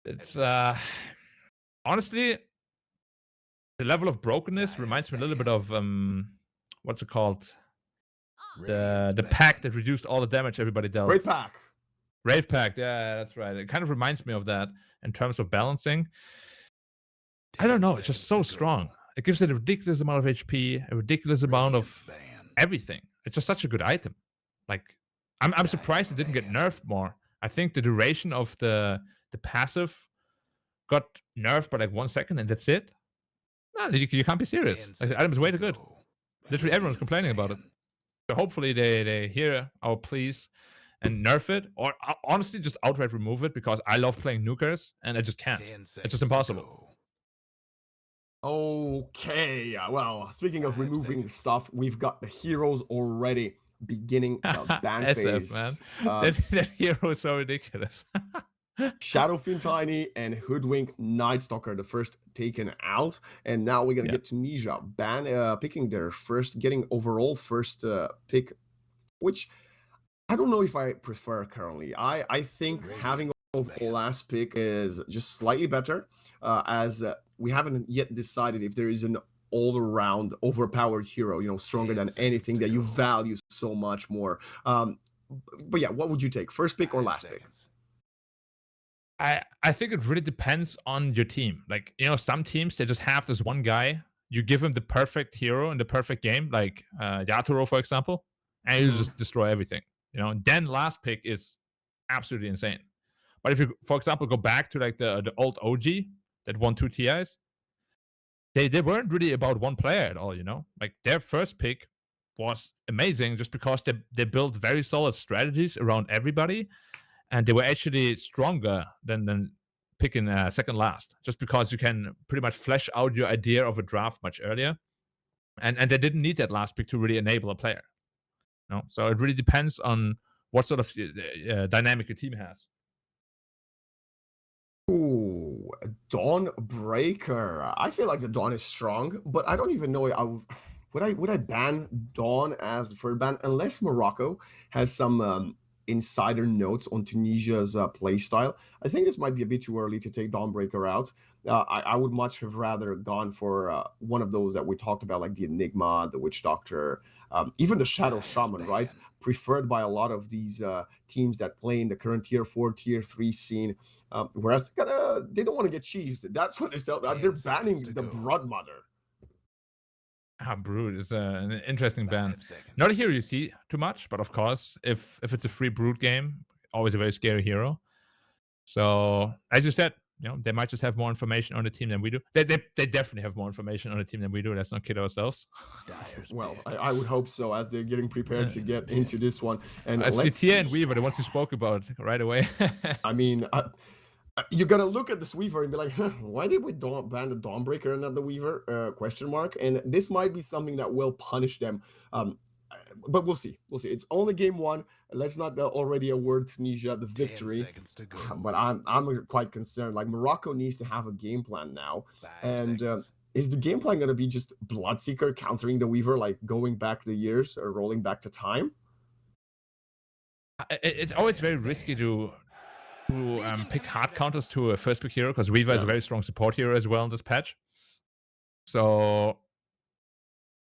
It's honestly, the level of brokenness reminds me a little bit of what's it called? The pack that reduced all the damage everybody dealt. Great pack. Rave pack, yeah, that's right. It kind of reminds me of that in terms of balancing. I don't know, it's just so strong. It gives it a ridiculous amount of HP, a ridiculous amount of everything. It's just such a good item. Like, I'm surprised it didn't get nerfed more. I think the duration of the passive got nerfed by like 1 second, and that's it. No, you can't be serious. Like, the item's way too good. Literally everyone's complaining about it. So hopefully they hear our pleas and nerf it, or honestly just outright remove it, because I love playing nukers and I just can't. It's just impossible. Okay, well, speaking of removing stuff, we've got the heroes already beginning the ban phase. Man. That hero is so ridiculous. Shadowfiend Tiny and Hoodwink Nightstalker, the first taken out, and now we're gonna get Tunisia picking their first, getting overall first pick, which I don't know if I prefer currently. I think having overall last pick is just slightly better, as we haven't yet decided if there is an all-around overpowered hero, stronger than anything that you value so much more. But yeah, what would you take, first pick or last pick? I think it really depends on your team. Like, some teams, they just have this one guy. You give him the perfect hero in the perfect game, like Yatoro, for example, and you just destroy everything. Then last pick is absolutely insane. But if you, for example, go back to like the old OG that won 2 TIs, they weren't really about one player at all. Like, their first pick was amazing just because they built very solid strategies around everybody. And they were actually stronger than picking second last, just because you can pretty much flesh out your idea of a draft much earlier. And they didn't need that last pick to really enable a player. So it really depends on what sort of dynamic your team has. Ooh, Dawnbreaker. I feel like the Dawn is strong, but I don't even know would I ban Dawn as the first ban, unless Morocco has some insider notes on Tunisia's playstyle. I think this might be a bit too early to take Dawnbreaker out. I would much have rather gone for one of those that we talked about, like the Enigma, the Witch Doctor, even the Shadow Shaman, right? Preferred by a lot of these teams that play in the current Tier 4, Tier 3 scene. Whereas they don't want to get cheesed. That's what they're banning the Broodmother. Brood is an interesting ban. Not a hero you see too much, but of course, if it's a free Brood game, always a very scary hero. So, as you said, they might just have more information on the team than we do. They definitely have more information on the team than we do. Let's not kid ourselves. Well, I would hope so, as they're getting prepared to get into this one. And let's see, and Weaver, the ones we spoke about right away. I mean, you're gonna look at this Weaver and be like, why did we ban the Dawnbreaker and not the Weaver? Question mark. And this might be something that will punish them. But we'll see. It's only game 1. Let's not already award Tunisia the victory. But I'm quite concerned. Like, Morocco needs to have a game plan now. And is the game plan going to be just Bloodseeker countering the Weaver, like going back the years or rolling back to time? It's always very risky to pick hard counters to a first pick hero, because Weaver is a very strong support hero as well in this patch. So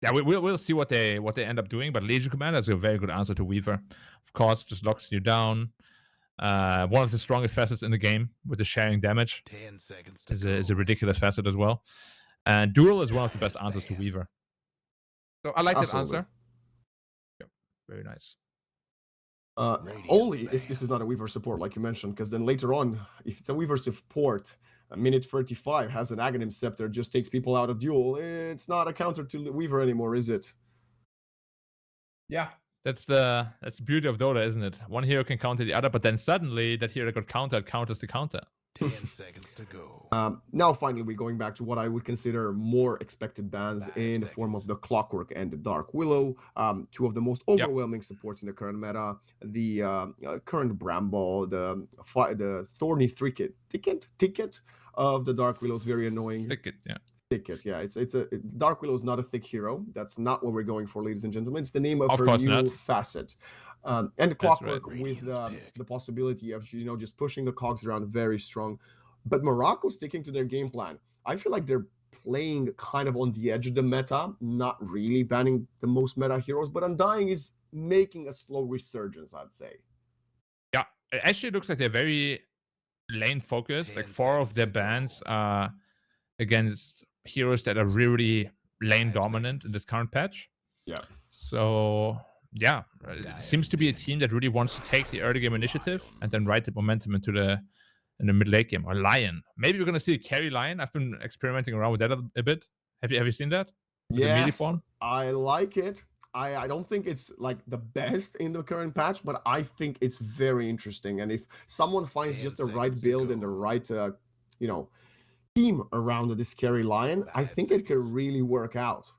yeah, we'll see what they end up doing. But Legion Commander is a very good answer to Weaver. Of course, just locks you down. One of the strongest facets in the game with the sharing damage. 10 seconds is a ridiculous facet as well. And Duel is one of the best answers to Weaver. So I like that answer. Yep, very nice. Only if this is not a Weaver support, like you mentioned, because then later on, if it's a Weaver support, minute 35 has an Aghanim Scepter, just takes people out of Duel, it's not a counter to the Weaver anymore, is it? Yeah, that's the beauty of Dota, isn't it? One hero can counter the other, but then suddenly that hero that got countered counters the counter. 10 seconds to go. Now, finally, we're going back to what I would consider more expected bans in the form of the Clockwork and the Dark Willow, 2 of the most overwhelming supports in the current meta. The current Bramble, the Thorny Thicket of the Dark Willow is very annoying. Thicket, yeah. It's a Dark Willow is not a thick hero. That's not what we're going for, ladies and gentlemen. It's the name of her new facet. And the Clockwork with the possibility of just pushing the cogs around, very strong. But Morocco sticking to their game plan. I feel like they're playing kind of on the edge of the meta, not really banning the most meta heroes, but Undying is making a slow resurgence, I'd say. Yeah, it actually looks like they're very lane focused. Like 4 of their bans are against heroes that are really lane dominant in this current patch. Yeah. So yeah, it seems to be a team that really wants to take the early game initiative and then ride the momentum into the mid late game. Or Lion. Maybe we're gonna see a carry Lion. I've been experimenting around with that a bit. Have you seen that? With the melee Yes, form? I like it. I don't think it's like the best in the current patch, but I think it's very interesting. And if someone finds 10 just the right seconds to build and the go. right, you know, team around this carry Lion, I 5 think it could seconds. really work out.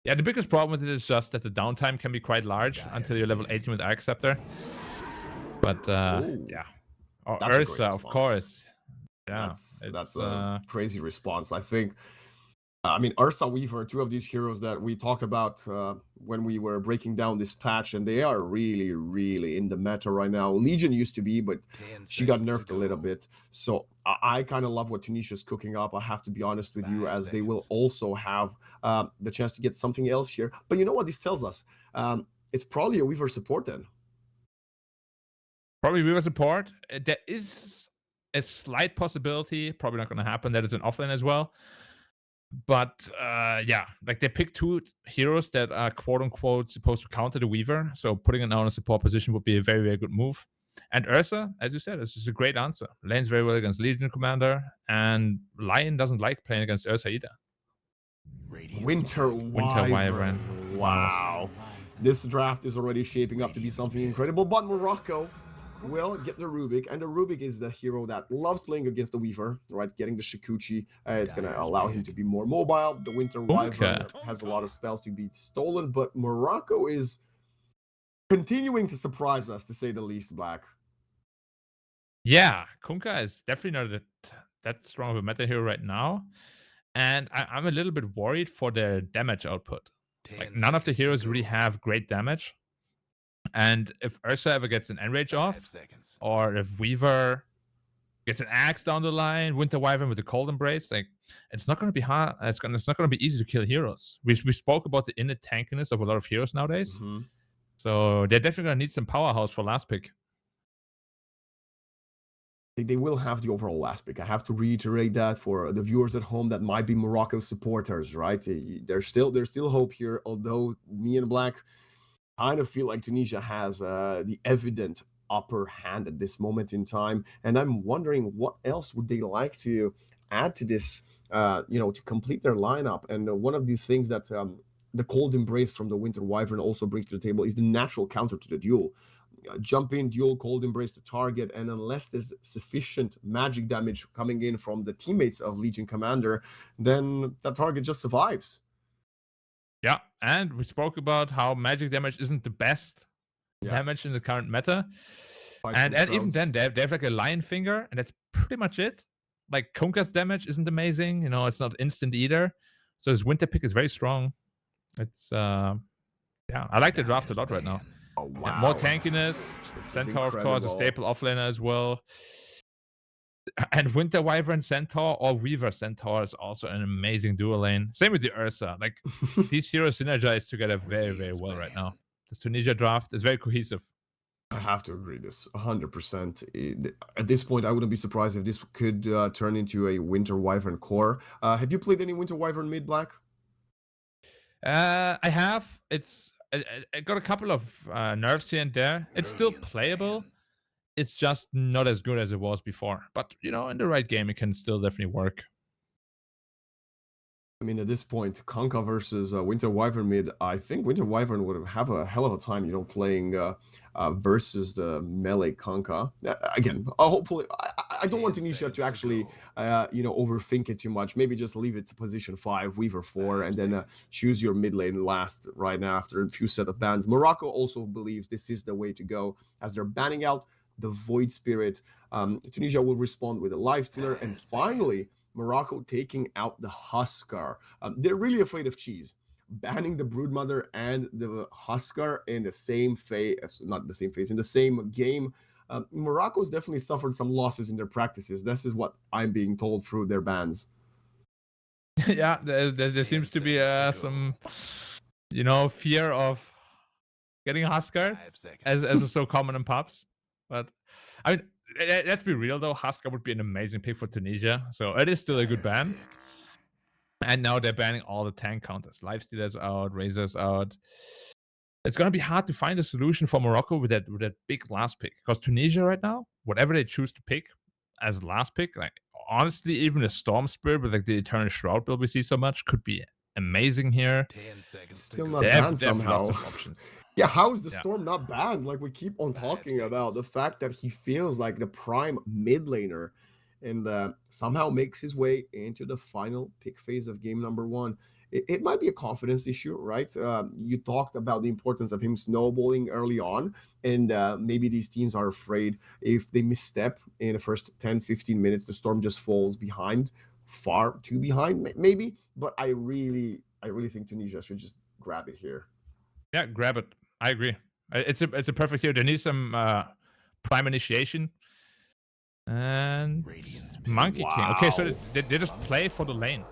Yeah, the biggest problem with it is just that the downtime can be quite large until you're level 18 with Arc Scepter. But Oh, yeah. Or that's a great Ursa, of response. course. Yeah, That's a crazy response. I think. I mean, Ursa Weaver, two of these heroes that we talked about when we were breaking down this patch, and they are really, really in the meta right now. Legion used to be, but 10 she got seconds to nerfed a little go. bit. So I kind of love what Tunisia's cooking up. I have to be honest with you, 5 as they will seconds. also have the chance to get something else here. But you know what this tells us? It's probably a Weaver support then. probably Weaver support. There is a slight possibility, probably not going to happen, that it's an offlane as well. But yeah, like they picked 2 heroes that are quote unquote supposed to counter the Weaver. So putting it now in a support position would be a very, very good move. And Ursa, as you said, is just a great answer. Lanes very well against Legion Commander, and Lion doesn't like playing against Ursa either. Winter Wyvern. Wow. This draft is already shaping up to be something incredible, but Morocco will get the Rubik, and the Rubik is the hero that loves playing against the Weaver, right? Getting the Shikuchi is going to allow him to be more mobile. The Winter Wyvern has a lot of spells to be stolen, but Morocco is continuing to surprise us, to say the least, Black. Yeah, Kunkka is definitely not that strong of a meta hero right now. And I'm a little bit worried for their damage output. Like, none of the heroes really have great damage. And if Ursa ever gets an Enrage off, or if Weaver gets an axe down the line, Winter Wyvern with the Cold Embrace, like, it's not going to be hard. It's not going to be easy to kill heroes. We spoke about the innate tankiness of a lot of heroes nowadays. Mm-hmm. So they're definitely going to need some powerhouse for last pick. They will have the overall last pick. I have to reiterate that for the viewers at home that might be Morocco supporters, right? There's still hope here, although me and Black kind of feel like Tunisia has the evident upper hand at this moment in time, and I'm wondering what else would they like to add to this, to complete their lineup. And one of the things that the Cold Embrace from the Winter Wyvern also brings to the table is the natural counter to the duel. Jump in, duel, Cold Embrace the target, and unless there's sufficient magic damage coming in from the teammates of Legion Commander, then that target just survives. Yeah, and we spoke about how magic damage isn't the best damage in the current meta. And even then, they have like a Lion Finger, and that's pretty much it. Like, Kunkka's damage isn't amazing. It's not instant either. So his Winter pick is very strong. It's, I like the draft a lot right now. Oh, wow. Yeah, more tankiness. Centaur, of course, a staple offlaner as well. And Winter Wyvern Centaur or Weaver Centaur is also an amazing dual lane. Same with the Ursa. Like, these heroes synergize together very, very well right now. This Tunisia draft is very cohesive. I have to agree this 100%. At this point, I wouldn't be surprised if this could turn into a Winter Wyvern core. Have you played any Winter Wyvern mid, Black? I have. I got a couple of nerfs here and there. It's still playable. It's just not as good as it was before. But, in the right game, it can still definitely work. I mean, at this point, Kunkka versus Winter Wyvern mid, I think Winter Wyvern would have a hell of a time, playing versus the melee Kunkka. Again, hopefully, I don't want Tunisia to actually, overthink it too much. Maybe just leave it to position 5, Weaver 4, and then choose your mid lane last right now after a few set of bans. Morocco also believes this is the way to go, as they're banning out the Void Spirit. Tunisia will respond with a Lifestealer, and finally, Morocco taking out the Huskar. They're really afraid of cheese. Banning the Broodmother and the Huskar in the same phase, not the same phase, in the same game. Morocco's definitely suffered some losses in their practices. This is what I'm being told through their bans. Yeah, there seems to be some, fear of getting Huskar, 5 seconds. as is so common in pubs. But I mean, let's be real though, Huskar would be an amazing pick for Tunisia. So it is still a good ban. Pick. And now they're banning all the tank counters. Lifestealers out, Razors out. It's gonna be hard to find a solution for Morocco with that big last pick. Because Tunisia right now, whatever they choose to pick as last pick, like honestly, even a Storm Spirit with like the Eternal Shroud build we see so much could be amazing here. 10 seconds. Still to not go. They have, banned they have somehow. lots of options. Yeah, how is the Yeah. Storm not banned? Like we keep on 5 talking about the seconds. fact that he feels like the prime mid laner and somehow makes his way into the final pick phase of game number 1. It might be a confidence issue, right? You talked about the importance of him snowballing early on, and maybe these teams are afraid if they misstep in the first 10, 15 minutes, the Storm just falls behind, far too behind, maybe. But I really think Tunisia should just grab it here. Yeah, grab it. I agree. It's a perfect here. They need some prime initiation. And Radiant's pick. Monkey King. Okay, so Wow. they just play for the lane.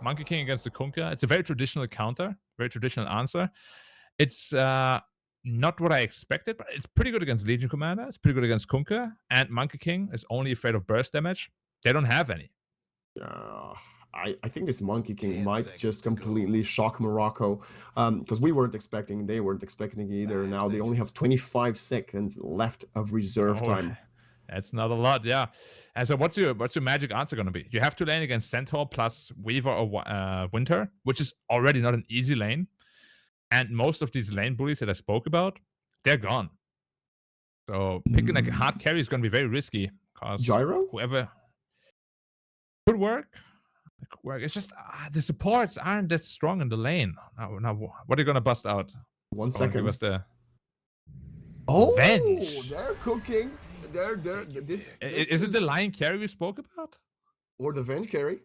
Monkey King against the Kunkka. It's a very traditional counter, very traditional answer. It's not what I expected, but it's pretty good against Legion Commander. It's pretty good against Kunkka. And Monkey King is only afraid of burst damage. They don't have any. I think this Monkey King 10 might seconds just to go. completely shock Morocco because they weren't expecting it either. 5 Now they only have seconds. 25 seconds left of reserve Oh, time. That's not a lot, yeah. And so what's your magic answer going to be? You have to lane against Centaur plus Weaver or Winter, which is already not an easy lane. And most of these lane bullies that I spoke about, they're gone. So picking like a hard carry is going to be very risky because Gyro? whoever could work. It's just the supports aren't that strong in the lane. Now what are you going to bust out? 1 Give second. us the Oh, Venge. they're cooking. This is it the lion carry we spoke about? or the Venge carry?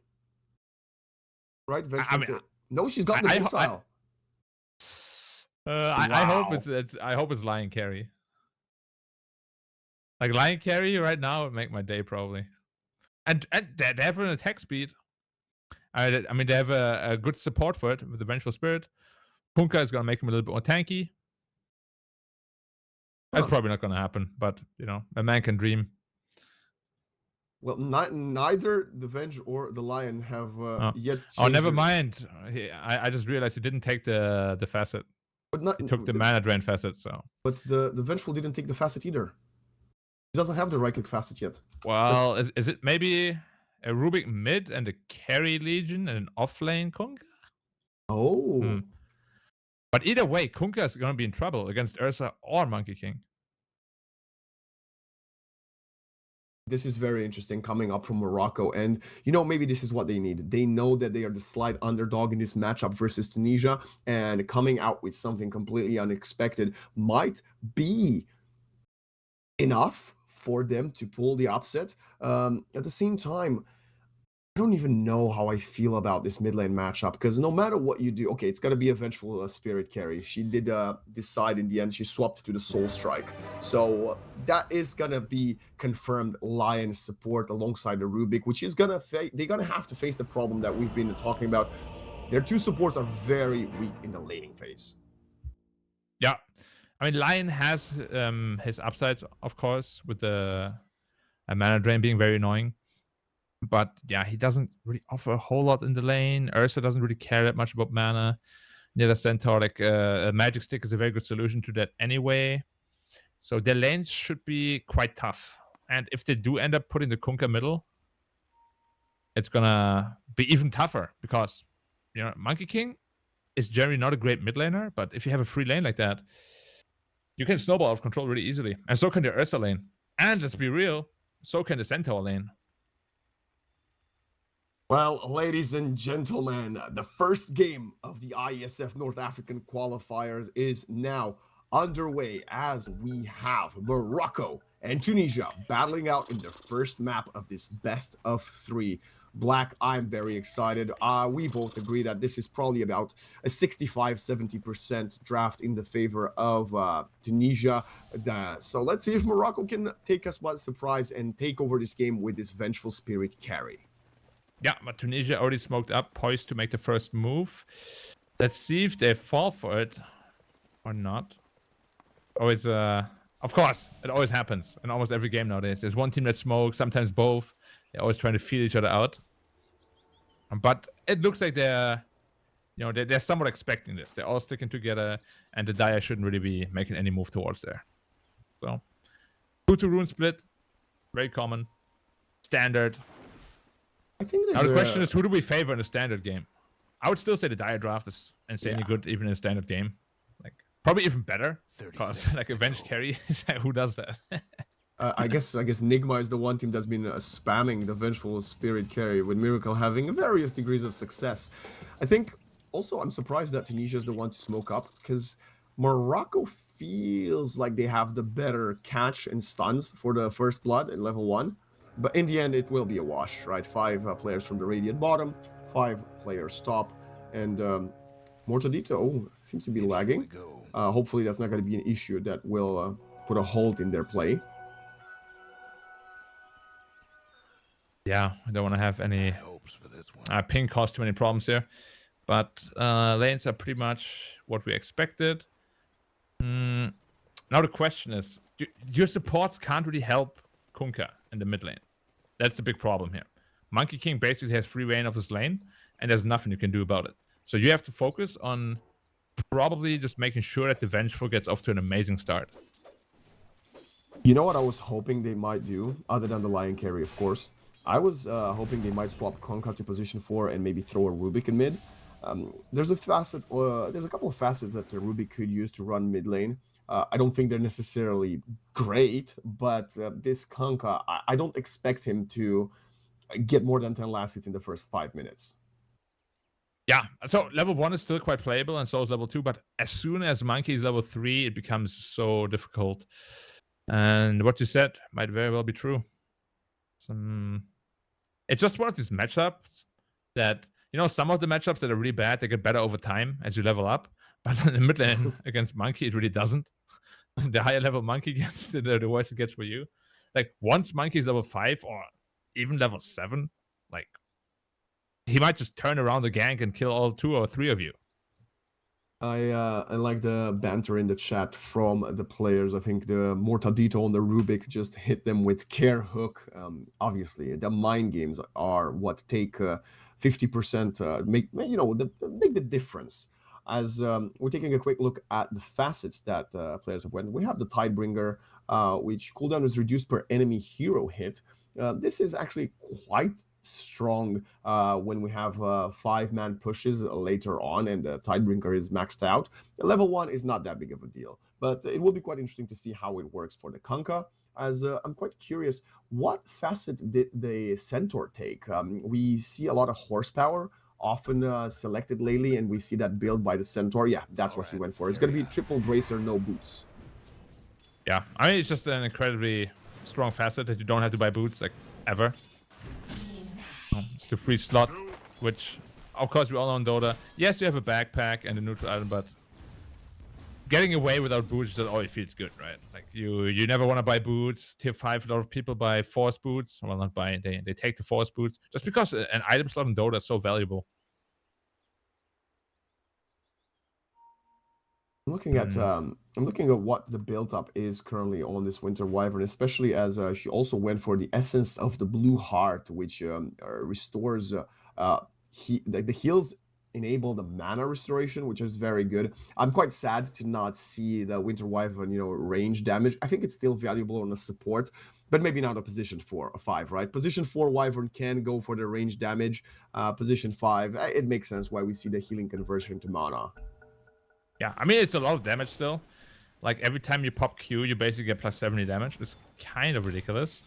Right, Venge I mean, carry. No, she's got the I- missile. I hope Wow. it's lion carry. Like lion carry right now would make my day probably. And they have an attack speed. I mean they have a good support for it with the Vengeful Spirit. Kunkka is gonna make him a little bit more tanky. That's Huh. probably not gonna happen, but a man can dream. Well, neither the Venge or the Lion have yet. Oh, never changed mind. I just realized he didn't take the facet. But He took the mana drain facet. So But the Vengeful didn't take the facet either. He doesn't have the right click facet yet. well, is it maybe a Rubik mid and a carry Legion and an offlane Kunkka? Oh. But either way, Kunkka is gonna be in trouble against Ursa or Monkey King. This is very interesting coming up from Morocco. And, maybe this is what they need. They know that they are the slight underdog in this matchup versus Tunisia. And coming out with something completely unexpected might be enough for them to pull the upset. At the same time, I don't even know how I feel about this mid lane matchup because no matter what you do, okay, it's gonna be a Vengeful Spirit carry. She did decide in the end. She swapped to the Soul Strike, so that is gonna be confirmed Lion support alongside the Rubik, which is they're gonna have to face the problem that we've been talking about. Their two supports are very weak in the laning phase. Yeah, I mean Lion has his upsides, of course, with the mana drain being very annoying. But yeah, he doesn't really offer a whole lot in the lane. Ursa doesn't really care that much about mana. Near the Centaur, like a magic stick is a very good solution to that anyway. So their lanes should be quite tough. And if they do end up putting the Kunkka middle, it's gonna be even tougher because Monkey King is generally not a great mid laner, but if you have a free lane like that, you can snowball out of control really easily. And so can the Ursa lane. And let's be real, so can the Centaur lane. Well, ladies and gentlemen, the first game of the IESF North African qualifiers is now underway as we have Morocco and Tunisia battling out in the first map of this best of 3. Black, I'm very excited. We both agree that this is probably about a 65-70% draft in the favor of Tunisia. So let's see if Morocco can take us by surprise and take over this game with this Vengeful Spirit carry. Yeah, but Tunisia already smoked up, poised to make the first move. Let's see if they fall for it or not. Always, of course, it always happens in almost every game nowadays. There's one team that smokes, sometimes both. They're always trying to feel each other out. But it looks like they're somewhat expecting this. They're all sticking together, and the Dire shouldn't really be making any move towards there. So, 2-2 rune split, very common, standard. I think that Now the question is, who do we favor in the standard game? I would still say the Dire draft is insanely good, even in a standard game. Like probably even better, because like Avenged carry, who does that? I guess Nigma is the one team that's been spamming the Vengeful Spirit carry, with Miracle having various degrees of success. I think also I'm surprised that Tunisia is the one to smoke up, because Morocco feels like they have the better catch and stuns for the first blood at level 1. But in the end, it will be a wash, right? 5 players from the Radiant bottom, 5 players top, and Mortadito seems to be lagging. Hopefully that's not going to be an issue that will put a halt in their play. Yeah, I don't want to have any ping cause too many problems here. But lanes are pretty much what we expected. Now the question is, your supports can't really help Kunkka in the mid lane. That's the big problem here. Monkey King basically has free reign of this lane, and there's nothing you can do about it. So you have to focus on probably just making sure that the Vengeful gets off to an amazing start. You know what I was hoping they might do, other than the Lion carry, of course? I was hoping they might swap Kunkka to position 4 and maybe throw a Rubik in mid. There's a couple of facets that the Rubik could use to run mid lane. I don't think they're necessarily great, but this Kunkka, I don't expect him to get more than 10 last hits in the first 5 minutes. Yeah, so level 1 is still quite playable, and so is level 2, but as soon as Monkey is level 3, it becomes so difficult. And what you said might very well be true. It's just one of these matchups that, some of the matchups that are really bad, they get better over time as you level up. But in the mid lane against Monkey, it really doesn't. The higher level Monkey gets, the worse it gets for you. Like, once Monkey is level 5 or even level 7, like, he might just turn around the gank and kill all 2 or 3 of you. I like the banter in the chat from the players. I think the Mortadito and the Rubik just hit them with care hook. Obviously, the mind games are what take 50% make the difference. As we're taking a quick look at the facets that players have went, we have the Tidebringer, which cooldown is reduced per enemy hero hit. This is actually quite strong when we have 5-man pushes later on and the Tidebringer is maxed out. Level 1 is not that big of a deal, but it will be quite interesting to see how it works for the Kunkka, as I'm quite curious, what facet did the Centaur take? We see a lot of horsepower often selected lately, and we see that build by the Centaur. Yeah, that's what he went for. It's going to be triple bracer, no boots. Yeah, I mean, it's just an incredibly strong facet that you don't have to buy boots, like, ever. It's the free slot, which, of course, we all know in Dota. Yes, you have a backpack and a neutral item, but getting away without boots just always feels good, right? Like, you never want to buy boots. Tier 5, a lot of people buy force boots. Well, not buy, they take the force boots, just because an item slot in Dota is so valuable. I'm looking at what the build-up is currently on this Winter Wyvern, especially as she also went for the Essence of the Blue Heart, which restores the heals enable the mana restoration, which is very good. I'm quite sad to not see the Winter Wyvern, range damage. I think it's still valuable on a support, but maybe not a position 4 or 5, right? Position 4 Wyvern can go for the range damage. Position 5, it makes sense why we see the healing conversion to mana. Yeah, I mean, it's a lot of damage still. Like, every time you pop Q, you basically get plus 70 damage. It's kind of ridiculous.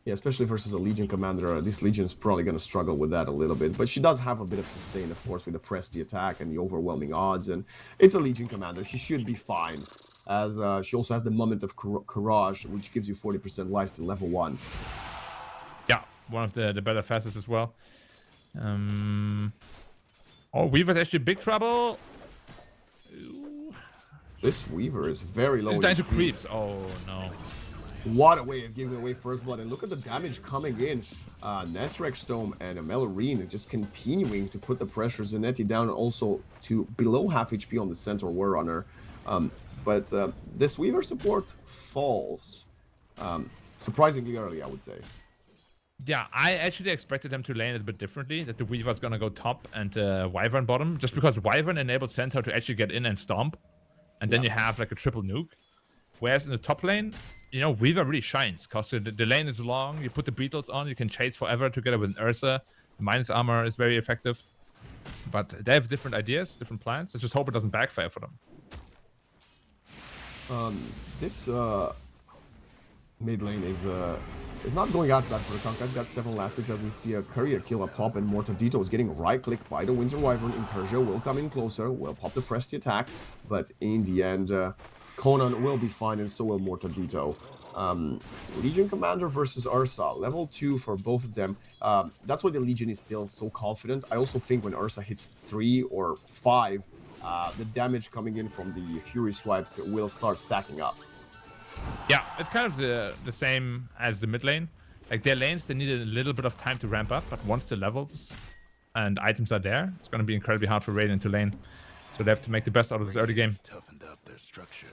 Yeah, especially versus a Legion commander. This Legion is probably going to struggle with that a little bit. But she does have a bit of sustain, of course, with the press, the attack, and the overwhelming odds. And it's a Legion commander. She should be fine. as she also has the moment of courage, which gives you 40% life to level 1. Yeah, one of the better facets as well. Oh, Weaver's actually big trouble. This Weaver is very low. He's dying to creeps. Oh no. What a way of giving away first blood, and look at the damage coming in. Nesrek Stone and Melorine just continuing to put the pressure. Zanetti down also to below half HP on the Centaur War Runner. But this Weaver support falls surprisingly early, I would say. Yeah, I actually expected them to lane it a bit differently, that the Weaver's gonna go top and Wyvern bottom, just because Wyvern enabled Centaur to actually get in and stomp, and then you have like a triple nuke. Whereas in the top lane, you know, Weaver really shines, because the lane is long, you put the Beetles on, you can chase forever together with Ursa. The minus armor is very effective. But they have different ideas, different plans. I just hope it doesn't backfire for them. This mid lane is not going as bad for the Conquest. Got 7 last hits as we see a courier kill up top, and Mortadito is getting right-clicked by the Winter Wyvern. Incursion will come in closer, will pop the press to attack, but in the end, Conan will be fine, and so will Mortadito. Legion Commander versus Ursa, level 2 for both of them. That's why the Legion is still so confident. I also think when Ursa hits 3 or 5, the damage coming in from the Fury swipes will start stacking up. Yeah, it's kind of the same as the mid lane. Like their lanes, they need a little bit of time to ramp up, but once the levels and items are there, it's going to be incredibly hard for Radiant to lane. So they have to make the best out of this early game. Toughened up their structures.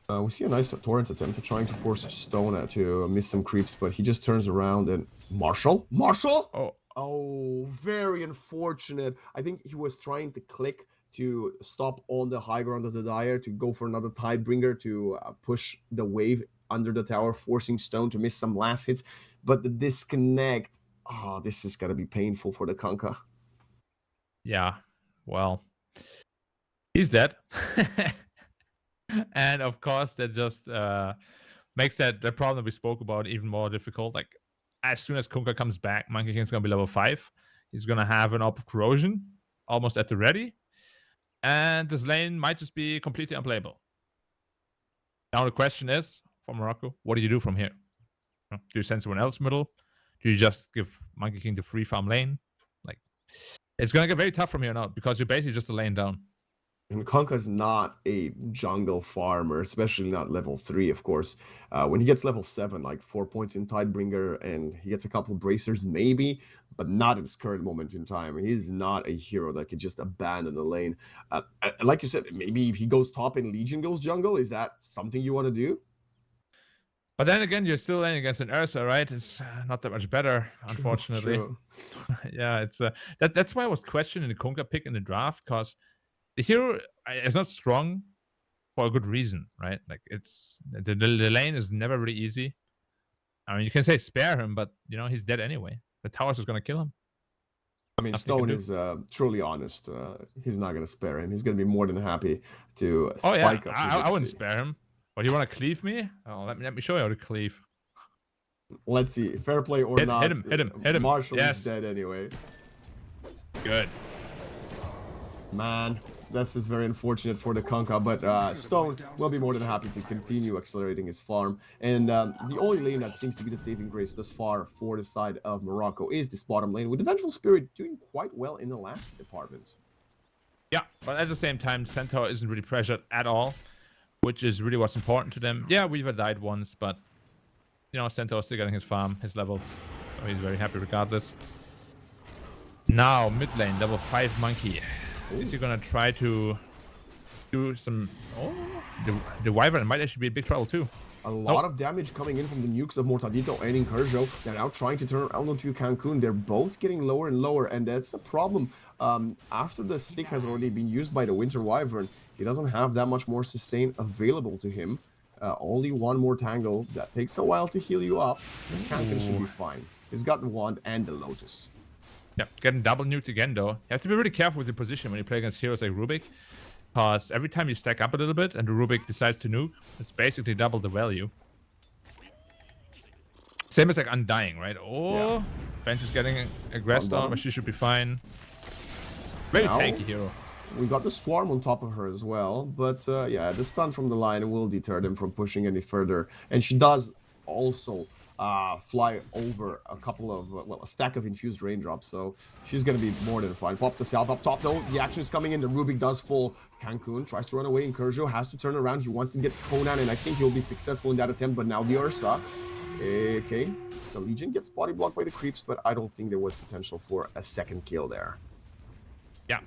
We see a nice Torrent attempt trying to force Stone to miss some creeps, but he just turns around and... Marshall? Marshall? Oh, very unfortunate. I think he was trying to click to stop on the high ground of the Dire, to go for another Tidebringer, to push the wave under the tower, forcing Stone to miss some last hits. But the disconnect... Oh, this is going to be painful for the Kunkka. Yeah, well... He's dead. And of course, that just makes the problem we spoke about even more difficult. Like, as soon as Kunkka comes back, Monkey King's gonna be level 5. He's gonna have an Orb of Corrosion almost at the ready. And this lane might just be completely unplayable. Now the question is, for Morocco, what do you do from here? Do you send someone else middle? Do you just give Monkey King the free farm lane? Like, it's gonna get very tough from here on out, because you're basically just a lane down. And Kunkka's not a jungle farmer, especially not level 3, of course. When he gets level 7, like 4 points in Tidebringer, and he gets a couple bracers, maybe, but not at this current moment in time. He's not a hero that could just abandon the lane. Like you said, maybe if he goes top and Legion goes jungle, is that something you want to do? But then again, you're still laning against an Ursa, right? It's not that much better, unfortunately. True. Yeah, it's that's why I was questioning the Kunkka pick in the draft, because the hero is not strong for a good reason, right? Like, it's the lane is never really easy. I mean, you can say spare him, but you know, he's dead anyway. The tower's just gonna kill him. I mean, Stone is truly honest. He's not gonna spare him. He's gonna be more than happy to spike up his I wouldn't XP. spare him. But you want to cleave me? Oh, let me show you how to cleave. Let's see, fair play or not. Hit him. Marshall Yes. is dead anyway. Good. Man, this is very unfortunate for the Kunkka, but Stone will be more than happy to continue accelerating his farm. And the only lane that seems to be the saving grace thus far for the side of Morocco is this bottom lane, with the Vengeful Spirit doing quite well in the last department. Yeah, but at the same time, Centaur isn't really pressured at all, which is really what's important to them. Yeah, Weaver died once, but you know, Centaur's still getting his farm, his levels, so he's very happy regardless. Now, mid lane, level 5 Monkey. Is he gonna try to do some... Oh, the Wyvern might actually be in big trouble too. A lot of damage coming in from the nukes of Mortadito and Incursion. They're now trying to turn around onto Cancun. They're both getting lower and lower, and that's the problem. After the stick has already been used by the Winter Wyvern, he doesn't have that much more sustain available to him. Only one more tangle. That takes a while to heal you up. Cancun should be fine. He's got the wand and the Lotus. Yeah, getting double nuked again though. You have to be really careful with your position when you play against heroes like Rubik, because every time you stack up a little bit and the Rubik decides to nuke, it's basically double the value. Same as like Undying, right? Oh, yeah. Bench is getting aggressed on, but she should be fine. Very tanky hero. We got the swarm on top of her as well, but yeah, the stun from the lion will deter them from pushing any further. And she does also fly over a couple of, well, a stack of infused raindrops, so she's gonna be more than fine. Pops the self up top though, the action is coming in, the Rubik does fall. Cancun tries to run away, and Kerjo has to turn around. He wants to get Conan, and I think he'll be successful in that attempt, but now the Ursa. Okay, the Legion gets body blocked by the creeps, but I don't think there was potential for a second kill there. Yeah.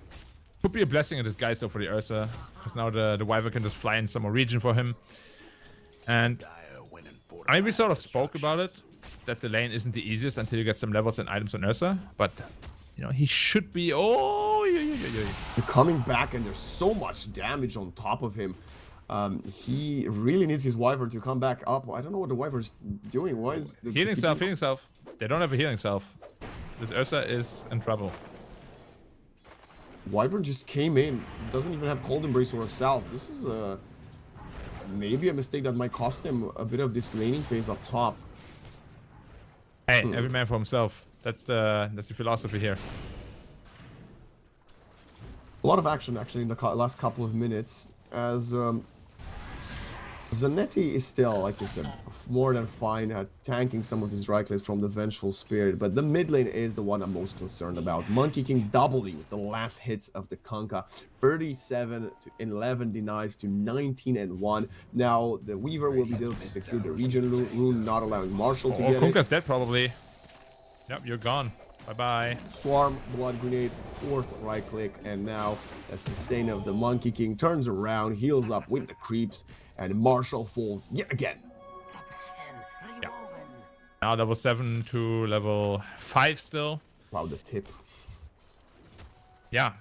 Could be a blessing in disguise though for the Ursa, because now the Wyvern can just fly in some more region for him. And I mean, we sort of spoke about it, that the lane isn't the easiest until you get some levels and items on Ursa, but you know, he should be. Oh, They're coming back, and there's so much damage on top of him. He really needs his Wyvern to come back up. I don't know what the Wyvern's doing. Why is the healing self, healing self. They don't have a healing self. This Ursa is in trouble. Wyvern just came in, doesn't even have Cold Embrace or a Salve. This is maybe a mistake that might cost him a bit of this laning phase up top. Hey, every man for himself. That's the philosophy here. A lot of action actually in the last couple of minutes, as Zanetti is still, like you said, more than fine at tanking some of these right clicks from the Vengeful Spirit, but the mid lane is the one I'm most concerned about. Monkey King W with the last hits of the Kunkka, 37 to 11 denies to 19 and 1. Now the Weaver will be able to secure the region rune, not allowing Marshall to get Kunkka's it. dead probably. Yep, you're gone. Bye-bye. Swarm, Blood Grenade, 4th right click, and now a sustain of the Monkey King turns around, heals up with the creeps, and Marshall falls yet again. Yeah. Now level 7 to level 5 still. Wow, the tip. Yeah.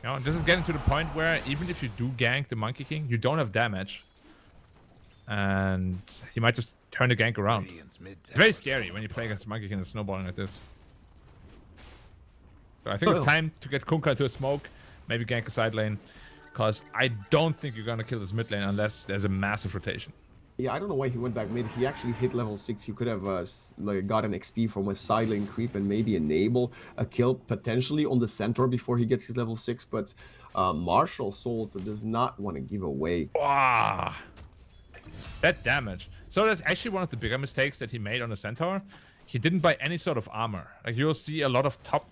You know, this is getting to the point where even if you do gank the Monkey King, you don't have damage. And he might just turn the gank around. It's very scary when you play against Monkey King and snowballing like this. So I think it's time to get Kunkka to a smoke, maybe gank a side lane, because I don't think you're gonna kill this mid lane unless there's a massive rotation. Yeah, I don't know why he went back mid. He actually hit level 6. He could have like got an XP from a side lane creep and maybe enable a kill potentially on the centaur before he gets his level 6. But Marshall Salt does not want to give away. Wow. That damage. So that's actually one of the bigger mistakes that he made on the centaur. He didn't buy any sort of armor. Like you'll see a lot of top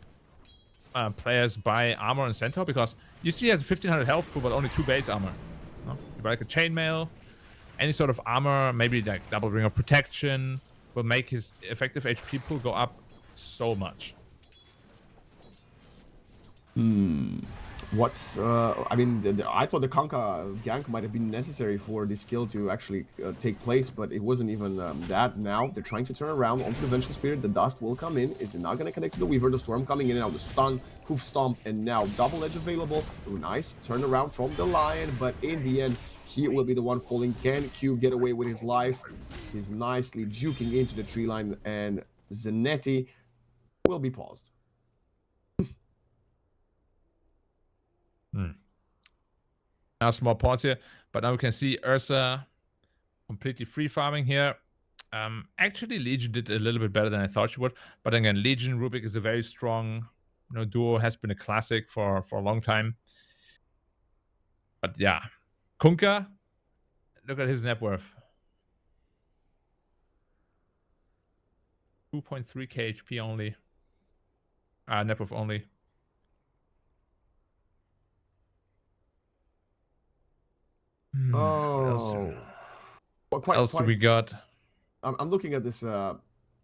players buy armor on centaur because you see he has 1500 health pool but only 2 base armor. No? You buy like a chainmail, any sort of armor, maybe like double ring of protection, will make his effective HP pool go up so much. What's I mean, I thought the Kunkka gank might have been necessary for this kill to actually take place, but it wasn't even that. Now they're trying to turn around onto the Vengeful Spirit. The dust will come in. Is it not going to connect to the Weaver? The Storm coming in and now the stun, hoof stomp, and now double edge available. Ooh, nice turn around from the Lion, but in the end he will be the one falling. Can Q get away with his life? He's nicely juking into the tree line, and Zanetti will be paused. Now small pause here, but now we can see Ursa completely free farming here. Actually, Legion did a little bit better than I thought she would, but again, Legion Rubik is a very strong, you know, duo, has been a classic for a long time. But yeah, Kunkka, look at his net worth. 2.3k HP only. Net worth only. Oh, What else do we got? I'm looking at this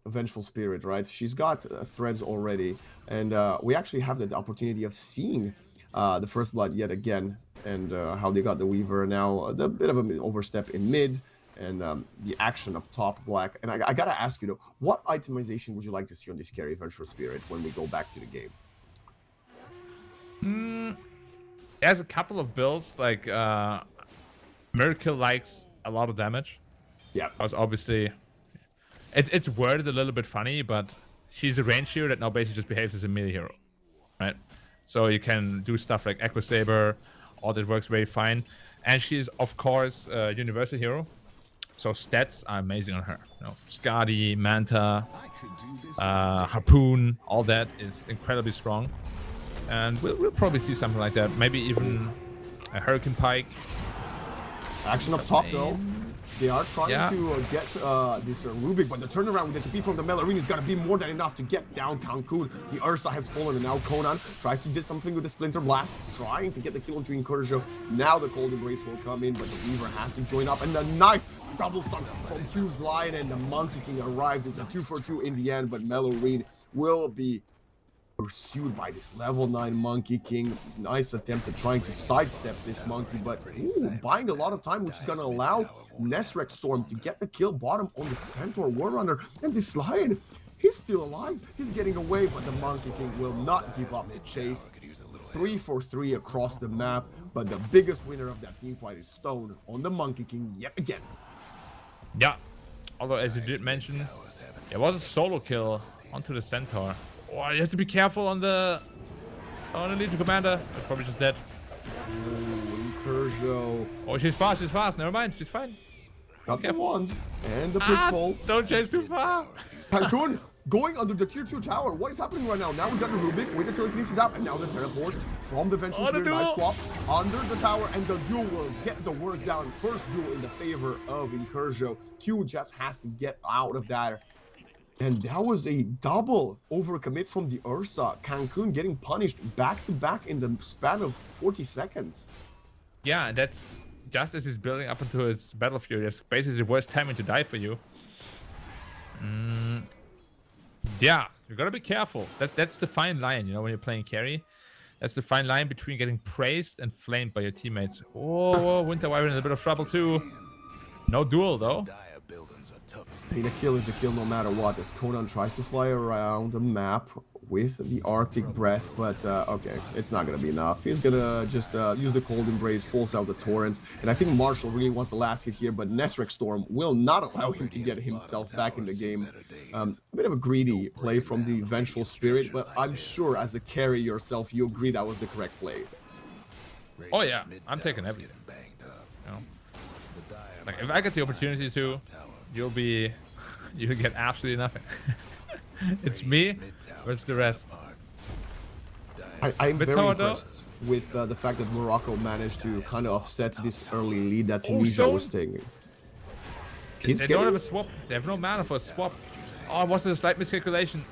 Vengeful Spirit, right? She's got threads already, and we actually have the opportunity of seeing the First Blood yet again, and how they got the Weaver now. A bit of an overstep in mid, and the action up top, Black. And I gotta ask you though, what itemization would you like to see on this carry Vengeful Spirit when we go back to the game? There's a couple of builds like Miracle likes a lot of damage. Yeah, because obviously it's worded a little bit funny, but she's a range hero that now basically just behaves as a melee hero, right? So you can do stuff like Echo Saber, all that works very fine. And she's of course a universal hero, so stats are amazing on her. You know, Skadi, Manta, Harpoon, all that is incredibly strong. And we'll probably see something like that. Maybe even a Hurricane Pike. Action up top though. They are trying to get this Rubik, but the turnaround with the TP from the Melorine is gonna be more than enough to get down Cancun. The Ursa has fallen, and now Conan tries to do something with the Splinter Blast, trying to get the kill into Incursion. Now the Cold Embrace will come in, but the Weaver has to join up, and a nice double stun from Q's Lion, and the Monkey King arrives. It's a 2-for-2 in the end, but Melorine will be pursued by this level 9 Monkey King. Nice attempt at trying to sidestep this monkey, but buying a lot of time, which is going to allow Nesrek Storm to get the kill bottom on the Centaur Warrunner. And this Lion, he's still alive. He's getting away, but the Monkey King will not give up the chase. 3-for-3 across the map, but the biggest winner of that team fight is Stone on the Monkey King yet again. Yeah, although as you did mention, it was a solo kill onto the Centaur. Oh, you have to be careful on the Legion Commander. They're probably just dead. Incursion. Oh, she's fast. Never mind, she's fine. Got the wand and the pitfall. Don't chase too far. Cancun going under the tier 2 tower. What is happening right now? Now we got the Rubik with the telekinesis out, and now the teleport from the Vengeful Spirit. Nice swap under the tower, and the duel will get the work down. First duel in the favor of Incursion. Q just has to get out of that. And that was a double overcommit from the Ursa. Cancun getting punished back-to-back in the span of 40 seconds. Yeah, and that's just as he's building up into his Battle Fury. That's basically the worst timing to die for you. Yeah, you gotta be careful. That's the fine line, you know, when you're playing carry. That's the fine line between getting praised and flamed by your teammates. Oh, Winter Wyvern in a bit of trouble too. No duel though. I mean, a kill is a kill no matter what, as Conan tries to fly around the map with the Arctic Breath, but okay, it's not gonna be enough. He's gonna just use the Cold Embrace, force out the Torrent, and I think Marshall really wants the last hit here, but Nesrek Storm will not allow him to get himself back in the game. A bit of a greedy play from the Vengeful Spirit, but I'm sure as a carry yourself, you agree that was the correct play. Oh yeah, I'm taking everything. You know? Like, if I get the opportunity to, you'll get absolutely nothing. It's me versus the rest. I'm very impressed with the fact that Morocco managed to kind of offset this early lead that Tunisia was taking. They don't have a swap. They have no mana for a swap. Oh, was it a slight miscalculation?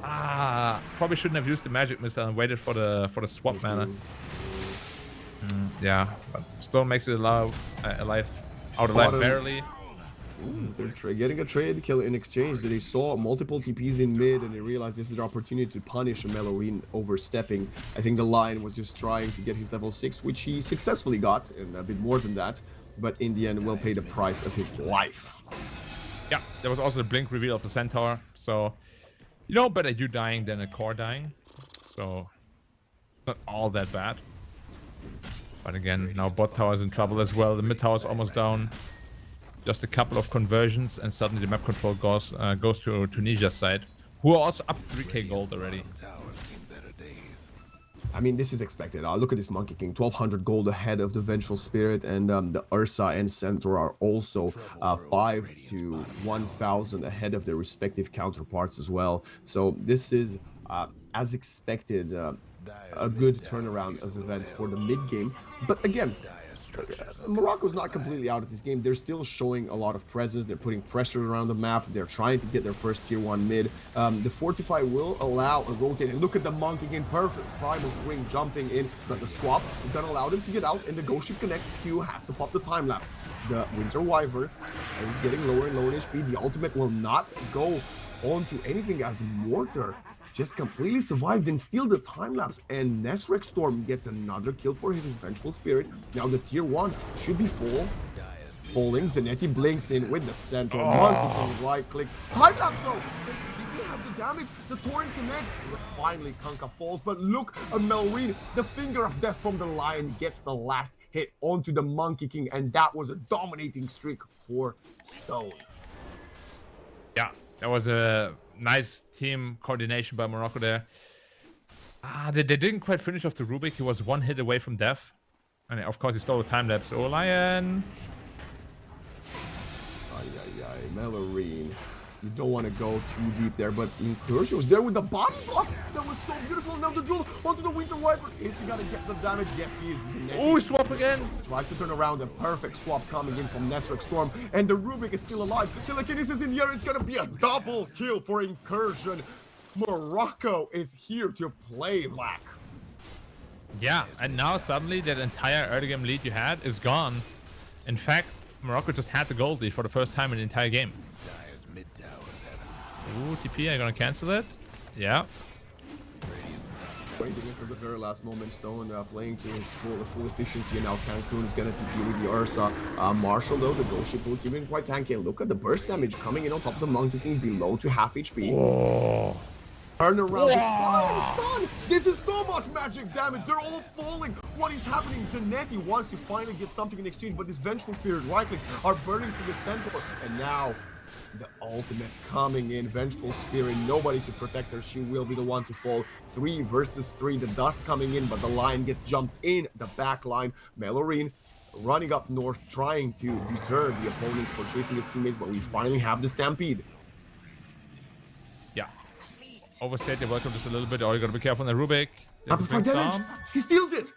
Probably shouldn't have used the magic missile and waited for the swap mana. Yeah, but still makes it alive barely. They're getting a trade kill in exchange. They saw multiple TPs in mid and they realized this is their opportunity to punish a Melorine overstepping. I think the Lion was just trying to get his level 6, which he successfully got, and a bit more than that, but in the end will pay the price of his life. Yeah, there was also the blink reveal of the Centaur, so you know, better you dying than a core dying, so not all that bad. But again, now bot tower is in trouble as well. The mid tower is almost down. Just a couple of conversions and suddenly the map control goes to Tunisia's side, who are also up 3k gold already. I mean, this is expected. Look at this Monkey King, 1200 gold ahead of the Vengeful Spirit, and the Ursa and Centaur are also 5 to 1000 ahead of their respective counterparts as well. So this is, as expected, a good turnaround of events for the mid game. But again, Morocco's not completely out of this game. They're still showing a lot of presence. They're putting pressure around the map. They're trying to get their first tier 1 mid. The Fortify will allow a rotate. And look at the Monkey King, perfect Primal Spring jumping in. But the swap is going to allow them to get out. And the Ghost Ship connects. Q has to pop the time lapse. The Winter Wyvern is getting lower and lower in HP. The ultimate will not go on to anything as Mortar just completely survived and steal the time lapse, and Nesrek Storm gets another kill for his Vengeful Spirit. Now the tier 1 should be full. Falling, Zanetti blinks in with the Centaur. Monkey right click. Time lapse though! Did they have the damage? The Torrent connects. Finally Kanka falls, but look at Melorine. The Finger of Death from the Lion gets the last hit onto the Monkey King, and that was a dominating streak for Stone. Yeah, that was a nice team coordination by Morocco there. They didn't quite finish off the Rubik. He was one hit away from death. And of course he stole the time lapse. Oh, Lion! Melorine. You don't want to go too deep there, but Incursion was there with the body block. That was so beautiful. Now the duel onto the Winter Wyvern. Is he gonna get the damage? Yes, he is. Oh, swap again. Tries to turn around. A perfect swap coming in from Nesric Storm, and the Rubik is still alive. Telekinesis in the air. It's gonna be a double kill for Incursion. Morocco is here to play, Black. Yeah, and now suddenly that entire early game lead you had is gone. In fact, Morocco just had the gold lead for the first time in the entire game. Ooh, TP, are you gonna cancel it? Yeah. Waiting until the very last moment, Stone playing to his full efficiency, and now Cancun is gonna TP with the Ursa. Marshall though, the Ghost Ship will keep him quite tanky. Look at the burst damage coming in on top of the Monkey King below to half HP. Oh. Turn around, stun! This is so much magic damage, they're all falling! What is happening? Zanetti wants to finally get something in exchange, but this Vengeful Spirit right clicks are burning through the centaur, and now the ultimate coming in. Vengeful Spirit, nobody to protect her, she will be the one to fall. 3 versus 3, the dust coming in, but the line gets jumped in the back line. Melorine running up north, trying to deter the opponents for chasing his teammates, but we finally have the Stampede. Yeah. Overstayed your welcome just a little bit, or you gotta be careful on the Rubik. Amplified damage! He steals it!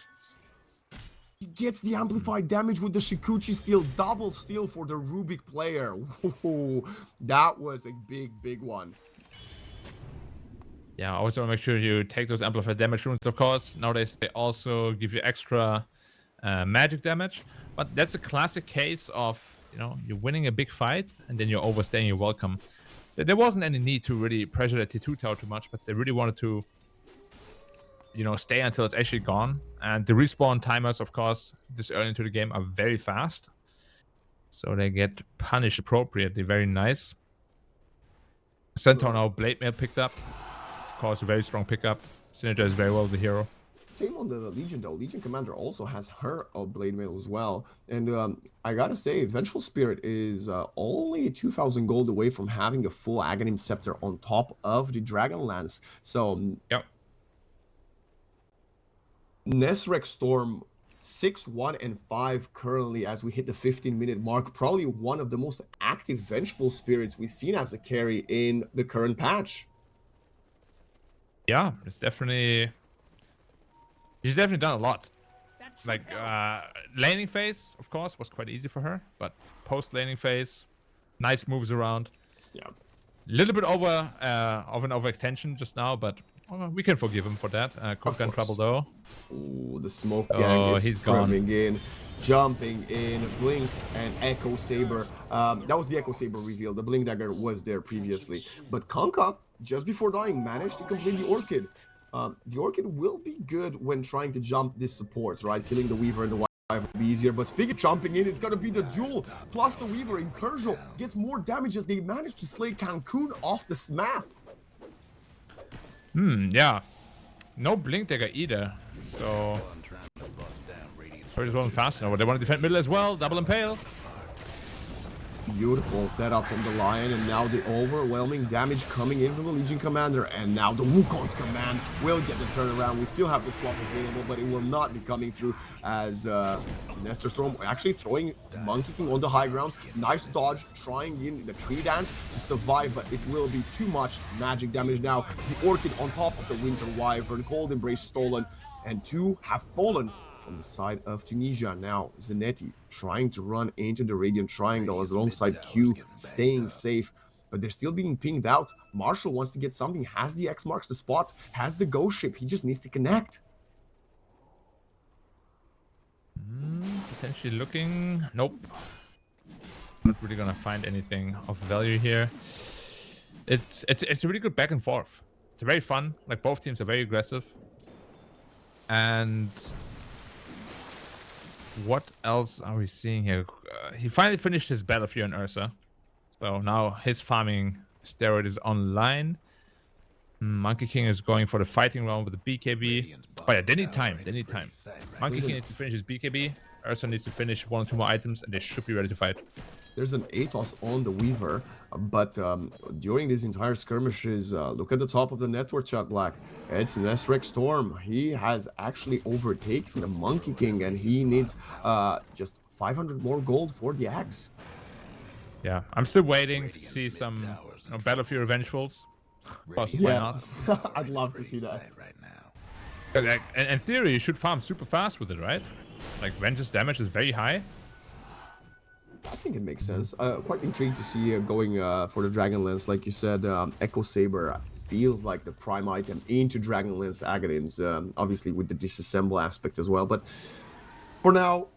He gets the amplified damage with the Shikuchi steal, double steal for the Rubik player. Whoa, that was a big one. Yeah, I always want to make sure you take those amplified damage runes, of course. Nowadays, they also give you extra magic damage. But that's a classic case of, you know, you're winning a big fight and then you're overstaying your welcome. There wasn't any need to really pressure the T2 tower too much, but they really wanted to, you know, stay until it's actually gone. And the respawn timers, of course, this early into the game are very fast. So they get punished appropriately. Very nice. Centaur now Blade Mail picked up. Of course, a very strong pickup. Synergizes very well with the hero. Same on the Legion though. Legion Commander also has her Blade Mail as well. And I gotta say, Vengeful Spirit is only 2,000 gold away from having a full Aghanim Scepter on top of the Dragon Lance. So, yep. Nesrek Storm 6, 1, and 5 currently as we hit the 15-minute mark. Probably one of the most active Vengeful Spirits we've seen as a carry in the current patch. Yeah, it's definitely... She's definitely done a lot. Like, laning phase, of course, was quite easy for her. But post-laning phase, nice moves around. Yeah. A little bit of an overextension just now, but we can forgive him for that. Kofka in trouble though. Ooh, the smoke gang is coming in, jumping in, Blink and Echo Saber. That was the Echo Saber reveal. The Blink Dagger was there previously. But Kanka, just before dying, managed to complete the Orchid. The Orchid will be good when trying to jump these supports, right? Killing the Weaver and the Wyvern will be easier. But speaking of jumping in, it's going to be the duel. Plus the Weaver in Kershaw gets more damage as they manage to slay Cancun off this map. Yeah. No Blink Dagger either. So Purge wasn't fast enough. They want to defend middle as well. Double Impale. Beautiful setup from the Lion, and now the overwhelming damage coming in from the Legion Commander, and now the Wukong's command will get the turnaround. We still have the swap available, but it will not be coming through as Nestor Storm actually throwing Monkey King on the high ground. Nice dodge, trying in the tree dance to survive, but it will be too much magic damage now. The Orchid on top of the Winter Wyvern, Cold Embrace stolen, and 2 have fallen from the side of Tunisia. Now Zanetti trying to run into the Radiant Triangle alongside Q, staying safe, but they're still being pinged out. Marshall wants to get something, has the X marks the spot, has the ghost ship, he just needs to connect. Potentially looking. Nope. Not really gonna find anything of value here. It's a really good back and forth. It's very fun. Like, both teams are very aggressive. And what else are we seeing here? He finally finished his Battle Fury on Ursa. So now his farming steroid is online. Monkey King is going for the fighting round with the BKB. Oh yeah, they need time. They need time. Monkey King needs to finish his BKB. Ursa needs to finish 1 or 2 more items, and they should be ready to fight. There's an Atos on the Weaver, but during these entire skirmishes, look at the top of the network chat, Black. It's Nesrek Storm. He has actually overtaken the Monkey King, and he needs just 500 more gold for the axe. Yeah, I'm still waiting to see some Battlefield Revengefulls. Plus, why not? I'd love to see that. Right now. Like, in theory, you should farm super fast with it, right? Like, Venge's damage is very high. I think it makes sense. Quite intrigued to see going for the Dragonlance. Like you said, Echo Saber feels like the prime item into Dragonlance Aghanims, obviously with the disassemble aspect as well. But for now,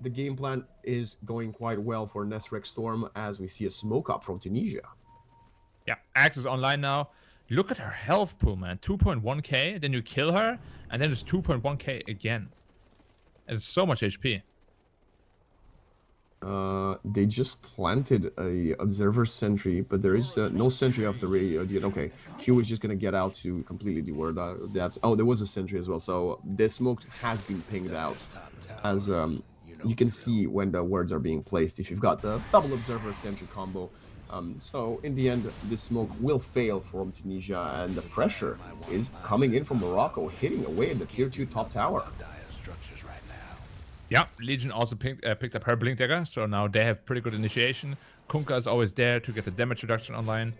the game plan is going quite well for Nesrek Storm as we see a smoke up from Tunisia. Yeah, Axe is online now. Look at her health pool, man. 2.1k, then you kill her, and then it's 2.1k again. It's so much HP. They just planted a observer sentry, but there is no sentry off the radio yet. Okay, Q is just gonna get out to completely deward that. Oh, there was a sentry as well, so the smoke has been pinged out. As you can see when the words are being placed, if you've got the double observer sentry combo. So in the end, this smoke will fail from Tunisia, and the pressure is coming in from Morocco, hitting away at the tier 2 top tower. Yeah, Legion also picked up her Blink Dagger, so now they have pretty good initiation. Kunkka is always there to get the damage reduction online.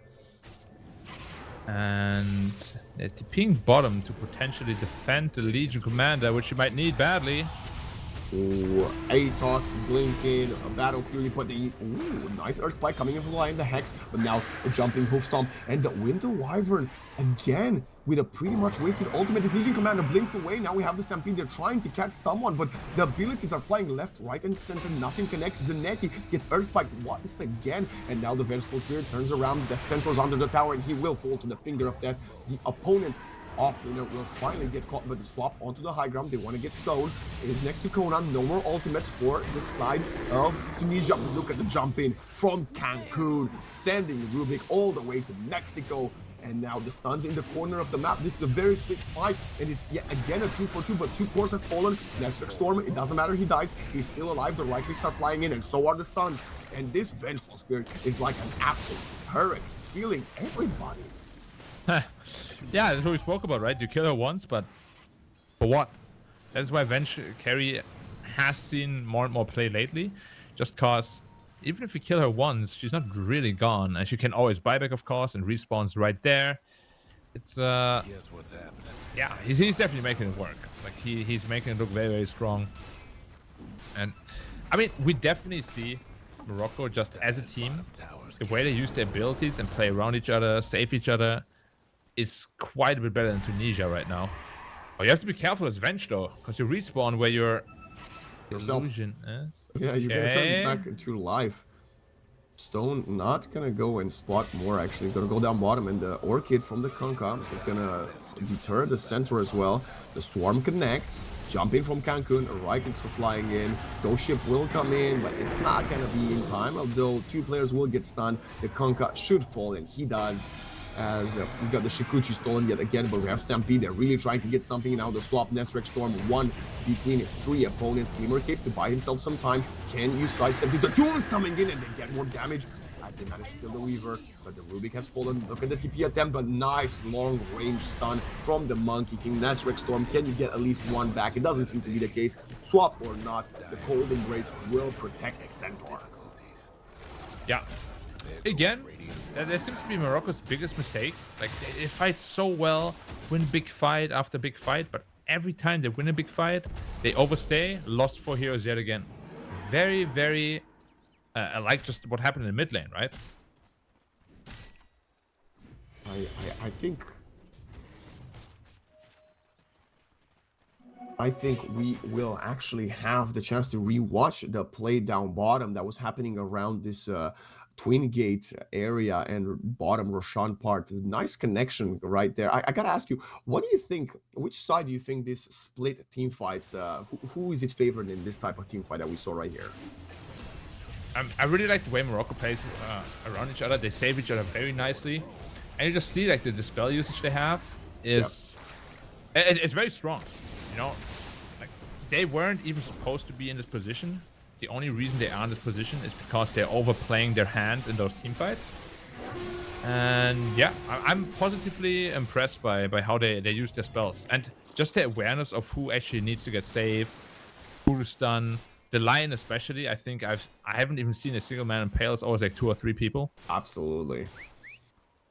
And they're TPing bottom to potentially defend the Legion commander, which you might need badly. Ooh, Atos blinking, a Battle Fury, but the nice Earth Spike coming in from the line, the Hex, but now a jumping Hoof Stomp, and the Winter Wyvern again with a pretty much wasted ultimate. This Legion commander blinks away. Now we have the Stampede. They're trying to catch someone, but the abilities are flying left, right, and center. Nothing connects. Zanetti gets Earth Spike once again, and now the Vengeful Spirit turns around. The Centaur's under the tower, and he will fall to the finger of death. The opponent offlaner will finally get caught by the swap onto the high ground. They want to get stoned. It is next to Conan. No more ultimates for the side of Tunisia. Look at the jump in from Cancun, sending Rubik all the way to Mexico. And now the stuns in the corner of the map. This is a very split fight, and it's yet again a 2-for-2, but 2 cores have fallen. Nesrek Storm, it doesn't matter, he dies. He's still alive. The right clicks are flying in, and so are the stuns. And this Vengeful Spirit is like an absolute turret, killing everybody. Yeah, that's what we spoke about, right? You kill her once, but for what? That's why Venge carry has seen more and more play lately. Just cause even if you kill her once, she's not really gone, and she can always buy back, of course, and respawns right there. It's Guess what's happening? yeah, he's definitely making it work. Like he's making it look very, very strong. And I mean, we definitely see Morocco just as a team, the way they use their abilities and play around each other, save each other, is quite a bit better than Tunisia right now. Oh, you have to be careful as Venge though, because you respawn where your illusion is. Yeah, you're gonna turn it back into life. Stone not gonna go and spot more, actually. Gonna go down bottom, and the Orchid from the Kunkka is gonna deter the center as well. The Swarm connects, jumping from Cancun, Rykix are flying in. Ghost Ship will come in, but it's not gonna be in time, although 2 players will get stunned. The Kunkka should fall in, he does. As we got the Shikuchi stolen yet again, but we have Stampede. They're really trying to get something now. The swap Nesrek Storm, 1 between 3 opponents. Glimmer Cape to buy himself some time. Can you sidestep? The duel is coming in, and they get more damage as they manage to kill the Weaver. But the Rubik has fallen. Look at the TP attempt, but nice long range stun from the Monkey King. Nesrek Storm, can you get at least 1 back? It doesn't seem to be the case. Swap or not, the Cold Embrace will protect the Centaur. Yeah. Again, that seems to be Morocco's biggest mistake. Like, they fight so well, win big fight after big fight, but every time they win a big fight, they overstay, lost 4 heroes yet again. Very, very, like just what happened in the mid lane, right? I think we will actually have the chance to rewatch the play down bottom that was happening around this Twin Gate area and bottom Roshan part. Nice connection right there. I gotta ask you, what do you think? Which side do you think this split team fights? Who is it favored in this type of team fight that we saw right here? I really like the way Morocco plays around each other. They save each other very nicely, and you just see like the dispel usage they have is it's very strong. You know, like they weren't even supposed to be in this position. The only reason they are in this position is because they're overplaying their hand in those team fights. And yeah, I'm positively impressed by how they use their spells. And just the awareness of who actually needs to get saved, who to stun, The Lion especially, I think I haven't even seen a single man impale. It's always like 2 or 3 people. Absolutely.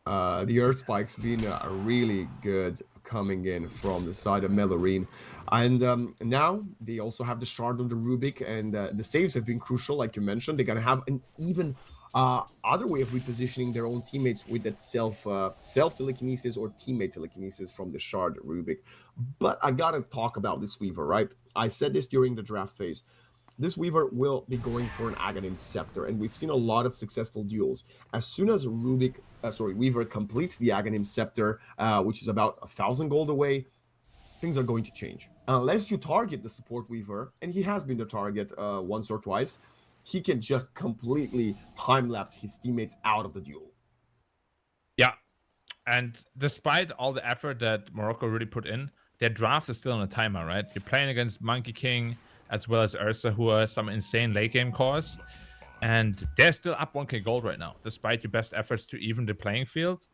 The Earth Spike's been really good coming in from the side of Melorine. And now they also have the Shard on the Rubik, and the saves have been crucial, like you mentioned. They're going to have an even other way of repositioning their own teammates with that self-telekinesis or teammate telekinesis from the Shard Rubik. But I got to talk about this Weaver, right? I said this during the draft phase. This Weaver will be going for an Aghanim Scepter, and we've seen a lot of successful duels. As soon as Weaver completes the Aghanim Scepter, which is about 1,000 gold away, things are going to change. Unless you target the support Weaver, and he has been the target once or twice, he can just completely time-lapse his teammates out of the duel. Yeah, and despite all the effort that Morocco really put in, their draft is still on a timer, right? You're playing against Monkey King, as well as Ursa, who are some insane late game cores. And they're still up 1k gold right now, despite your best efforts to even the playing field.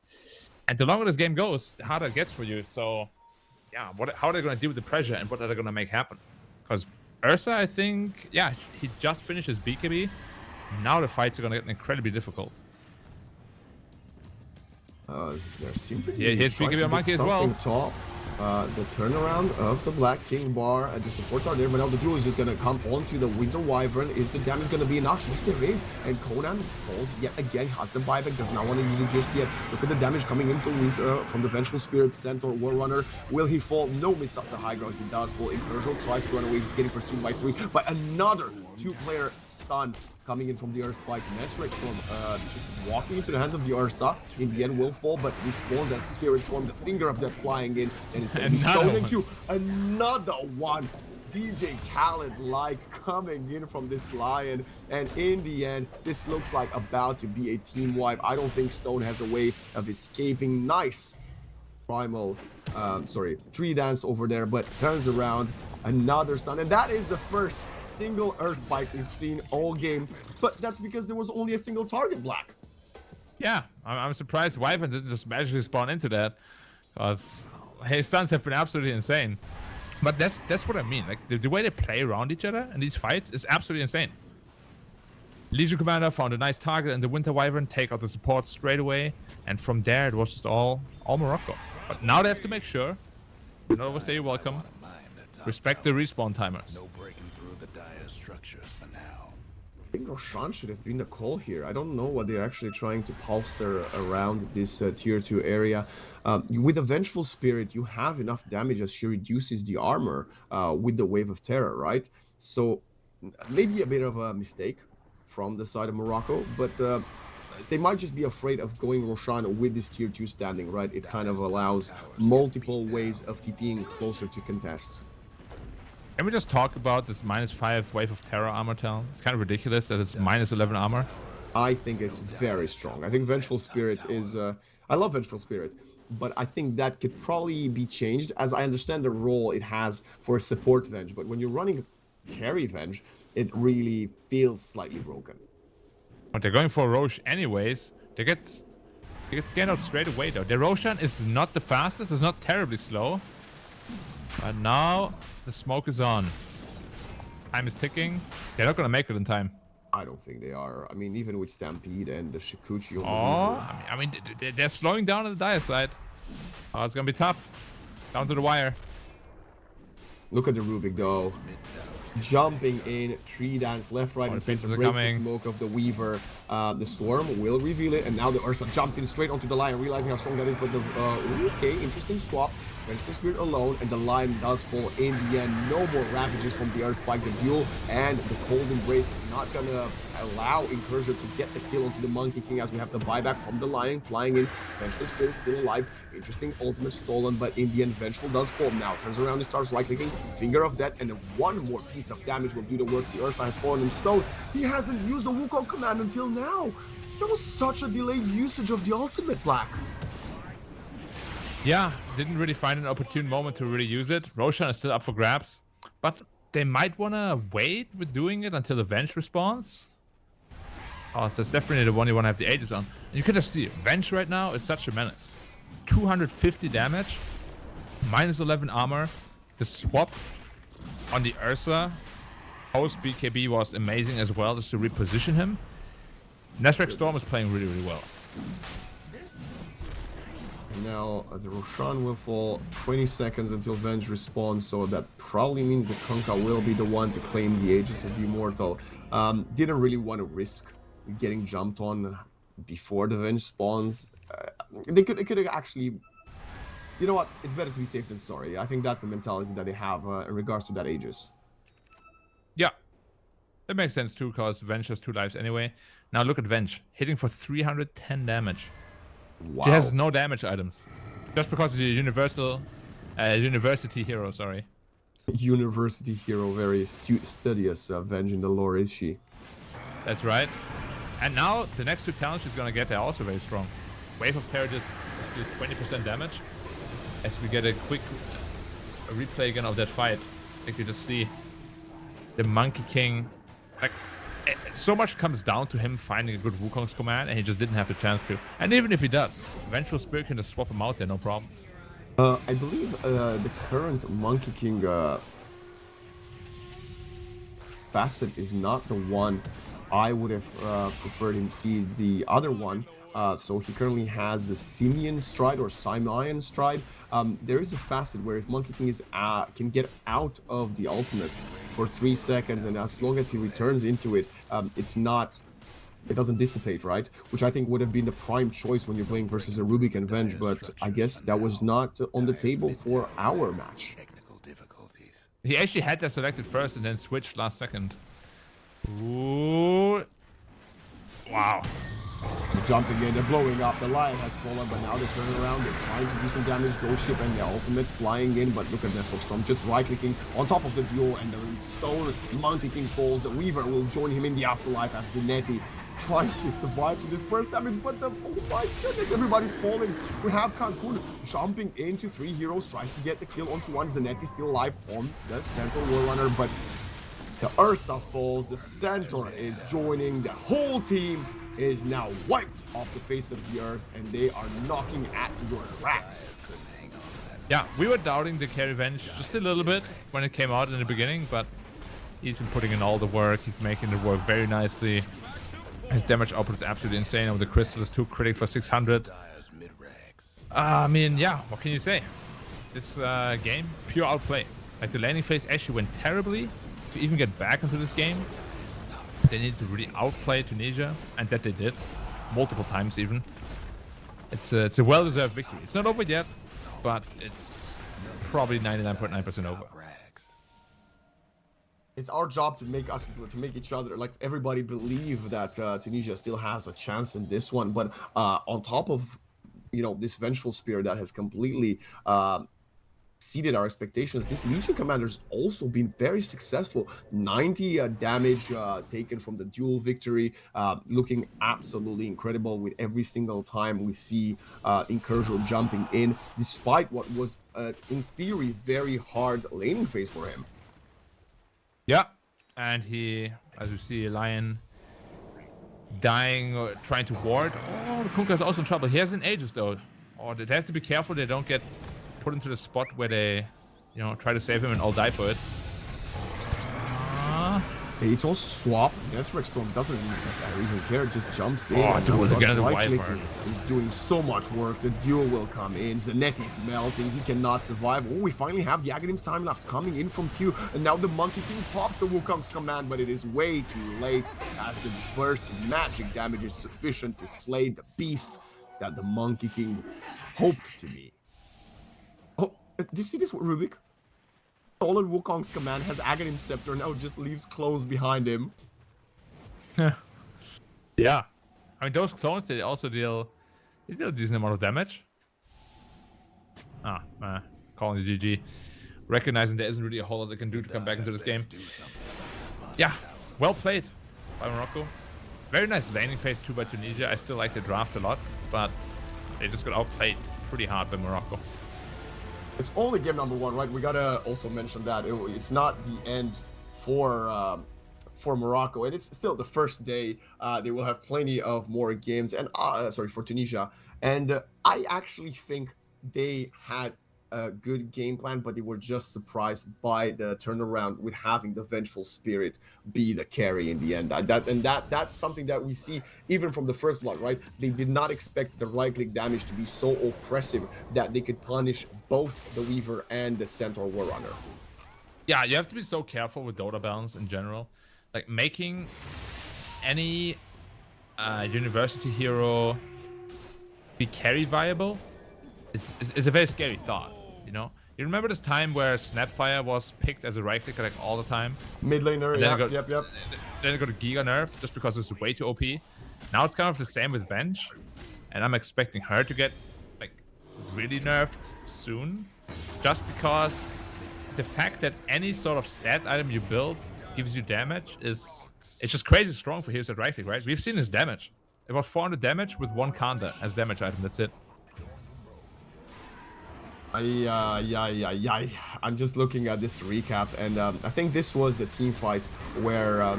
And the longer this game goes, the harder it gets for you. So, yeah, how are they going to deal with the pressure, and what are they going to make happen? Because Ursa, I think, yeah, he just finished his BKB. Now the fights are going to get incredibly difficult. There seems to be here's BKB on Monkey as well. Top. The turnaround of the Black King bar, the supports are there, but now the duel is just going to come onto the Winter Wyvern. Is the damage going to be enough? Yes, there is. And Conan falls yet again, has the buyback, does not want to use it just yet. Look at the damage coming into Winter from the Vengeful Spirit, Centaur, War Runner. Will he fall? No, miss up the high ground. He does fall. Incursion tries to run away. He's getting pursued by 3, but another 2-player stun coming in from the Earth Spike. Mesrek Storm just walking into the hands of the Ursa. In the end will fall, but respawns as Spirit Form, the finger of that flying in, and it's going to be stolen Q. Another one. DJ Khaled-like coming in from this Lion, and in the end, this looks like about to be a team wipe. I don't think Stone has a way of escaping. Nice primal, tree dance over there, but turns around. Another stun, and that is the first single Earth Spike we've seen all game, but that's because there was only a single target, Black. Yeah, I'm surprised Wyvern didn't just magically spawn into that, because his stuns have been absolutely insane. But that's what I mean, like the way they play around each other in these fights is absolutely insane. Legion Commander found a nice target in the Winter Wyvern, take out the support straight away, and from there it was just all Morocco. But now they have to make sure, Overstay, you're welcome. Respect the respawn timers. No breaking through the dire structures for now. I think Roshan should have been the call here. I don't know what they're actually trying to bolster around this tier 2 area. With a Vengeful Spirit, you have enough damage as she reduces the armor with the Wave of Terror, right? So maybe a bit of a mistake from the side of Morocco, but they might just be afraid of going Roshan with this tier 2 standing, right? It kind of allows multiple ways of TPing closer to contest. Can we just talk about this -5 Wave of Terror armor tell? It's kind of ridiculous that it's -11 armor. I think it's very strong. I think Vengeful Spirit is... I love Vengeful Spirit, but I think that could probably be changed, as I understand the role it has for a support Venge. But when you're running carry Venge, it really feels slightly broken. But they're going for Roche anyways. They get scanned out straight away though. Their Roshan is not the fastest, it's not terribly slow. But now the smoke is on. Time is ticking. They're not gonna make it in time. I don't think they are. I mean, even with Stampede and the Shikuchi. I mean, they're slowing down on the dire side. Oh, it's gonna be tough. Down to the wire. Look at the Rubik though. Jumping in, tree dance left, right, and center, breaks the smoke of the Weaver. The Swarm will reveal it, and now the Ursa jumps in straight onto the Lion, realizing how strong that is. But the okay, interesting swap. Vengeful Spirit alone, and the Lion does fall in the end. No more Ravages from the Earth Spike. The duel and the Cold Embrace not gonna allow Incursion to get the kill onto the Monkey King, as we have the buyback from the Lion flying in. Vengeful Spirit still alive. Interesting ultimate stolen, but in the end, Vengeful does fall. Now turns around and starts right-clicking. Finger of Death, and one more piece of damage will do the work. The Ursa has fallen in stone. He hasn't used the Wukong command until now. That was such a delayed usage of the ultimate, Black. Yeah, didn't really find an opportune moment to really use it. Roshan is still up for grabs, but they might want to wait with doing it until the Venge respawns. Oh, so that's definitely the one you want to have the Aegis on. And you can just see, Venge right now is such a menace. 250 damage, -11 armor. The swap on the Ursa Post BKB was amazing as well, just to reposition him. Nesrek Storm is playing really, really well. Now the Roshan will fall 20 seconds until Venge responds, so that probably means the Kunkka will be the one to claim the Aegis of the Immortal. Didn't really want to risk getting jumped on before the Venge spawns. They could have actually... You know what? It's better to be safe than sorry. I think that's the mentality that they have in regards to that Aegis. Yeah, that makes sense too, because Venge has 2 lives anyway. Now look at Venge, hitting for 310 damage. Wow. She has no damage items. Just because she's a university hero, sorry. University hero, very studious Venge in the lore, is she? That's right. And now, the next 2 talents she's gonna get, they're also very strong. Wave of Terror just deals 20% damage. As we get a quick replay again of that fight, I think you just see the Monkey King. Like, so much comes down to him finding a good Wukong's command, and he just didn't have the chance to. And even if he does, Vengeful Spirit can just swap him out there, no problem. I believe the current Monkey King facet is not the one I would have preferred him see. The other one. So he currently has the Simian Stride or Simian Stride. There is a facet where if Monkey King is can get out of the ultimate for 3 seconds, and as long as he returns into it, it doesn't dissipate, right? Which I think would have been the prime choice when you're playing versus a Rubik and Venge, but I guess that was not on the table for our match. He actually had that selected first and then switched last second. Ooh. Wow. They're jumping in, they're blowing up, the Lion has fallen, but now they're turning around, they're trying to do some damage, Ghost Ship and the ultimate flying in, but look at Nesrek Storm just right-clicking on top of the duo, and the Stone Monkey King falls. The Weaver will join him in the afterlife as Zanetti tries to survive through this burst damage, but oh my goodness, everybody's falling. We have Cancun jumping into 3 heroes, tries to get the kill onto one. Zanetti still alive on the Central Warrunner, but the Ursa falls, the Centaur is joining, the whole team is now wiped off the face of the earth, and they are knocking at your racks. Yeah, we were doubting the carry Venge just a little bit when it came out in the beginning, but he's been putting in all the work. He's making it work very nicely. His damage output is absolutely insane. Over the crystal is 2 critic for 600. I mean, yeah, what can you say? This game, pure outplay. Like, the landing phase actually went terribly to even get back into this game. They needed to really outplay Tunisia, and that they did. Multiple times even. It's a well-deserved victory. It's not over yet, but it's probably 99.9% over. It's our job to make each other, like everybody, believe that Tunisia still has a chance in this one. But on top of, you know, this vengeful spirit that has completely exceeded our expectations, this Legion commander's also been very successful. 90 damage taken from the duel victory, looking absolutely incredible with every single time we see Incursion jumping in, despite what was in theory very hard laning phase for him. Yeah, and he, as you see, Lion dying or trying to ward. Oh, the Kunkka is also in trouble. He has an Aegis though. Oh, they have to be careful they don't get put into the spot where they, you know, try to save him and all die for it. It's also swap. Nesrek Storm doesn't even care, just jumps in. Oh, dude, again, the Wi-Fi. He's doing so much work. The duel will come in. Zanetti's melting. He cannot survive. Oh, we finally have the Aghanims time lapse coming in from Q. And now the Monkey King pops the Wukong's command, but it is way too late as the burst magic damage is sufficient to slay the beast that the Monkey King hoped to be. Oh, did you see this, Rubik? Stolen Wukong's command has Aghanim Scepter, now just leaves clones behind him. Yeah. I mean, those clones, they also deal a decent amount of damage. Calling the GG. Recognizing there isn't really a whole lot they can do to come back into this game. Yeah, well played by Morocco. Very nice laning phase too by Tunisia. I still like the draft a lot, but they just got outplayed pretty hard by Morocco. It's only game number 1, right? We gotta also mention that it's not the end for Morocco, and it's still the first day. They will have plenty of more games, and for Tunisia. And I actually think they had a good game plan, but they were just surprised by the turnaround with having the Vengeful Spirit be the carry in the end. That's something that we see even from the first blood, right? They did not expect the right-click damage to be so oppressive that they could punish both the Weaver and the Centaur Warrunner. Yeah, you have to be so careful with Dota balance in general. Like, making any university hero be carry viable is a very scary thought, you know? You remember this time where Snapfire was picked as a right click like all the time? Mid laner, yep. Then it got a Giga nerf just because it's way too OP. Now it's kind of the same with Venge, and I'm expecting her to get like really nerfed soon, just because the fact that any sort of stat item you build gives you damage it's just crazy strong for heroes at right click, right? We've seen his damage. It was 400 damage with one counter as damage item. That's it. I'm just looking at this recap, and I think this was the team fight where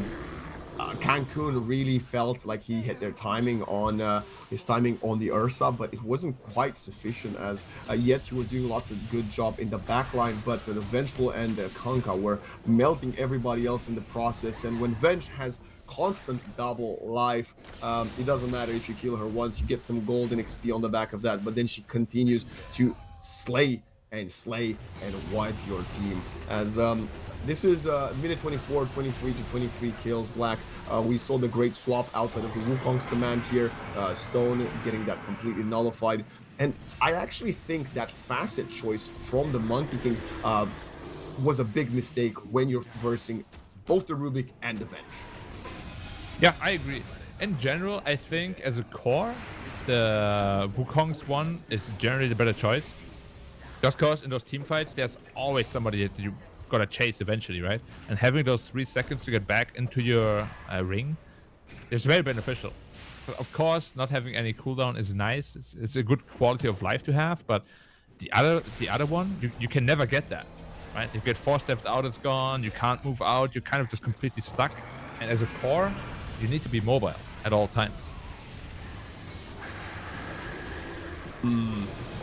Cancun really felt like he hit their timing on his timing on the Ursa, but it wasn't quite sufficient. As yes, he was doing lots of good job in the backline, but the Vengeful and the Kanka were melting everybody else in the process. And when Venge has constant double life, it doesn't matter if you kill her once, you get some golden XP on the back of that, but then she continues to slay and wipe your team. As this is minute 24, 23 to 23 kills Black. We saw the great swap outside of the Wukong's command here. Stone getting that completely nullified. And I actually think that facet choice from the Monkey King was a big mistake when you're versing both the Rubik and the Venge. Yeah, I agree. In general, I think as a core, the Wukong's one is generally the better choice. Just because in those team fights, there's always somebody that you gotta chase eventually, right? And having those 3 seconds to get back into your ring is very beneficial. But of course, not having any cooldown is nice. It's a good quality of life to have, but the other one, you can never get that, right? You get 4-stepped out, it's gone. You can't move out. You're kind of just completely stuck. And as a core, you need to be mobile at all times.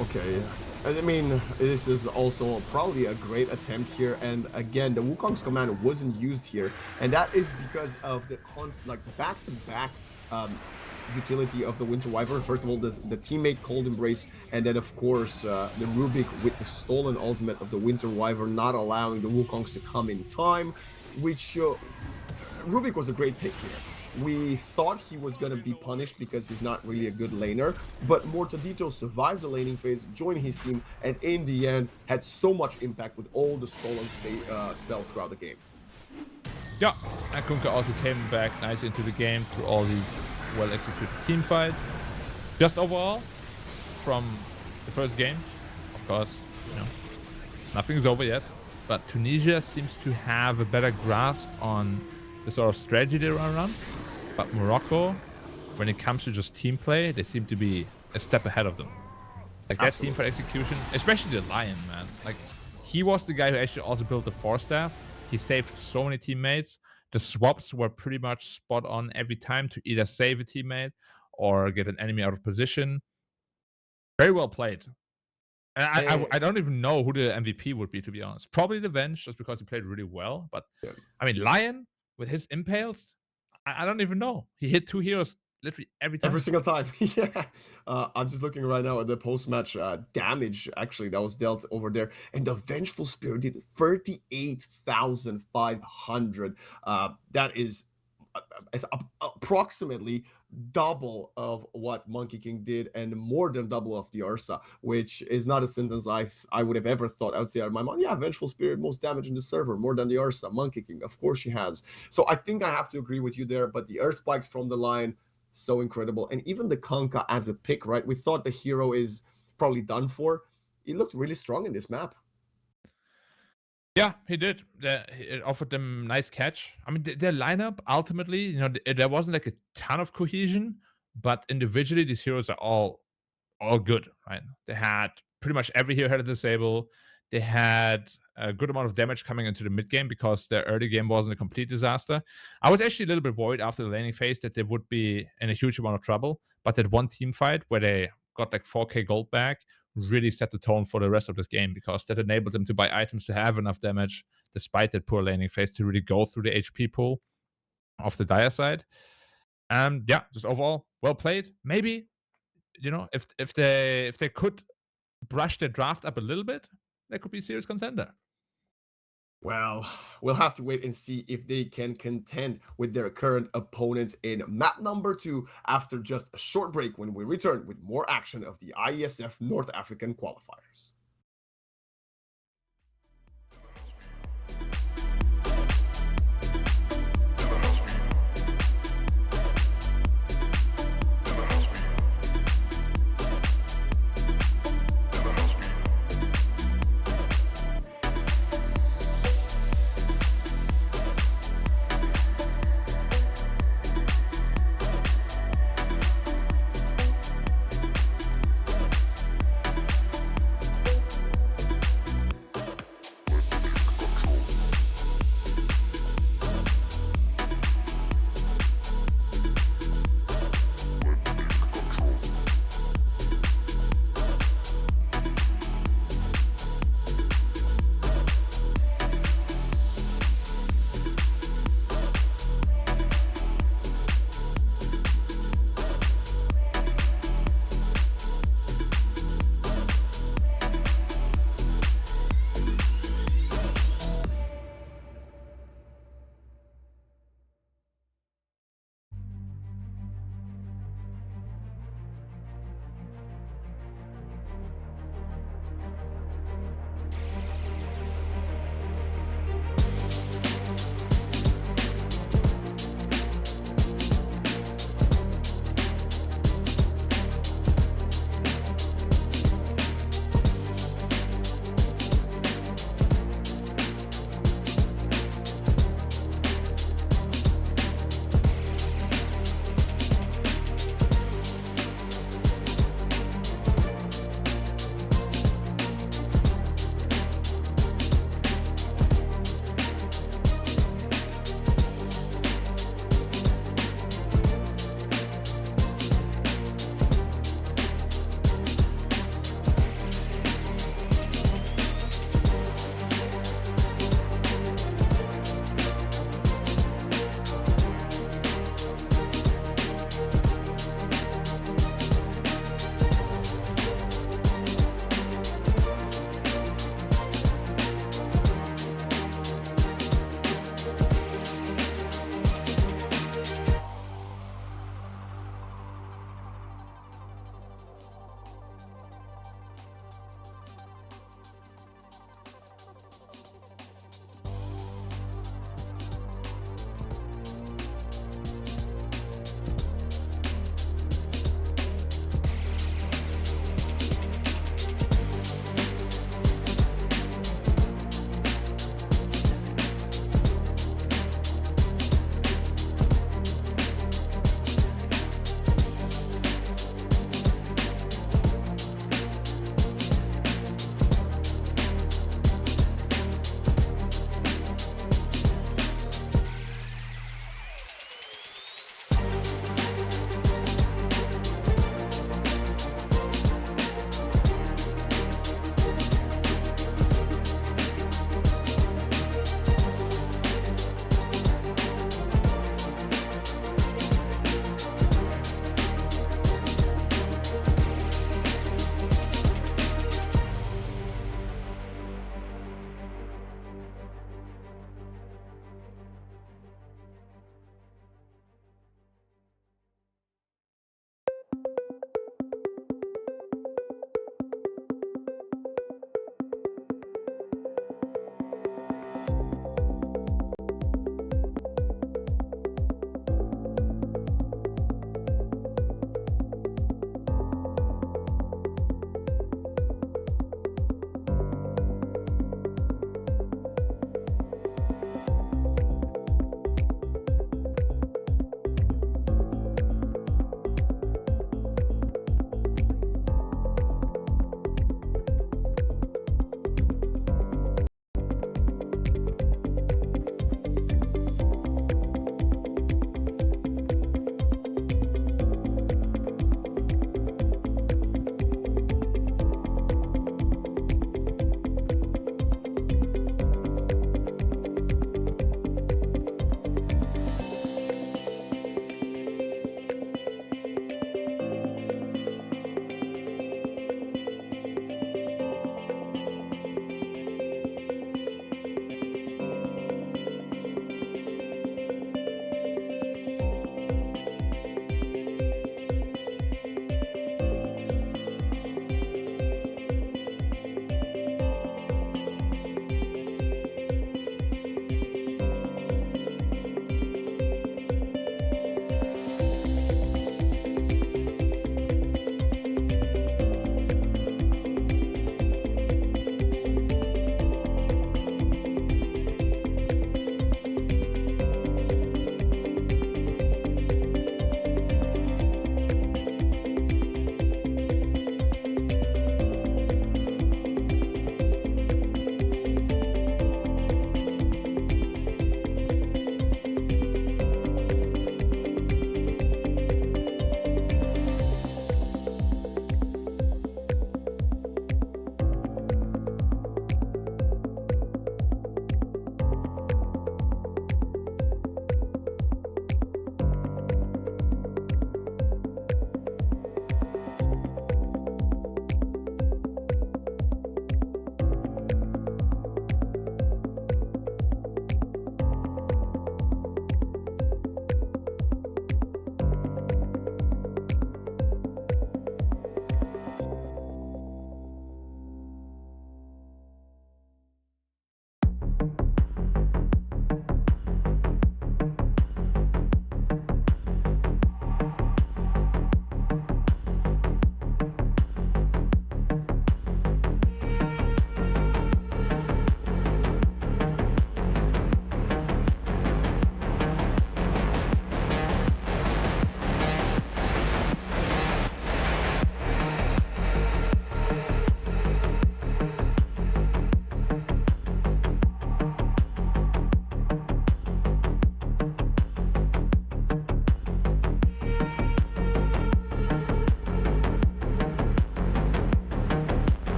Okay. I mean, this is also probably a great attempt here, and again, the Wukong's command wasn't used here, and that is because of the constant, like, back-to-back utility of the Winter Wyvern. First of all, the teammate Cold Embrace, and then of course the Rubik with the stolen ultimate of the Winter Wyvern, not allowing the Wukongs to come in time, which Rubik was a great pick here. We thought he was going to be punished because he's not really a good laner, but Mortadito survived the laning phase, joined his team, and in the end had so much impact with all the stolen spells throughout the game. Yeah, and Kunkka also came back nicely into the game through all these well-executed team fights. Just overall, from the first game, of course, you know, nothing's over yet, but Tunisia seems to have a better grasp on the sort of strategy they run. But Morocco, when it comes to just team play, they seem to be a step ahead of them. Like that team for execution, especially the Lion, man. Like, he was the guy who actually also built the 4-staff. He saved so many teammates. The swaps were pretty much spot on every time to either save a teammate or get an enemy out of position. Very well played. And I don't even know who the MVP would be, to be honest. Probably the Venge, just because he played really well. But, I mean, Lion, with his impales, I don't even know. He hit 2 heroes literally every time. Every single time. Yeah. I'm just looking right now at the post-match damage, actually, that was dealt over there. And the Vengeful Spirit did 38,500. That is approximately double of what Monkey King did, and more than double of the Ursa, which is not a sentence I would have ever thought. I would say out of my mind, yeah, Vengeful Spirit, most damage in the server, more than the Ursa. Monkey King, of course she has. So I think I have to agree with you there, but the Earth Spikes from the line, so incredible. And even the Kanka as a pick, right? We thought the hero is probably done for. He looked really strong in this map. Yeah, he did. It offered them nice catch. I mean, their lineup ultimately, you know, there wasn't like a ton of cohesion, but individually these heroes are all good, right? They had pretty much every hero had a disable. They had a good amount of damage coming into the mid game because their early game wasn't a complete disaster. I was actually a little bit worried after the laning phase that they would be in a huge amount of trouble, but that one team fight where they got like 4k gold back really set the tone for the rest of this game, because that enabled them to buy items to have enough damage despite that poor laning phase to really go through the HP pool of the Dire side. And yeah, just overall well played. Maybe, if they could brush their draft up a little bit, they could be a serious contender. Well, we'll have to wait and see if they can contend with their current opponents in map number 2 after just a short break, when we return with more action of the IESF North African qualifiers.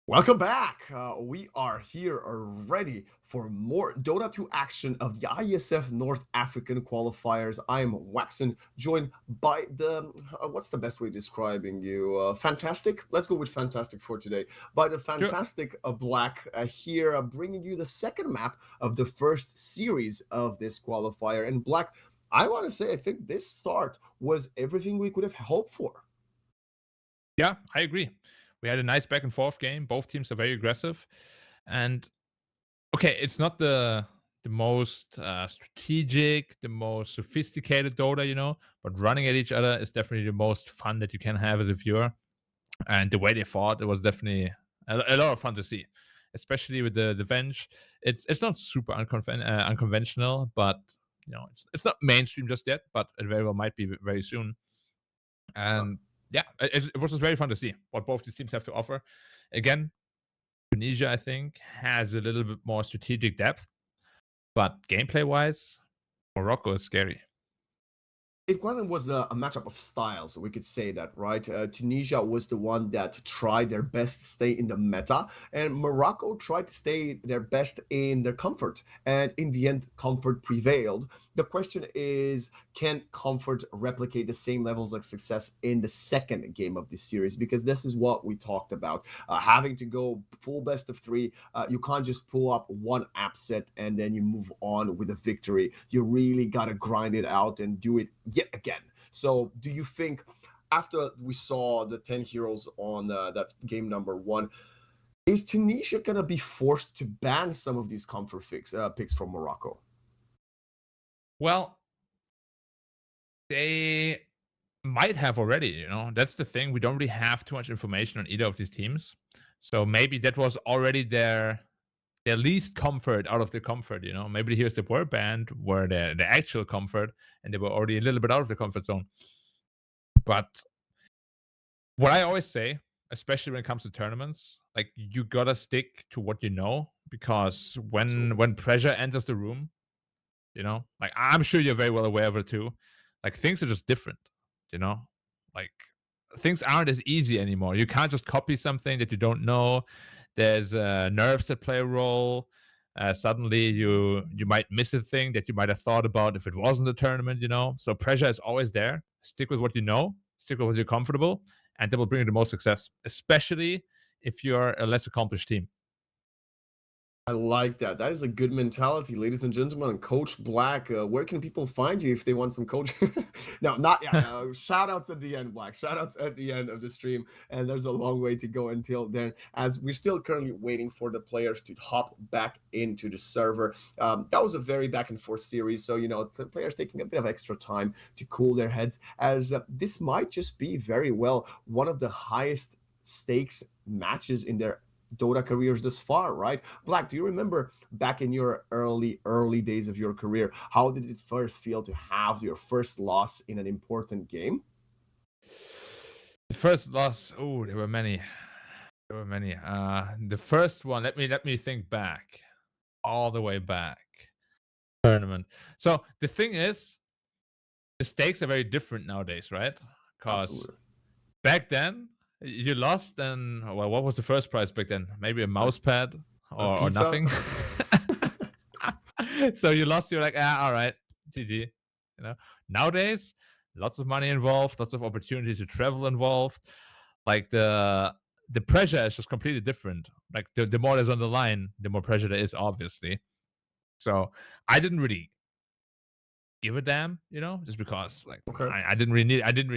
Welcome back. We are here ready for more Dota 2 action of the IESF North African qualifiers. I'm Waxen, joined by the what's the best way of describing you? Fantastic. Let's go with fantastic for today. By the Sure. fantastic Black here, bringing you the second map of the first series of this qualifier. And Black, I want to say I think this start was everything we could have hoped for. Yeah, I agree. We had a nice back and forth game. Both teams are very aggressive, and okay, it's not the most strategic, the most sophisticated Dota, but running at each other is definitely the most fun that you can have as a viewer. And the way they fought, it was definitely a lot of fun to see, especially with the Venge. It's not super unconventional, but it's not mainstream just yet, but it very well might be very soon. And yeah, it was just very fun to see what both these teams have to offer. Again, Tunisia, I think, has a little bit more strategic depth, but gameplay wise, Morocco is scary. It kind of was a matchup of styles, we could say that, right? Tunisia was the one that tried their best to stay in the meta, and Morocco tried to stay their best in the comfort. And in the end, comfort prevailed. The question is, can comfort replicate the same levels of success in the second game of this series? Because this is what we talked about. Having to go full best of three, you can't just pull up one app set and then you move on with a victory. You really got to grind it out and do it yet again. So do you think after we saw the 10 heroes on that game number one, is Tunisia going to be forced to ban some of these comfort picks from Morocco? Well, they might have already, That's the thing. We don't really have too much information on either of these teams. So maybe that was already their least comfort out of the comfort, Maybe here's the word band where the actual comfort, and they were already a little bit out of the comfort zone. But what I always say, especially when it comes to tournaments, like you gotta stick to what you know, because when pressure enters the room, like I'm sure you're very well aware of it too. Like things are just different, you know, like things aren't as easy anymore. You can't just copy something that you don't know. There's nerves that play a role. Suddenly you might miss a thing that you might have thought about if it wasn't a tournament, So pressure is always there. Stick with what you know. Stick with what you're comfortable, and that will bring you the most success, especially if you're a less accomplished team. I like that. That is a good mentality, ladies and gentlemen. Coach Black, where can people find you if they want some coaching? No, not yet. Shout outs at the end, Black. Shout outs at the end of the stream. And there's a long way to go until then, as we're still currently waiting for the players to hop back into the server. That was a very back and forth series. So, the players taking a bit of extra time to cool their heads, as this might just be very well one of the highest stakes matches in their Dota careers thus far, right? Black, do you remember back in your early days of your career, how did it first feel to have your first loss in an important game? The first loss, oh, there were many. There were many. The first one, let me think back. All the way back. Tournament. So the thing is, the stakes are very different nowadays, right? Because Absolutely. back then you lost, and well, what was the first prize back then? Maybe a mouse pad or Pizza? nothing. So you lost, you're like, all right, GG. Nowadays, lots of money involved, lots of opportunities to travel involved. Like the pressure is just completely different. Like the more there's on the line, the more pressure there is, obviously. So I didn't really give a damn, just because like Okay. I didn't really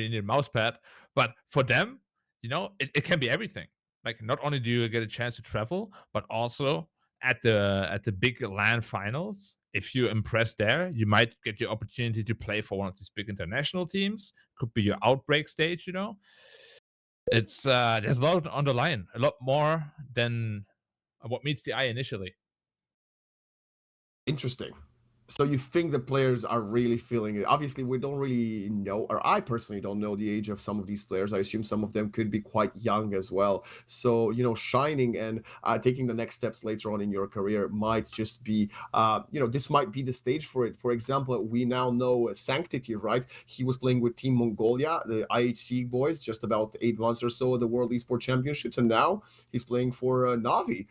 need a mouse pad. But for them, it can be everything. Like not only do you get a chance to travel, but also at the big LAN finals, if you impress there, you might get your opportunity to play for one of these big international teams. Could be your outbreak stage. It's there's a lot on the line, a lot more than what meets the eye initially. Interesting. So you think the players are really feeling it? Obviously, we don't really know, or I personally don't know the age of some of these players. I assume some of them could be quite young as well. So, shining and taking the next steps later on in your career might just be, this might be the stage for it. For example, we now know Sanctity, right? He was playing with Team Mongolia, the IHC boys, just about 8 months or so of the World Esport Championships, and now he's playing for Navi.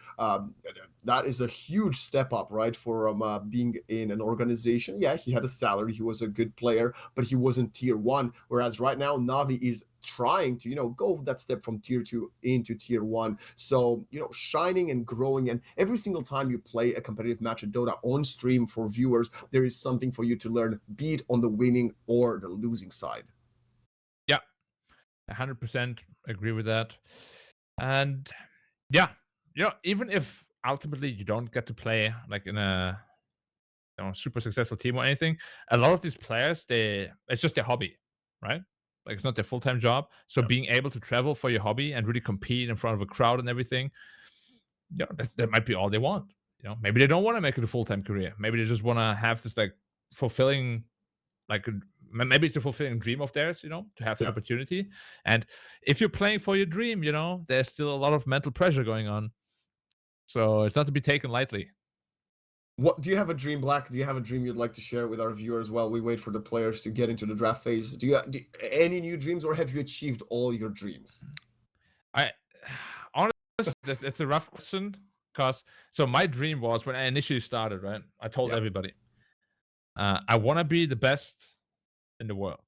That is a huge step up, right? For being in an organization. Yeah, he had a salary, he was a good player, but he wasn't tier 1. Whereas right now, Navi is trying to, go that step from tier 2 into tier 1. So, shining and growing. And every single time you play a competitive match at Dota on stream for viewers, there is something for you to learn, be it on the winning or the losing side. Yeah, 100% agree with that. And yeah, even if ultimately you don't get to play like in a super successful team or anything, a lot of these players, it's just their hobby, right? Like it's not their full-time job. So being able to travel for your hobby and really compete in front of a crowd and everything, that might be all they want. Maybe they don't want to make it a full-time career. Maybe they just want to have this like fulfilling, like maybe it's a fulfilling dream of theirs, to have the opportunity. And if you're playing for your dream, there's still a lot of mental pressure going on. So it's not to be taken lightly. What do you have a dream, Black? Do you have a dream you'd like to share with our viewers while we wait for the players to get into the draft phase? Do any new dreams, or have you achieved all your dreams? I honestly, that's a rough question, because so my dream was, when I initially started, right? I told everybody, I want to be the best in the world.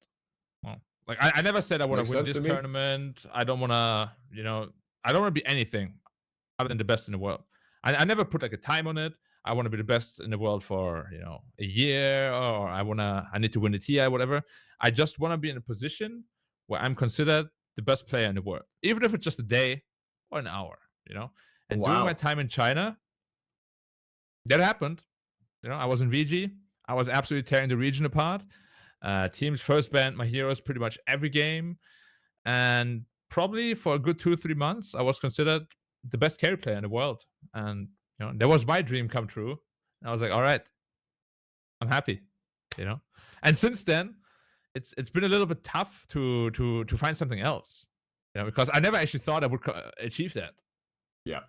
Well, like I never said I want to win this tournament. I don't want to, I don't want to be anything other than the best in the world. I never put like a time on it. I want to be the best in the world for a year, or I need to win the TI, whatever. I just want to be in a position where I'm considered the best player in the world, even if it's just a day or an hour. And during my time in China, that happened. I was in VG. I was absolutely tearing the region apart. Teams first banned my heroes pretty much every game, and probably for a good 2-3 months, I was considered the best carry player in the world. And that was my dream come true. And I was like, all right, I'm happy. And since then, it's been a little bit tough to find something else. Because I never actually thought I would achieve that. Yeah,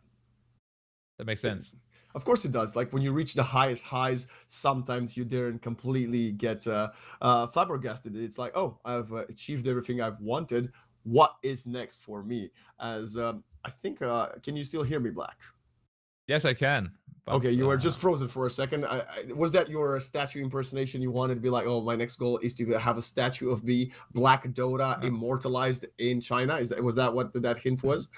that makes sense. Of course it does. Like when you reach the highest highs, sometimes you dare and completely get flabbergasted. It's like, oh, I've achieved everything I've wanted. What is next for me? As I think, can you still hear me, Black? Yes, I can. But, okay, you were just frozen for a second. Was that your statue impersonation? You wanted to be like, oh, my next goal is to have a statue of me, Black Dota, immortalized in China? Was that what that hint was?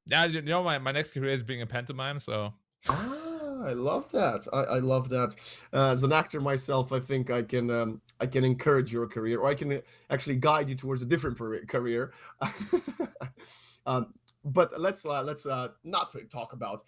Yeah, my next career is being a pantomime, so. I love that. I love that. As an actor myself, I think I can encourage your career, or I can actually guide you towards a different career. But let's not talk about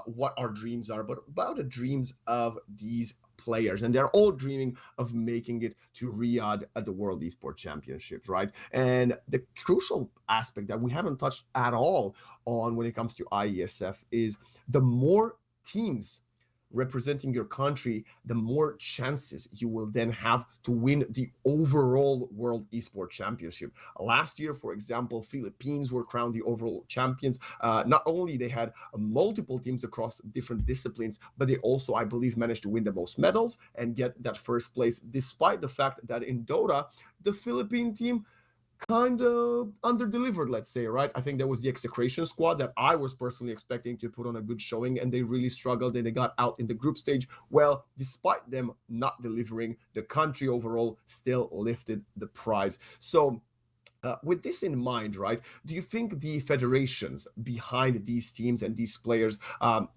what our dreams are, but about the dreams of these players. And they're all dreaming of making it to Riyadh at the World Esport Championships, right? And the crucial aspect that we haven't touched at all on when it comes to IESF is the more teams representing your country, the more chances you will then have to win the overall World Esport Championship. Last year, for example, Philippines were crowned the overall champions. Not only they had multiple teams across different disciplines, but they also, I believe, managed to win the most medals and get that first place, despite the fact that in Dota, the Philippine team kind of under-delivered, let's say, right? I think there was the Execration squad that I was personally expecting to put on a good showing, and they really struggled, and they got out in the group stage. Well, despite them not delivering, the country overall still lifted the prize. So with this in mind, right, do you think the federations behind these teams and these players,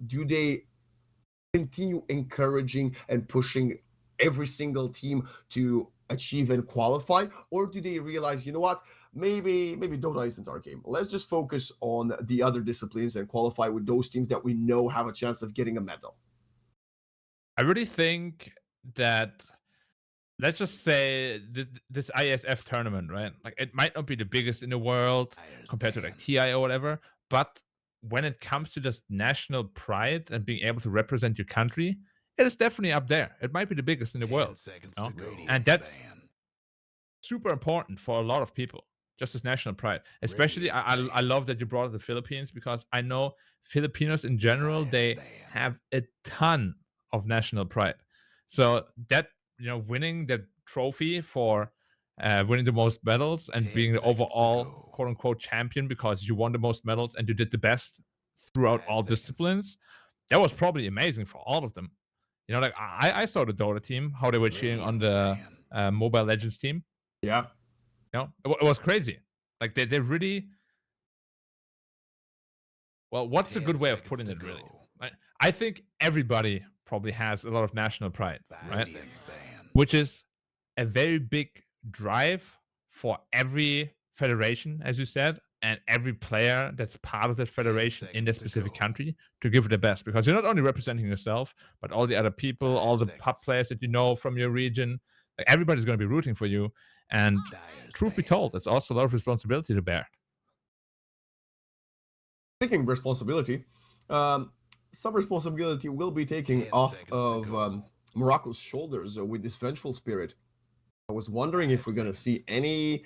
do they continue encouraging and pushing every single team to achieve and qualify, or do they realize, you know what, maybe Dota isn't our game, let's just focus on the other disciplines and qualify with those teams that we know have a chance of getting a medal? I really think that, let's just say this IESF tournament, right? Like it might not be the biggest in the world compared to like TI or whatever, but when it comes to just national pride and being able to represent your country, it is definitely up there. It might be the biggest in the 10 world. seconds You know? to go. And that's Ban. super important for a lot of people, just as national pride. Especially, I love that you brought up the Philippines, because I know Filipinos in general, they have a ton of national pride. So that, winning the trophy for winning the most medals and 10 being the seconds to overall go. quote unquote champion because you won the most medals and you did the best throughout 5 all seconds. disciplines, that was probably amazing for all of them. Like I saw the Dota team, how they were cheering on the Mobile Legends team. Yeah. It was crazy. Like they really. Well, what's a 10 good way of seconds putting to it? Really, go. I think everybody probably has a lot of national pride, 5 right? seconds. Ban. Which is a very big drive for every federation, as you said, and every player that's part of that federation in the seconds to specific go. country to give it the best, because you're not only representing yourself, but all the other people, 5 all the seconds. pop players that you know from your region. Like, everybody's going to be rooting for you, and Dyer's truth be ban. told, it's also a lot of responsibility to bear. Taking responsibility, some responsibility will be taken 10 off seconds to of go. Morocco's shoulders with this vengeful spirit. I was wondering if 5 we're going to seconds. see any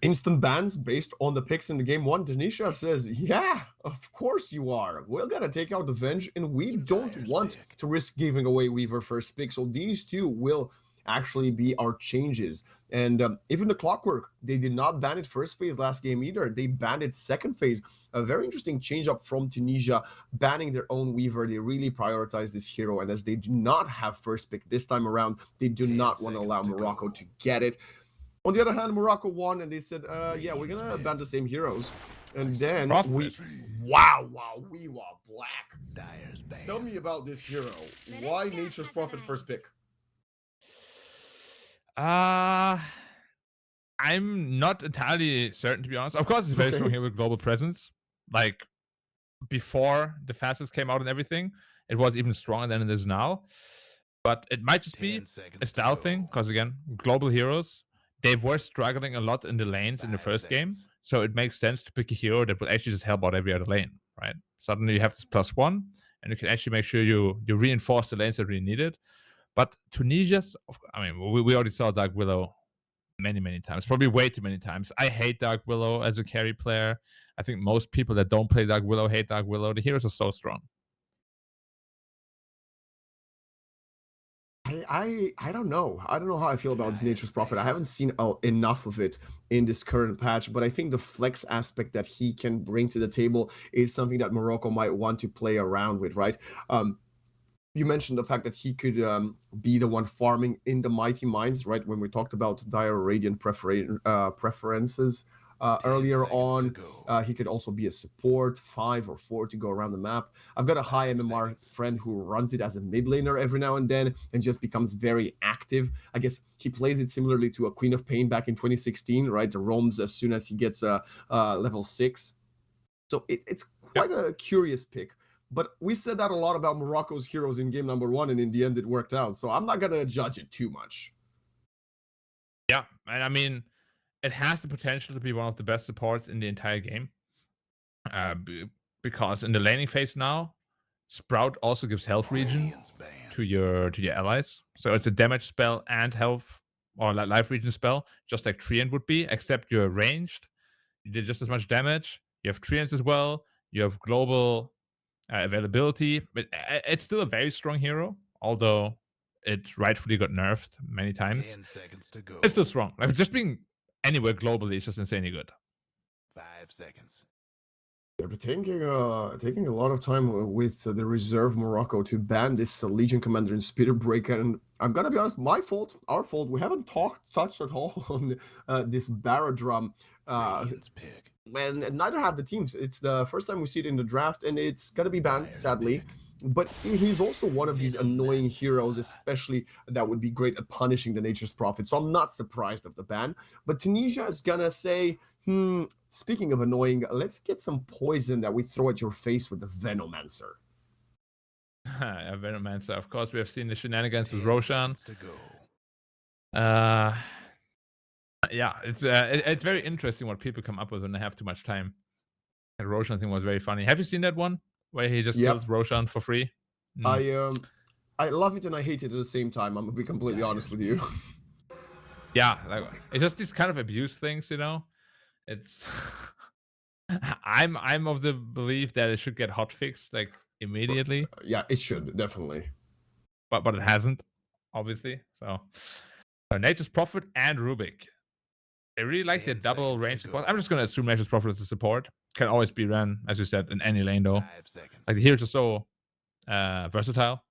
instant bans based on the picks in the game one. Tunisia says, yeah, of course you are. We're going to take out the Venge, and we don't Dyer's want pick. to risk giving away Weaver first pick. So these two will actually be our changes. And even the Clockwork, they did not ban it first phase last game either. They banned it second phase. A very interesting change up from Tunisia, banning their own Weaver. They really prioritize this hero. And as they do not have first pick this time around, they do 10 not want to allow seconds to Morocco go. to get it. On the other hand, Morocco won, and they said, yeah, we're gonna ban the same heroes. And then Prophet. wow, we were black. Dyer's ban. Tell me about this hero. Why Nature's Prophet first pick? I'm not entirely certain, to be honest. Of course, it's very Okay. strong here with global presence. Like, before the facets came out and everything, it was even stronger than it is now. But it might just be 10 seconds a to style go. thing, because again, global heroes, they were struggling a lot in the lanes in the 5 first game. seconds. So it makes sense to pick a hero that will actually just help out every other lane, right? Suddenly you have this +1, and you can actually make sure you reinforce the lanes that really need it. But Tunisia's, I mean, we already saw Dark Willow many times, probably way too many times. I hate Dark Willow as a carry player. I think most people that don't play Dark Willow hate Dark Willow. The heroes are so strong. I don't know. I don't know how I feel about this Nature's Prophet. I haven't seen enough of it in this current patch, but I think the flex aspect that he can bring to the table is something that Morocco might want to play around with, right? You mentioned the fact that he could be the one farming in the Mighty Mines, right? When we talked about Dire Radiant preferences earlier on, he could also be a support, 5 or 4 to go around the map. I've got a high MMR friend who runs it as a mid laner every now and then and just becomes very active. I guess he plays it similarly to a Queen of Pain back in 2016, right? The roams as soon as he gets level 6. So it's quite a curious pick. But we said that a lot about Morocco's heroes in game number 1, and in the end it worked out. So I'm not going to judge it too much. Yeah, and I mean, it has the potential to be one of the best supports in the entire game. Because in the laning phase now, Sprout also gives health regen to your allies. So it's a damage spell and health or life regen spell, just like Treant would be, except you're ranged. You did just as much damage. You have Treants as well. You have global availability, but it's still a very strong hero, although it rightfully got nerfed many times. 10 seconds to go. It's still strong. Like, just being anywhere globally is just insanely good. 5 seconds. They're taking a lot of time with the reserve Morocco to ban this Legion Commander in Spirit Breaker, and I'm gonna be honest, our fault. We haven't touched at all on this Baradrum. Pick. And neither have the teams. It's the first time we see it in the draft, and it's gonna be banned, sadly. But he's also one of these annoying heroes, especially that would be great at punishing the Nature's Prophet. So I'm not surprised of the ban. But Tunisia is gonna say, speaking of annoying, let's get some poison that we throw at your face with the Venomancer. Venomancer. Of course, we have seen the shenanigans with Roshan. Yeah, it's very interesting what people come up with when they have too much time. The Roshan thing was very funny. Have you seen that one where he just kills Roshan for free? I I love it and I hate it at the same time. I'm gonna be completely honest with you. Yeah, like it's just these kind of abuse things, you know. It's I'm of the belief that it should get hotfixed like immediately, Yeah, it should definitely. but it hasn't, obviously. So Nature's Prophet and Rubik. I really like the 10 double seconds to range support. go. I'm just gonna assume Nature's Prophet is a support. Can always be ran, as you said, in any lane though. 5 seconds. Like the heroes are so versatile.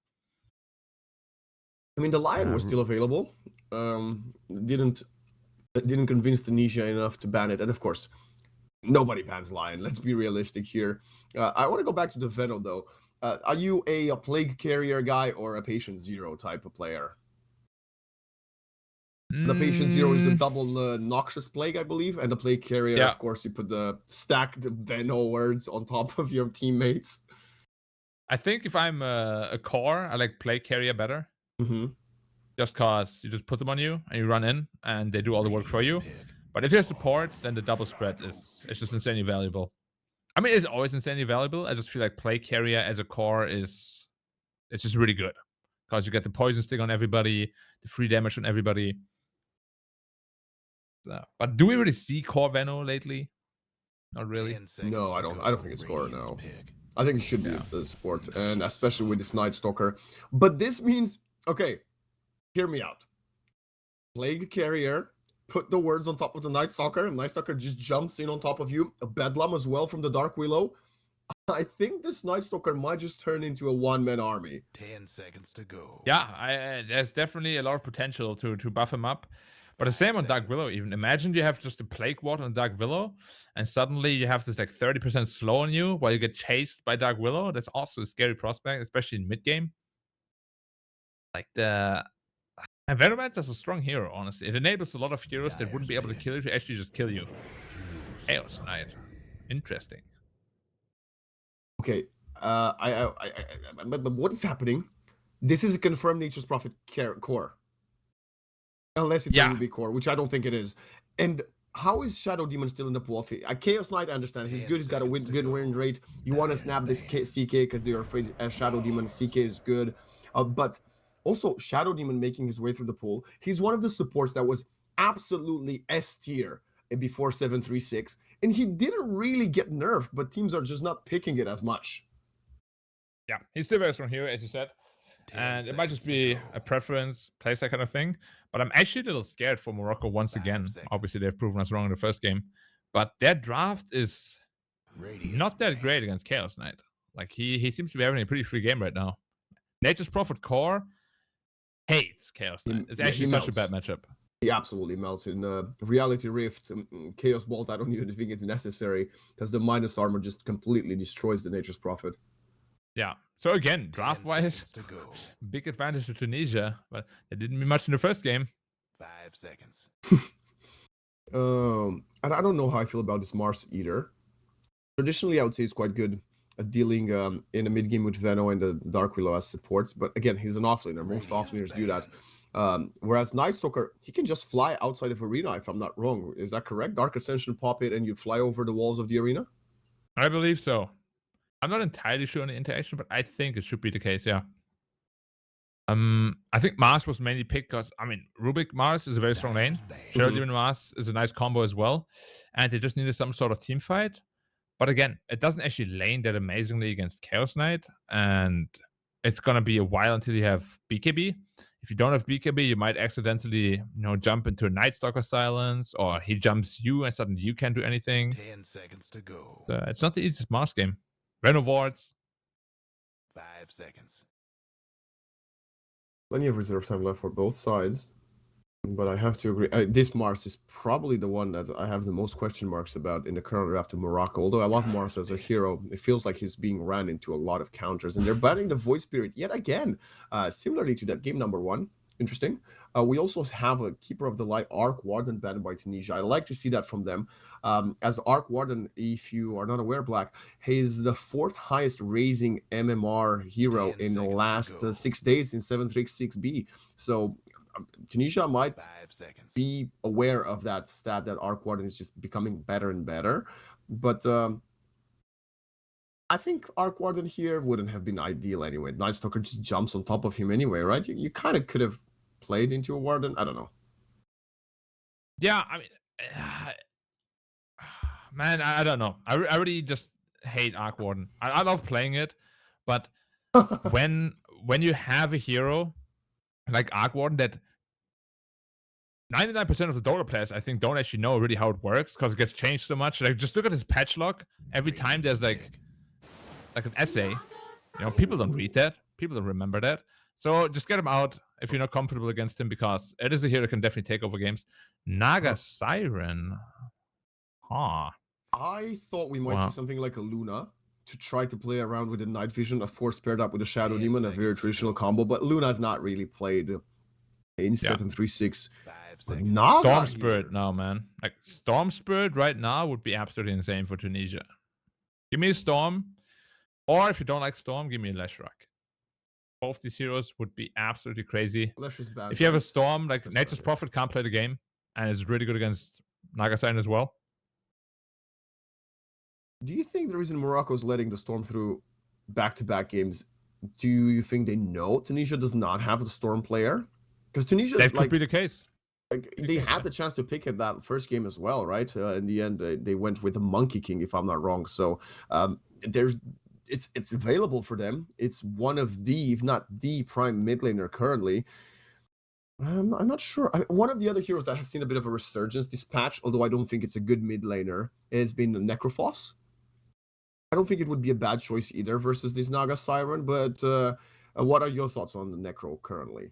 I mean, the Lion was Ru- still available. Didn't convince Tunisia enough to ban it, and of course, nobody bans Lion. Let's be realistic here. I want to go back to the Venom though. Are you a plague carrier guy or a patient zero type of player? The patient zero is the Mm, double noxious plague, I believe, and the plague carrier, yeah, of course, you put the stack the Venom words on top of your teammates. I think if I'm a core, I like play carrier better. Mm-hmm. Just cause you just put them on you and you run in and they do all the work for you. Radiant's pick. But if you're support, then the double spread is it's just insanely valuable. I mean, it's always insanely valuable. I just feel like play carrier as a core is it's just really good because you get the poison stick on everybody, the free damage on everybody. But do we really see core Veno lately? Not really. 10 seconds No, to I go. don't think it's core Radiant's now. pick. I think it should be a support, and especially with this Night Stalker. But this means, okay, hear me out. Plague Carrier, put the words on top of the Night Stalker, and Night Stalker just jumps in on top of you. A Bedlam as well from the Dark Willow. I think this Night Stalker might just turn into a one-man army. 10 seconds to go. Yeah, there's definitely a lot of potential to buff him up. But the same on Dark Willow, even. Imagine you have just a Plague Ward on Dark Willow, and suddenly you have this like 30% slow on you while you get chased by Dark Willow. That's also a scary prospect, especially in mid game. Like the Venomancer is a strong hero, honestly. It enables a lot of heroes that wouldn't be able to kill you to actually just kill you. Chaos Knight. Interesting. Okay, but what is happening? This is a confirmed Nature's Prophet core. Unless it's a Yeah. Ruby core, which I don't think it is. And how is Shadow Demon still in the pool? Chaos Knight, I understand. He's good. He's got a good win rate. You want to snap this CK because they're afraid Shadow Demon. CK is good. But also, Shadow Demon making his way through the pool. He's one of the supports that was absolutely S tier before 736. And he didn't really get nerfed, but teams are just not picking it as much. Yeah, he's still very strong hero, as you said. And it might just be a preference, playstyle kind of thing. But I'm actually a little scared for Morocco once again. Obviously, they've proven us wrong in the first game. But their draft is not that great against Chaos Knight. Like, he seems to be having a pretty free game right now. Nature's Prophet core hates Chaos Knight. It's actually such a bad matchup. He absolutely melts in Reality Rift, Chaos Bolt. I don't even think it's necessary because the minus armor just completely destroys the Nature's Prophet. Yeah. So again, draft-wise, big advantage to Tunisia, but they didn't mean much in the first game. 5 seconds. And I don't know how I feel about this Mars Eater. Traditionally, I would say it's quite good at dealing in a mid game with Veno and the Dark Willow as supports. But again, he's an offlaner. Most offlaners do that. Whereas Night Stalker, he can just fly outside of arena, if I'm not wrong. Is that correct? Dark Ascension, pop it, and you fly over the walls of the arena? I believe so. I'm not entirely sure on the interaction, but I think it should be the case, yeah. I think Mars was mainly picked because, I mean, Rubik Mars is a very strong lane. Shadow Demon Mars is a nice combo as well. And they just needed some sort of team fight. But again, it doesn't actually lane that amazingly against Chaos Knight. And it's going to be a while until you have BKB. If you don't have BKB, you might accidentally, jump into a Night Stalker silence, or he jumps you and suddenly you can't do anything. 10 seconds to go. It's not the easiest Mars game. Reno wards. 5 seconds. Plenty of reserve time left for both sides. But I have to agree. This Mars is probably the one that I have the most question marks about in the current draft of Morocco. Although I love Mars as a hero, it feels like he's being ran into a lot of counters. And they're banning the Void Spirit yet again, similarly to that game number 1. Interesting. We also have a Keeper of the Light, Arc Warden, banned by Tunisia. I like to see that from them. As Arc Warden, if you are not aware, Black, he's the 4th highest raising MMR hero in the last 6 days in 736B. So Tunisia might be aware of that stat that Arc Warden is just becoming better and better. But I think Arc Warden here wouldn't have been ideal anyway. Night Stalker just jumps on top of him anyway, right? You kind of could have played into a Warden. I don't know. Yeah, I mean, man, I don't know. I really just hate Arc Warden. I love playing it, but when you have a hero like Arc Warden that 99% of the Dota players, I think, don't actually know really how it works because it gets changed so much. Like, just look at his patch log. Every time there's like an essay, you know, people don't read that. People don't remember that. So just get him out if you're not comfortable against him, because it is a hero that can definitely take over games. Naga Siren. Huh. I thought we might see something like a Luna to try to play around with the Night Vision, of course, paired up with a Shadow Demon, a very traditional combo. But Luna's not really played in 7-3-6. But Naga Storm Spirit now, man. Like, Storm Spirit right now would be absolutely insane for Tunisia. Give me a Storm, or if you don't like Storm, give me a Leshrac. Both these heroes would be absolutely crazy. Lesh is bad. If you have a Storm, like Nature's Prophet can't play the game, and is really good against Naga Siren as well. Do you think the reason Morocco's letting the Storm through back-to-back games, do you think they know Tunisia does not have the Storm player? Because Tunisia, that could be the case. Like, they had the chance to pick it that first game as well, right? In the end, they went with the Monkey King, if I'm not wrong. So it's available for them. It's one of the, if not the prime mid laner currently. I'm not sure. One of the other heroes that has seen a bit of a resurgence this patch, although I don't think it's a good mid laner, has been Necrophos. I don't think it would be a bad choice either versus this Naga Siren, but what are your thoughts on the Necro currently?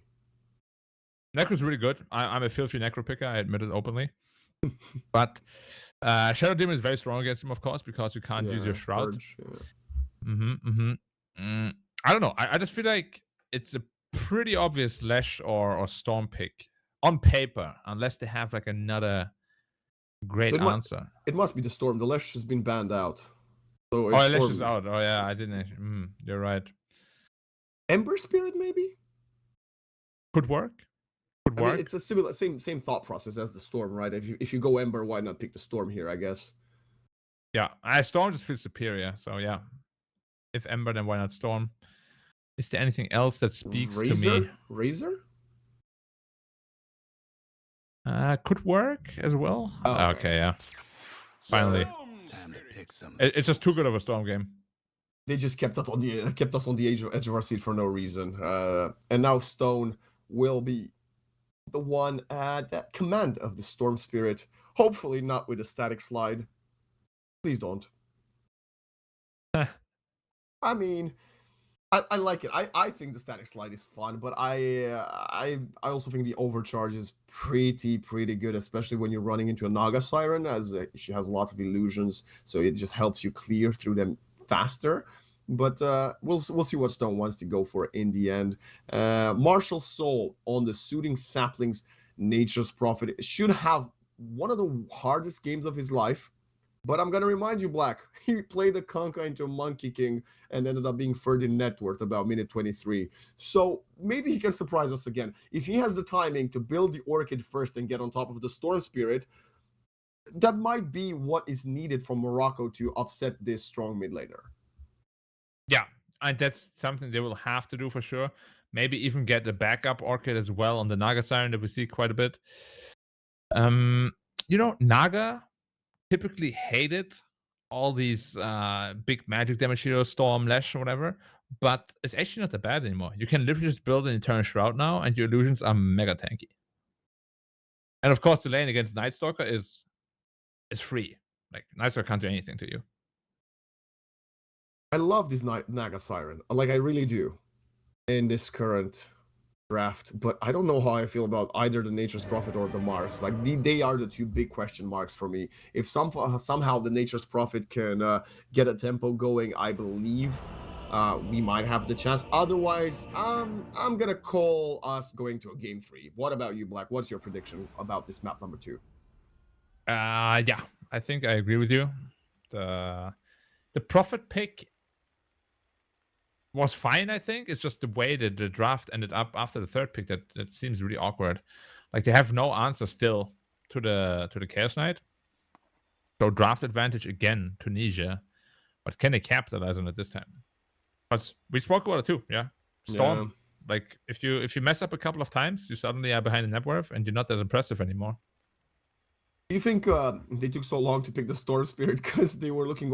Necro's really good. I'm a filthy Necro picker, I admit it openly. But Shadow Demon is very strong against him, of course, because you can't use your Shroud. Purge, I don't know. I just feel like it's a pretty obvious Lesh or Storm pick on paper, unless they have like another great answer. It must be the Storm. The Lesh has been banned out. So Lesh is out. Oh yeah, I didn't. You're right. Ember Spirit maybe could work. I mean, it's a similar same thought process as the Storm, right? If you go Ember, why not pick the Storm here? I guess. Yeah, Storm just feels superior. So yeah, if Ember, then why not Storm? Is there anything else that speaks to me? Razor? Could work as well. Oh, okay, yeah. Finally. Time to pick some. It's just too good of a Storm game. They just kept us on the edge of our seat for no reason. And now Stone will be the one at command of the Storm Spirit. Hopefully not with a static slide. Please don't. I mean, I like it. I think the static slide is fun, but I also think the overcharge is pretty good, especially when you're running into a Naga Siren, as she has lots of illusions, so it just helps you clear through them faster. But we'll see what Stone wants to go for in the end. Martial Soul on the Soothing Saplings, Nature's Prophet should have one of the hardest games of his life. But I'm going to remind you, Black, he played the Conka into Monkey King and ended up being third in net worth about minute 23. So maybe he can surprise us again. If he has the timing to build the Orchid first and get on top of the Storm Spirit, that might be what is needed from Morocco to upset this strong mid laner. Yeah, and that's something they will have to do for sure. Maybe even get a backup Orchid as well on the Naga Siren that we see quite a bit. You know, Naga typically hated all these big magic damage heroes, Storm, Lash, or whatever, but it's actually not that bad anymore. You can literally just build an Eternal Shroud now, and your illusions are mega tanky. And of course, the lane against Night Stalker is free. Like, Night Stalker can't do anything to you. I love this Naga Siren. Like, I really do. In this current draft, but I don't know how I feel about either the Nature's Prophet or the Mars. Like, they are the two big question marks for me. If somehow the Nature's Prophet can get a tempo going, I believe we might have the chance. Otherwise, I'm gonna call us going to a game 3. What about you, Black? What's your prediction about this map number 2? Yeah, I think I agree with you. The Prophet pick was fine, I think. It's just the way that the draft ended up after the third pick that seems really awkward. Like, they have no answer still to the Chaos Knight. So draft advantage again, Tunisia. But can they capitalize on it this time? Because we spoke about it too, yeah. Storm, like if you mess up a couple of times, you suddenly are behind the net worth and you're not that impressive anymore. Do you think they took so long to pick the Storm Spirit because they were looking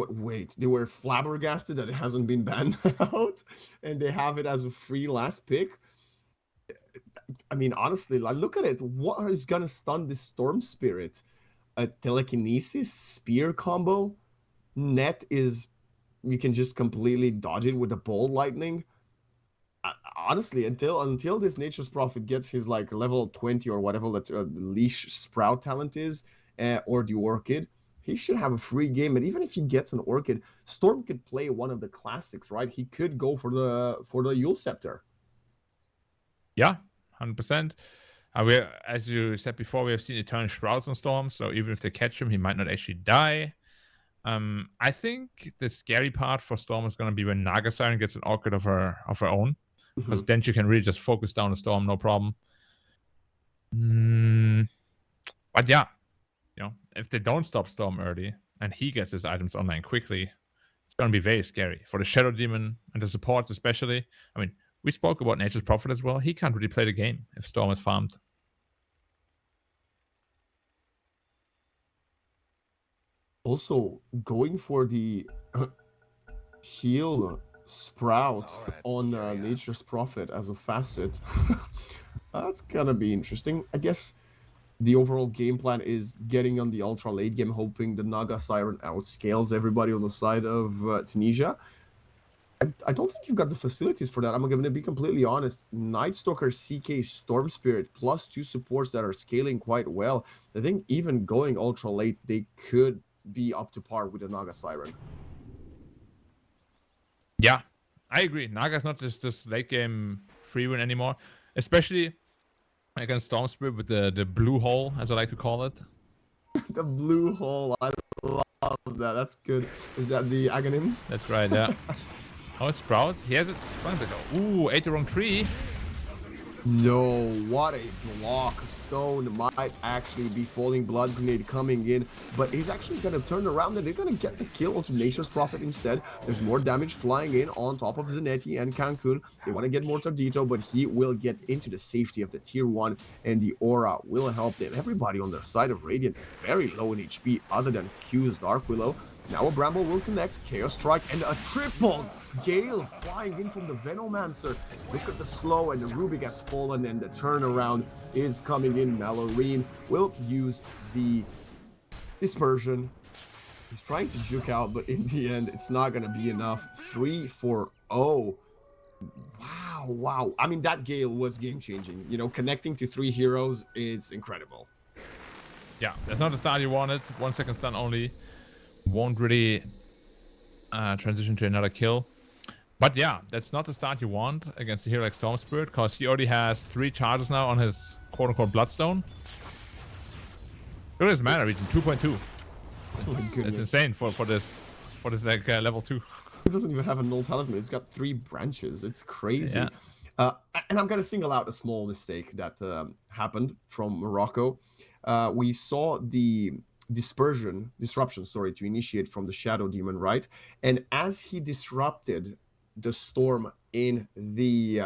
they were flabbergasted that it hasn't been banned out and they have it as a free last pick? I mean, honestly, like look at it. What is gonna stun this Storm Spirit? A telekinesis spear combo? Net is you can just completely dodge it with the bolt lightning. Honestly, until this Nature's Prophet gets his like level 20 or whatever that the leash sprout talent is, or the orchid, he should have a free game. And even if he gets an orchid, Storm could play one of the classics, right? He could go for the Yule Scepter. Yeah, 100%. As you said before, we have seen Eternal Shrouds on Storm, so even if they catch him, he might not actually die. I think the scary part for Storm is going to be when Naga Siren gets an orchid of her own, because then she can really just focus down the Storm, no problem. But yeah, if they don't stop Storm early and he gets his items online quickly, it's going to be very scary for the Shadow Demon and the supports especially. I mean, we spoke about Nature's Prophet as well. He can't really play the game if Storm is farmed. Also, going for the heal sprout on Nature's Prophet as a facet, that's gonna be interesting. I guess the overall game plan is getting on the ultra late game, hoping the Naga Siren outscales everybody on the side of Tunisia. I don't think you've got the facilities for that. I'm going to be completely honest. Night Stalker, CK, Storm Spirit, plus 2 supports that are scaling quite well. I think even going ultra late, they could be up to par with the Naga Siren. Yeah, I agree. Naga's not just this late game free win anymore, especially against Storm Spirit with the blue hole, as I like to call it. The blue hole, I love that. That's good. Is that the Aghanims? That's right, yeah. Oh, Sprout. He has it. Ooh, ate the wrong tree. No, what a block. Stone might actually be falling. Blood Grenade coming in, but he's actually going to turn around and they're going to get the kill onto Nature's Prophet instead. There's more damage flying in on top of Zanetti and Cancun. They want to get more Tardito, but he will get into the safety of the tier 1 and the aura will help them. Everybody on their side of Radiant is very low in HP other than Q's Dark Willow. Now a Bramble will connect, Chaos Strike, and a triple Gale flying in from the Venomancer. Look at the slow, and the Rubik has fallen, and the turnaround is coming in. Malorine will use the Dispersion. He's trying to juke out, but in the end, it's not going to be enough. 3-4-0. Wow. I mean, that Gale was game-changing. You know, connecting to 3 heroes is incredible. Yeah, that's not the start you wanted. 1 second stun only. Won't really transition to another kill. But yeah, that's not the start you want against a hero like Storm Spirit, because he already has 3 charges now on his quote-unquote Bloodstone. Look at his mana region, 2.2. It's insane for this like level 2. He doesn't even have a null talisman. He's got 3 branches. It's crazy. Yeah. And I'm gonna single out a small mistake that happened from Morocco. We saw the disruption, to initiate from the Shadow Demon, right? And as he disrupted the storm in the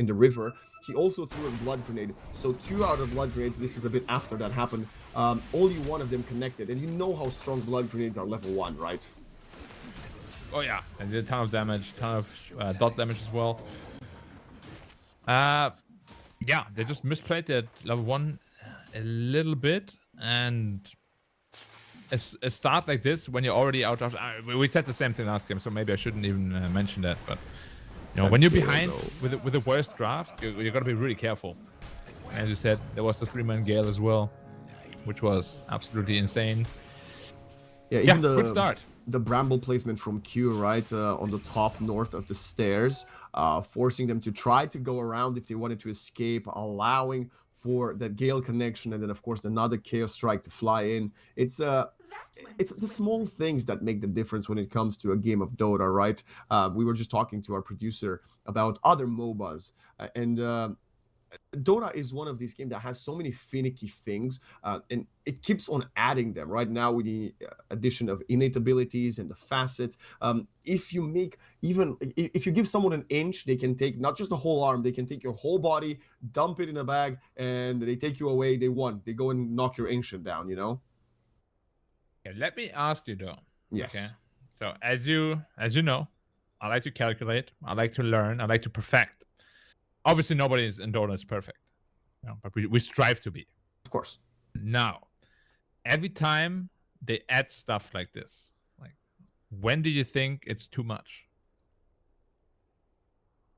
river, he also threw a blood grenade. So 2 out of blood grenades, this is a bit after that happened, only 1 of them connected. And you know how strong blood grenades are level 1, right? Oh yeah, and did a ton of damage, ton of dot damage as well. Yeah, they just misplayed that level 1 a little bit, and a start like this when you're already out of... we said the same thing last game, so maybe I shouldn't even mention that, but you know, when you're behind with the worst draft, you gotta be really careful. As you said, there was the 3-man Gale as well, which was absolutely insane. Yeah, even good start. The Bramble placement from Q, right, on the top north of the stairs, forcing them to try to go around if they wanted to escape, allowing for that Gale connection, and then of course another Chaos Strike to fly in. It's the small things that make the difference when it comes to a game of Dota, right? We were just talking to our producer about other MOBAs, and Dota is one of these games that has so many finicky things, and it keeps on adding them. Right now, with the addition of innate abilities and the facets, if you make if you give someone an inch, they can take not just the whole arm, they can take your whole body, dump it in a bag, and they take you away. They won. They go and knock your ancient down. You know. Okay, let me ask you though. Yes. Okay. So as you know, I like to calculate. I like to learn. I like to perfect. Obviously, nobody in Dota is perfect, but we strive to be. Of course. Now, every time they add stuff like this, like, when do you think it's too much?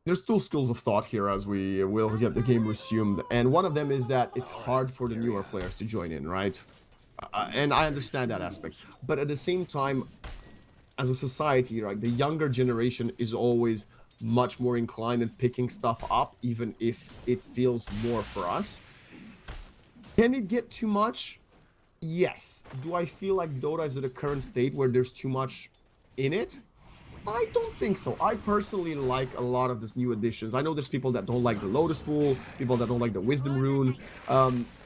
There's two schools of thought here as we will get the game resumed, and one of them is that it's hard for the newer players to join in, right? And I understand that aspect, but at the same time, as a society, right, the younger generation is always much more inclined in picking stuff up, even if it feels more for us. Can it get too much? Yes. Do I feel like Dota is at a current state where there's too much in it? I don't think so. I personally like a lot of these new additions. I know there's people that don't like the Lotus Pool, people that don't like the Wisdom Rune,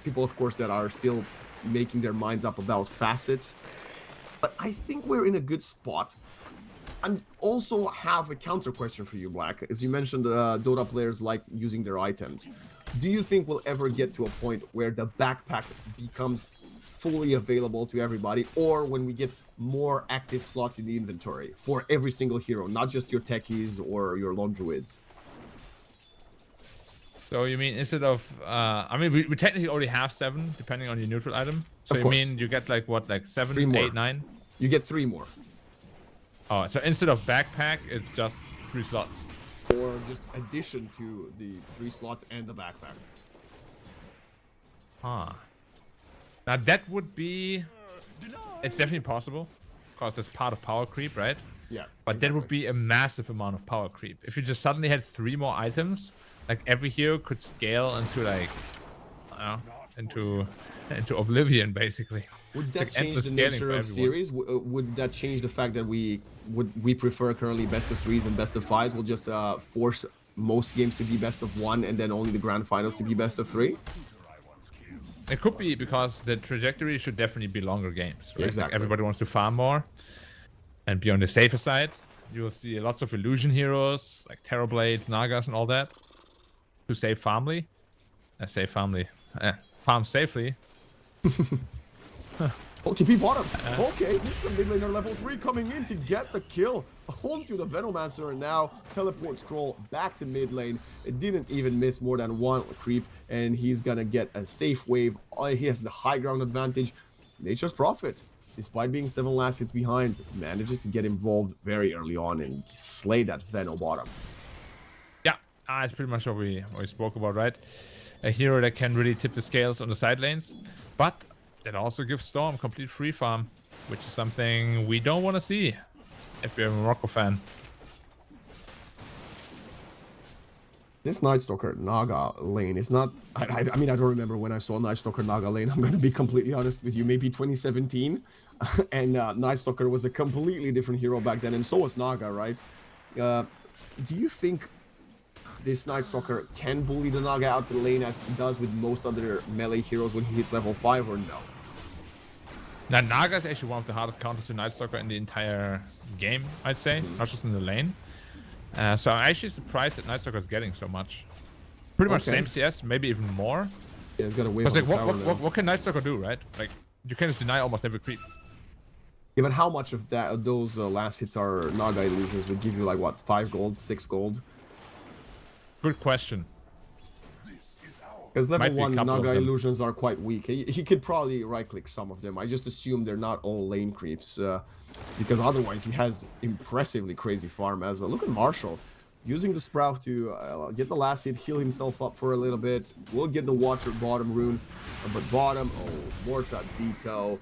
people, of course, that are still making their minds up about facets. But I think we're in a good spot. I also have a counter question for you, Black. As you mentioned, Dota players like using their items. Do you think we'll ever get to a point where the backpack becomes fully available to everybody, or when we get more active slots in the inventory for every single hero, not just your techies or your lone druids? So you mean instead of, I mean, we technically already have 7, depending on your neutral item. So Of you course. mean you get like what, like 7, 3 more. 8, 9? You get 3 more. Oh, so instead of backpack, it's just 3 slots. Or just addition to the 3 slots and the backpack. Huh. Now that would be, it's definitely possible, because that's part of power creep, right? Yeah. But that would be a massive amount of power creep. If you just suddenly had 3 more items, like every hero could scale into like, I don't know, into oblivion basically. Would It's that like change endless the scaling nature for of everyone. series? Would that change the fact that we prefer currently best of 3s and best of 5s? We'll just force most games to be best of 1 and then only the grand finals to be best of 3? It could be because the trajectory should definitely be longer games, right? Exactly. Like everybody wants to farm more and be on the safer side. You will see lots of illusion heroes like Terrorblades, Nagas, and all that to save family. Farm safely. OTP bottom. Okay, this is a mid laner level 3 coming in to get the kill. Onto the Venomancer, and now teleport scroll back to mid lane. It didn't even miss more than 1 creep, and he's gonna get a safe wave. He has the high ground advantage. Nature's Prophet, despite being 7 last hits behind, manages to get involved very early on and slay that Veno bottom. Yeah, it's pretty much what we spoke about, right? A hero that can really tip the scales on the side lanes, but that also gives Storm complete free farm, which is something we don't want to see if you're a Morocco fan. This Nightstalker Naga lane is not... I mean, I don't remember when I saw Nightstalker Naga lane. I'm going to be completely honest with you. Maybe 2017. And Nightstalker was a completely different hero back then. And so was Naga, right? Do you think this Nightstalker can bully the Naga out the lane as he does with most other melee heroes when he hits level 5, or no? Now, Naga is actually one of the hardest counters to Nightstalker in the entire game, I'd say. Not just in the lane. So I'm actually surprised that Nightstalker is getting so much. Pretty much same CS, maybe even more. Yeah, he's got a wave Because on like, the tower now. what can Nightstalker do, right? Like, you can just deny almost every creep. Yeah, but how much of that those last hits are Naga illusions would give you, like, what, 5 gold, 6 gold? Good question. Because level Might be a 1 couple of Naga them. illusions are quite weak. He could probably right-click some of them. I just assume they're not all lane creeps. Because otherwise he has impressively crazy farm. As look at Marshall. Using the Sprout to get the last hit, heal himself up for a little bit. We'll get the Water bottom rune. But bottom, oh, Morta, Dito.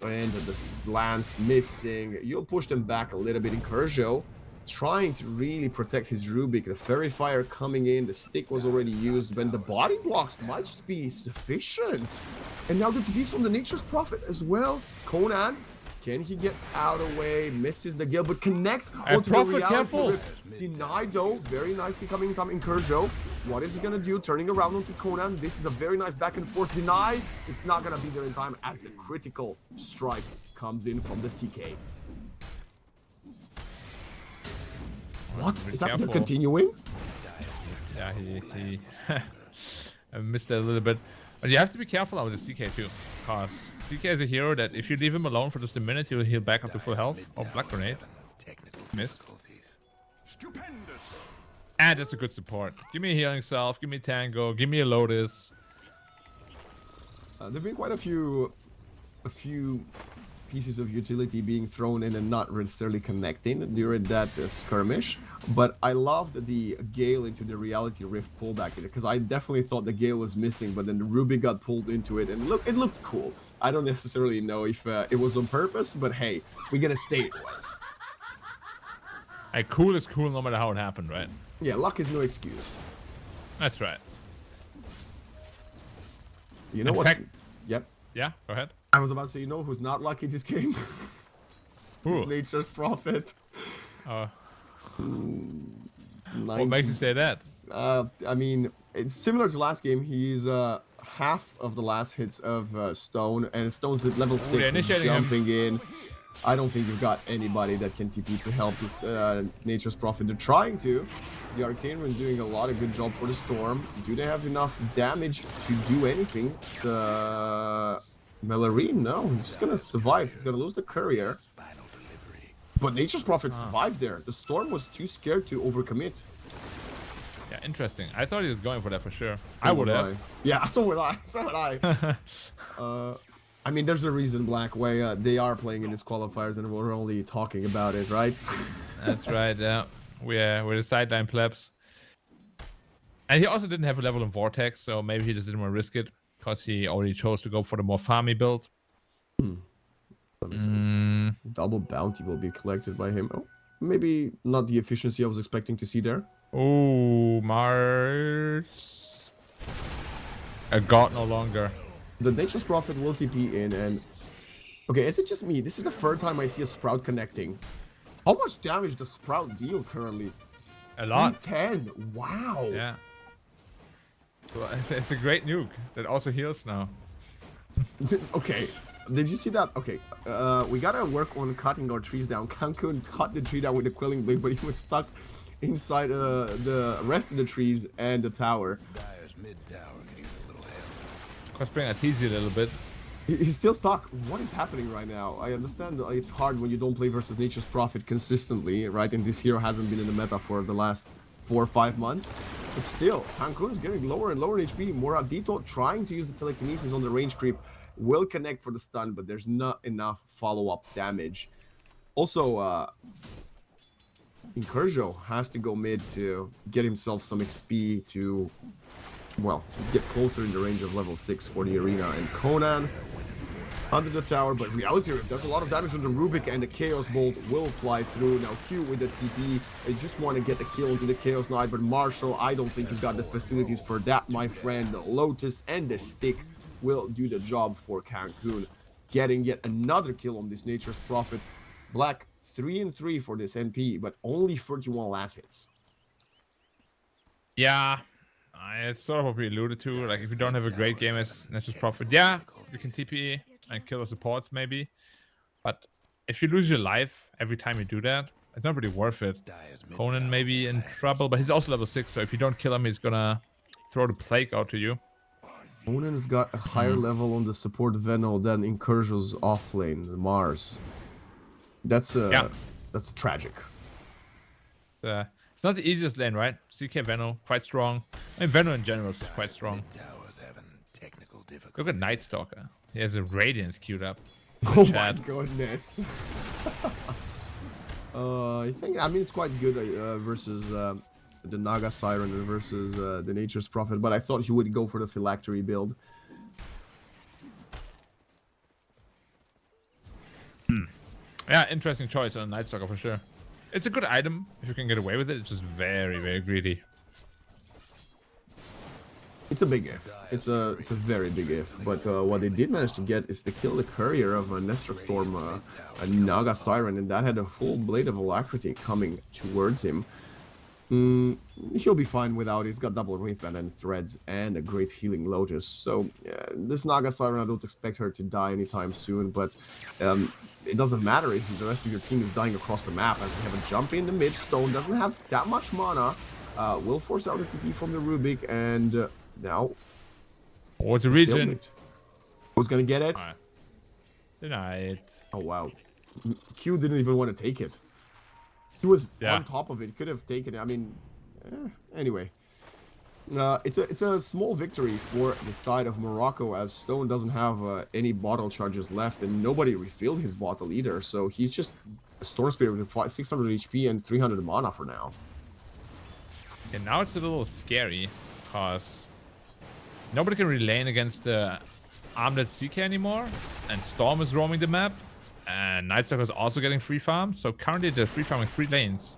And the Lance missing. You'll push them back a little bit. Incurgio trying to really protect his Rubik. The Fairy Fire coming in. The stick was already used. But the body blocks might just be sufficient. And now the TPs from the Nature's Prophet as well. Conan Can he get out of the way? Misses the Gale, but connects And onto the Prophet, reality careful. rift. Denied though. Very nicely coming in time in Kerjo. What is he gonna do? Turning around onto Conan. This is a very nice back and forth deny. It's not gonna be there in time as the critical strike comes in from the CK. What? Is that careful. continuing? Yeah, he I missed that a little bit. But you have to be careful now with the CK too. Because CK is a hero that if you leave him alone for just a minute, he'll heal back up to full health. Oh, Black Grenade. Missed. And it's a good support. Give me a healing self, give me Tango, give me a Lotus. There've been quite a few pieces of utility being thrown in and not necessarily connecting during that skirmish. But I loved the Gale into the Reality Rift pullback because I definitely thought the Gale was missing, but then the Ruby got pulled into it and it looked cool. I don't necessarily know if it was on purpose, but hey, we're gonna say it was. Hey, cool is cool no matter how it happened, right? Yeah, luck is no excuse. That's right. You know In what's... fact- Yep. Yeah, go ahead. I was about to say, you know who's not lucky this game? Who? It's Nature's Prophet. What 90. makes you say that? I mean, it's similar to last game. He's half of the last hits of Stone, and Stone's at level 6 they're is initiating him. jumping in. I don't think you've got anybody that can TP to help this Nature's Prophet. They're trying to. The Arcane Rune doing a lot of good job for the Storm. Do they have enough damage to do anything? The Melarine, no, he's just gonna survive. He's gonna lose the Courier. But Nature's Prophet survives there. The Storm was too scared to overcommit. Yeah, interesting. I thought he was going for that for sure. I would have. Yeah, so would I. So would I. I mean, there's a reason, Black, why they are playing in these qualifiers and we're only talking about it, right? That's right, yeah. We're the sideline plebs. And he also didn't have a level in Vortex, so maybe he just didn't want to risk it. Because he already chose to go for the more farmy build. That makes sense. Double bounty will be collected by him. Oh, maybe not the efficiency I was expecting to see there. Oh, Mars. A god no longer. The Nature's Prophet will TP in and... Okay, is it just me? This is the third time I see a Sprout connecting. How much damage does Sprout deal currently? A lot. 10. Wow. Yeah. Well, it's a great nuke that also heals now. Okay. Did you see that? Okay. We gotta work on cutting our trees down. Cancun cut the tree down with the Quelling Blade, but he was stuck inside the rest of the trees and the tower. Dyer's mid tower could use a little help. Cosplaying Arteezy a little bit. He's still stuck. What is happening right now? I understand it's hard when you don't play versus Nature's Prophet consistently, right? And this hero hasn't been in the meta for the last 4 or 5 months. But still, Cancun is getting lower and lower in HP. Moradito trying to use the telekinesis on the range creep. Will connect for the stun, but there's not enough follow-up damage. Also, Incurjo has to go mid to get himself some XP to, well, get closer in the range of level 6 for the arena. And Conan under the tower, but Reality Rift does a lot of damage on the Rubik, and the Chaos Bolt will fly through. Now Q with the TP, they just want to get the kill into the Chaos Knight, but Marshall, I don't think you've got the facilities for that, my friend. Lotus and the stick will do the job for Cancun, getting yet another kill on this Nature's Prophet. Black 3-3 for this NP, but only 31 last hits. Yeah. It's sort of what we alluded to. Like, if you don't have a great game as Nature's Prophet, yeah, you can TP and kill the supports maybe. But if you lose your life every time you do that, it's not really worth it. Conan may be in trouble, but he's also level 6, so if you don't kill him, he's gonna throw the plague out to you. Conan's got a higher level on the support Veno than Incursio's offlane, the Mars. That's tragic. It's not the easiest lane, right? CK Veno, quite strong. I mean, Veno in general is quite strong. Look at Night Stalker. He has a Radiance queued up. Oh my goodness. I mean, it's quite good versus the Naga Siren and versus the Nature's Prophet, but I thought he would go for the Phylactery build. Yeah, interesting choice on Night Stalker for sure. It's a good item if you can get away with it. It's just very, very greedy. It's a big if. It's a very big if. But what they did manage to get is to kill the courier of a Nestor Storm, a Naga Siren, and that had a full blade of alacrity coming towards him. He'll be fine without it. He's got double Wraithband and Threads and a great healing Lotus. So this Naga Siren, I don't expect her to die anytime soon, but it doesn't matter if the rest of your team is dying across the map, as we have a jump in the mid. Stone doesn't have that much mana. Will force out a TP from the Rubik, and now... Or the region. Who's gonna get it? Denied. Oh, wow. Q didn't even want to take it. He was on top of it. Could have taken it. I mean, anyway. It's a small victory for the side of Morocco, as Stone doesn't have any bottle charges left, and nobody refilled his bottle either. So he's just a Storm Spirit with 600 HP and 300 mana for now. And now it's a little scary, because nobody can really lane against the Armlet CK anymore, and Storm is roaming the map, and Nightstalker is also getting free farm. So currently they're free farming 3 lanes.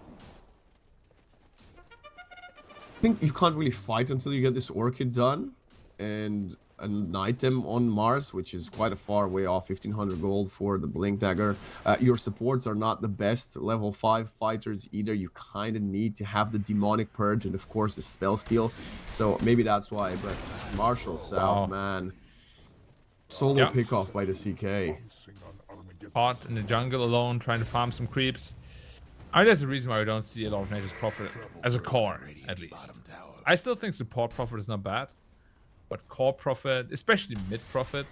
I think you can't really fight until you get this Orchid done, and an item on Mars, which is quite a far way off, 1500 gold for the Blink Dagger. Your supports are not the best level 5 fighters either. You kind of need to have the Demonic Purge and of course the Spell Steal. So maybe that's why, but Marshall South, man. Solo pick off by the CK. Caught in the jungle alone, trying to farm some creeps. I mean, there's a reason why we don't see a lot of Nature's Prophet as a core, at least. I still think support Prophet is not bad. But core Prophet, especially mid Prophet,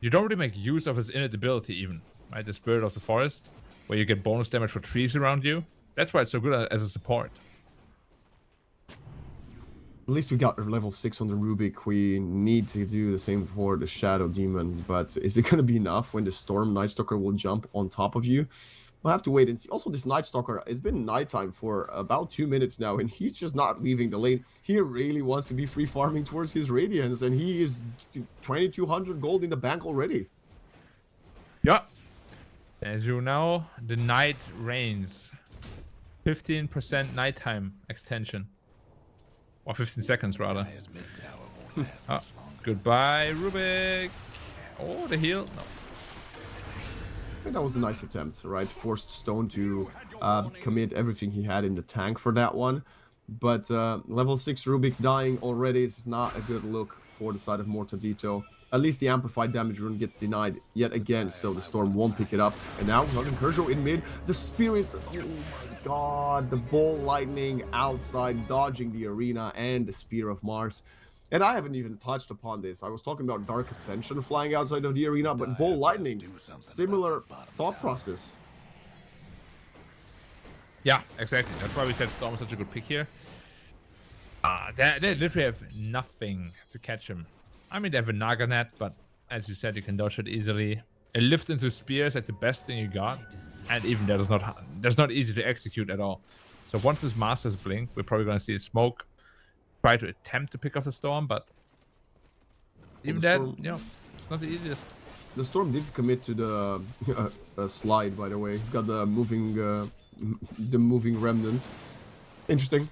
you don't really make use of his innate ability even, right? The Spirit of the Forest, where you get bonus damage for trees around you. That's why it's so good as a support. At least we got a level 6 on the Rubik. We need to do the same for the Shadow Demon, but is it going to be enough when the Storm Nightstalker will jump on top of you? We'll have to wait and see. Also, this Nightstalker, it's been nighttime for about 2 minutes now, and he's just not leaving the lane. He really wants to be free farming towards his Radiance, and he is 2200 gold in the bank already. Yeah. As you know, the night reigns. 15% nighttime extension. Or 15 seconds, rather. Oh, goodbye, Rubik. Oh, the heal. No. And that was a nice attempt, right? Forced Stone to commit everything he had in the tank for that one. But level 6 Rubik dying already is not a good look for the side of Mortadito. At least the amplified damage rune gets denied yet again, so the Storm won't pick it up. And now, Northern Kershaw in mid. The Spirit, oh my god, the Ball Lightning outside, dodging the arena and the Spear of Mars. And I haven't even touched upon this. I was talking about Dark Ascension flying outside of the arena, but Ball Lightning, similar thought process. Yeah, exactly. That's why we said Storm is such a good pick here. They literally have nothing to catch him. I mean, they have a Naga net, but as you said, you can dodge it easily. A lift into spears at the best thing you got, and even that's not easy to execute at all. So once this Masters blink, we're probably gonna see a smoke. Try to attempt to pick up the Storm, but even that, Storm, you know, it's not the easiest. The Storm did commit to the slide, by the way. He's got the moving remnant. Interesting.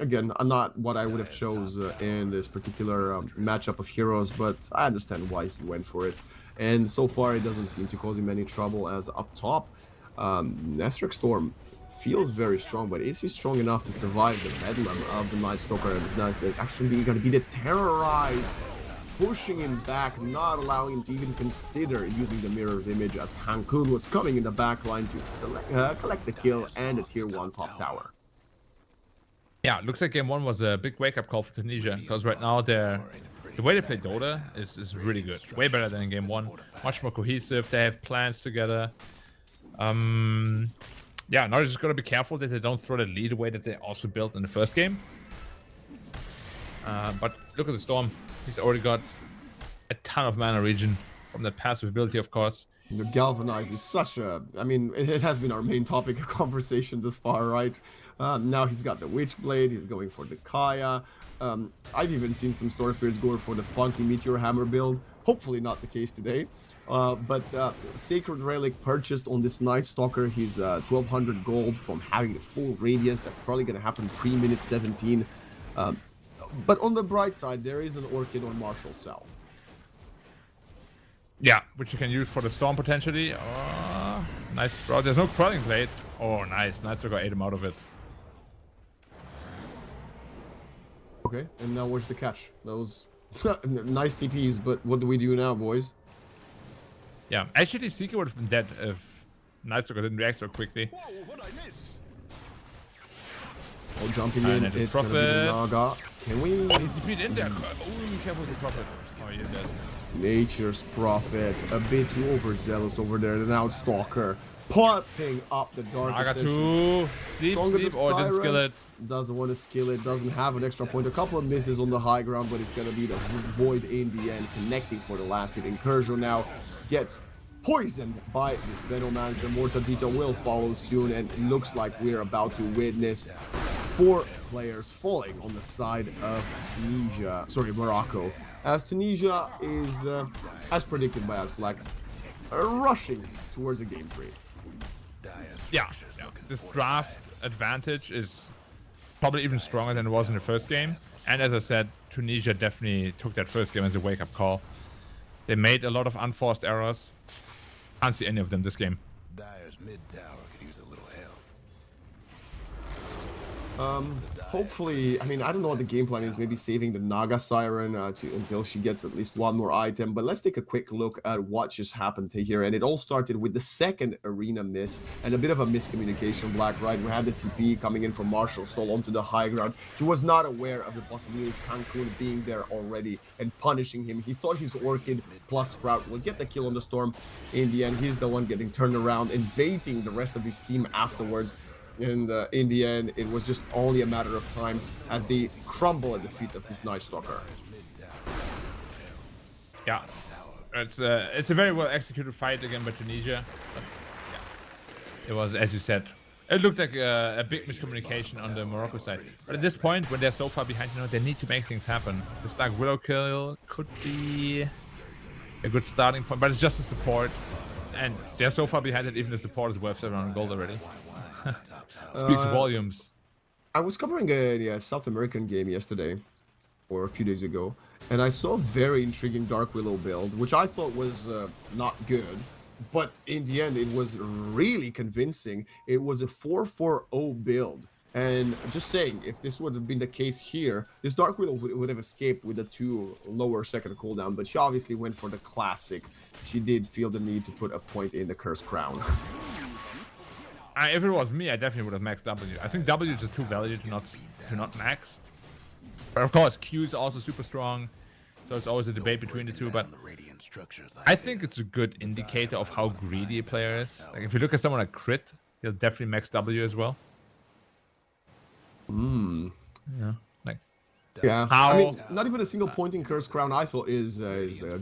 Again, not what I would have chose in this particular matchup of heroes, but I understand why he went for it. And so far, it doesn't seem to cause him any trouble, as up top, Nestor Storm feels very strong, but is he strong enough to survive the bedlam of the Nightstalker? And it's nice that actually going to be the terrorized, pushing him back, not allowing him to even consider using the mirror's image, as Cancun was coming in the back line to collect the kill and the tier 1 top tower. Yeah, looks like game 1 was a big wake-up call for Tunisia, because right now the way they play Dota is really good. Way better than in game 1. Much more cohesive. They have plans together. Yeah, now they're just gotta be careful that they don't throw that lead away that they also built in the first game. But look at the Storm. He's already got a ton of mana regen from that passive ability, of course. The Galvanize is such a... I mean, it has been our main topic of conversation this far, right? Now he's got the Witchblade, he's going for the Kaya. I've even seen some Storm Spirits going for the funky Meteor Hammer build. Hopefully not the case today. But Sacred Relic purchased on this Nightstalker. He's 1200 gold from having the full Radiance. That's probably going to happen pre-minute 17. But on the bright side, there is an Orchid on Marshall Cell. Yeah, which you can use for the storm potentially. Oh, nice, bro. There's no crawling blade. Oh, nice. Nice to go ate him out of it. Okay, and now where's the catch? That was nice TPs, but what do we do now, boys? Yeah, actually, Seeker would have been dead if Nightsucker didn't react so quickly. Oh, jumping in. It's gonna be the Naga. Can we? Oh, he TP'd in there. Oh, careful with the Prophet. Oh, you're dead. Nature's Prophet, a bit too overzealous over there. And now Stalker popping up the Dark Naga Ascension. 2. Sleep, or didn't skill it. Doesn't want to skill it, doesn't have an extra point. A couple of misses on the high ground, but it's gonna be the Void in the end, connecting for the last hit. Incursion now gets poisoned by this Venomancer. Mortadito will follow soon, and it looks like we're about to witness 4 players falling on the side of Tunisia. Sorry, Morocco. As Tunisia is, as predicted by us, Black, rushing towards a game 3. Yeah, this draft advantage is probably even stronger than it was in the first game. And as I said, Tunisia definitely took that first game as a wake-up call. They made a lot of unforced errors. Can't see any of them this game. Dyer's mid tower could use a little help. Hopefully, I mean, I don't know what the game plan is. Maybe saving the Naga Siren until she gets at least one more item. But let's take a quick look at what just happened here. And it all started with the second arena miss and a bit of a miscommunication, Black, right? We had the TP coming in from Marshall Sol onto the high ground. He was not aware of the possibility of Cancun being there already and punishing him. He thought his Orchid plus Sprout will get the kill on the Storm. In the end, he's the one getting turned around and baiting the rest of his team afterwards. And in the end, it was just only a matter of time as they crumble at the feet of this Night Stalker. Yeah, it's a very well executed fight again by Tunisia. But, yeah, it was, as you said, it looked like a big miscommunication on the Morocco side. But at this point, when they're so far behind, you know, they need to make things happen. This like Willow kill could be a good starting point, but it's just a support, and they're so far behind that even the support is worth 700 gold already. Speaks volumes. I was covering a South American game yesterday, or a few days ago, and I saw a very intriguing Dark Willow build, which I thought was not good, but in the end it was really convincing. It was a 4-4-0 build, and just saying, if this would have been the case here, this Dark Willow would have escaped with a 2 lower second cooldown, but she obviously went for the classic. She did feel the need to put a point in the Cursed Crown. If it was me, I definitely would have maxed W. I think W is just too valued to not max. But of course, Q is also super strong, so it's always a debate between the two. But I think it's a good indicator of how greedy a player is. Like if you look at someone like Crit, he'll definitely max W as well. Yeah. Like. Yeah, How? I mean, not even a single point in Cursed Crown I thought is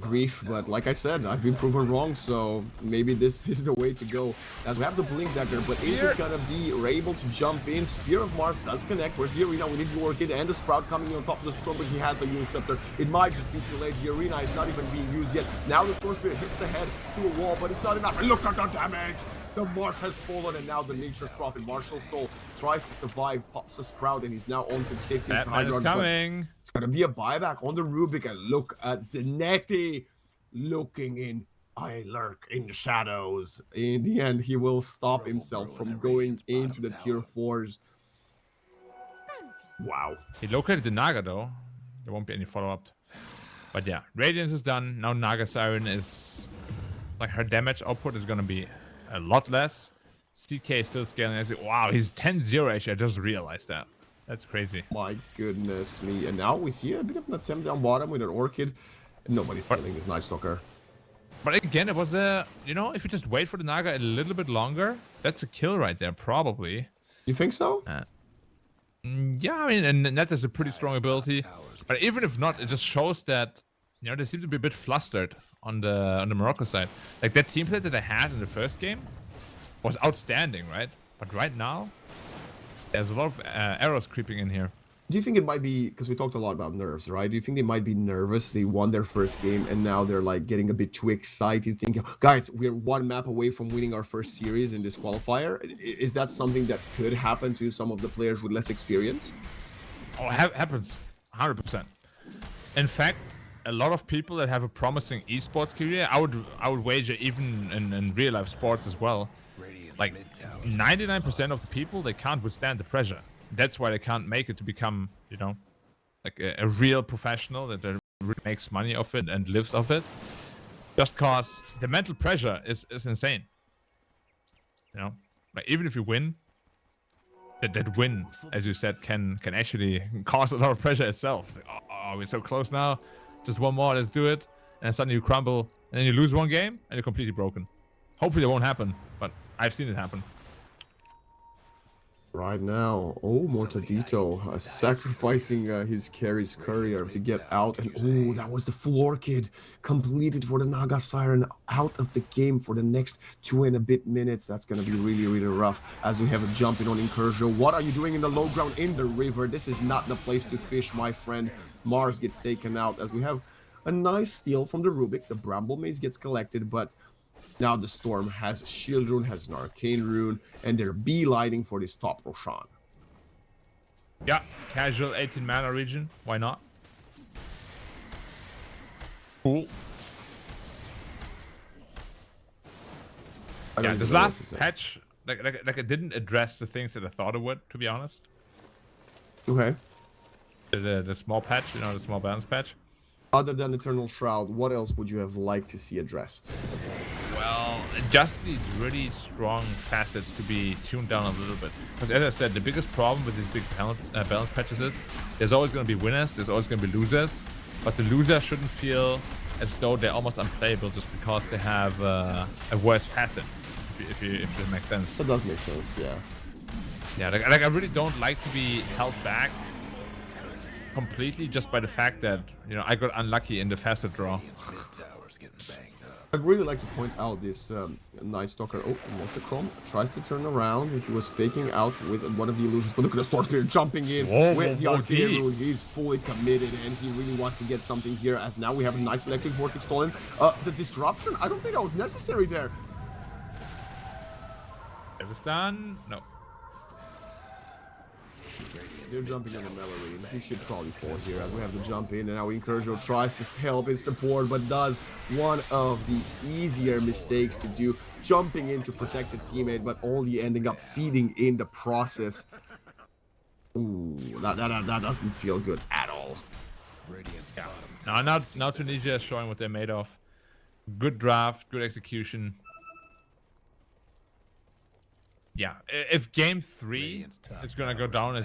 grief, but like I said, I've been proven wrong, so maybe this is the way to go. As we have the Blink Dagger, but is it gonna be able to jump in? Spear of Mars does connect. Where's the arena? We need the Orchid and the Sprout coming in on top of the Storm, but he has the Yule Scepter. It might just be too late. The arena is not even being used yet. Now the Storm Spirit hits the head to a wall, but it's not enough. And look at the damage! The Mars has fallen, and now the Nature's Prophet, Marshall Soul, tries to survive, pops a Sprout, and he's now on to the safety of the high ground. Coming. It's gonna be a buyback on the Rubik, and look at Zanetti looking in. I lurk in the shadows. In the end, he will stop himself from going into the tier 4s. Wow. He located the Naga though. There won't be any follow-up. But yeah, Radiance is done. Now Naga Siren is like her damage output is gonna be a lot less. CK is still scaling. I say, wow, he's 10-0 actually. I just realized that. That's crazy. My goodness me. And now we see a bit of an attempt down bottom with an Orchid. Nobody's killing this Night Stalker. But again, it was a, you know, if you just wait for the Naga a little bit longer, that's a kill right there, probably. You think so? Yeah, I mean, and that is a pretty strong ability. But even if not, it just shows that, you know, they seem to be a bit flustered on the Morocco side. Like that team play that they had in the first game was outstanding, right? But right now, there's a lot of arrows creeping in here. Do you think it might be, because we talked a lot about nerves, right? Do you think they might be nervous? They won their first game and now they're like getting a bit too excited, thinking, guys, we're one map away from winning our first series in this qualifier. Is that something that could happen to some of the players with less experience? Oh, happens 100%. In fact, a lot of people that have a promising esports career, I would wager even in real life sports as well. Like 99% of the people, they can't withstand the pressure. That's why they can't make it to become, you know, like a real professional that really makes money off it and lives off it. Just cause the mental pressure is insane. You know, like even if you win, that win, as you said, can actually cause a lot of pressure itself. Like, oh, we're so close now. Just one more, let's do it. And suddenly you crumble, and then you lose one game, and you're completely broken. Hopefully it won't happen, but I've seen it happen. Right now, Mortadito sacrificing his carry's courier to get out, and that was the full orchid completed for the Naga Siren, out of the game for the next 2 and a bit minutes. That's gonna be really, really rough as we have a jump in on Incursion. What are you doing in the low ground in the river? This is not the place to fish, my friend. Mars gets taken out as we have a nice steal from the Rubik. The Bramble Maze gets collected, but now the Storm has Shield Rune, has an Arcane Rune, and they're beelining for this top Roshan. Yeah, casual 18 mana region. Why not? Cool. Yeah, this last patch, like it didn't address the things that I thought it would, to be honest. Okay. The small patch, you know, the small balance patch. Other than Eternal Shroud, what else would you have liked to see addressed? Well, just these really strong facets to be tuned down a little bit. Because as I said, the biggest problem with these big balance patches is there's always going to be winners, there's always going to be losers, but the losers shouldn't feel as though they're almost unplayable just because they have a worse facet, if it makes sense. That does make sense, yeah. Yeah, like I really don't like to be held back completely just by the fact that, you know, I got unlucky in the facet draw. I'd really like to point out this Night Stalker. Oh, Chrome tries to turn around. He was faking out with one of the illusions, but look at the Storm Spirit jumping in with the Arcane Rune. He's fully committed, and he really wants to get something here, as now we have a nice Electric Vortex stolen. The Disruption, I don't think that was necessary there. It was done. No. They're jumping in the Melody. He should probably fall here as we have to jump in, and now Incursion tries to help his support, but does one of the easier mistakes to do, jumping in to protect a teammate, but only ending up feeding in the process. Ooh, that doesn't feel good at all. Yeah. Now Tunisia is showing what they're made of. Good draft, good execution. Yeah, if game 3 is gonna go down a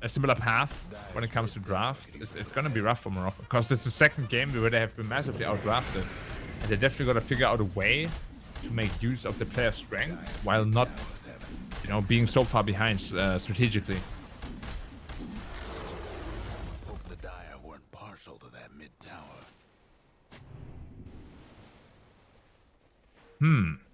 similar path when it comes to draft, it's gonna be rough for Morocco, because it's the second game where they have been massively outdrafted, and they definitely gotta figure out a way to make use of the player's strength while not, you know, being so far behind strategically. Hope the Dire weren't partial to that mid tower.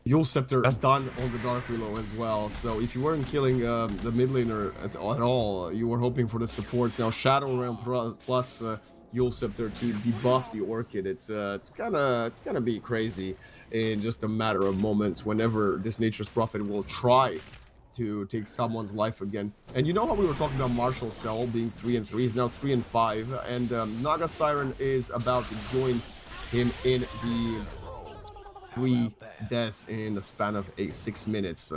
Yule Scepter done on the Dark Reload as well, so if you weren't killing the mid laner at all, you were hoping for the supports. Now Shadow Realm plus Yule Scepter to debuff the Orchid, it's gonna be crazy in just a matter of moments whenever this Nature's Prophet will try to take someone's life again. And you know how we were talking about Martial Cell being 3-3, he's now 3-5, and Naga Siren is about to join him in the 3 deaths in the span of 6 minutes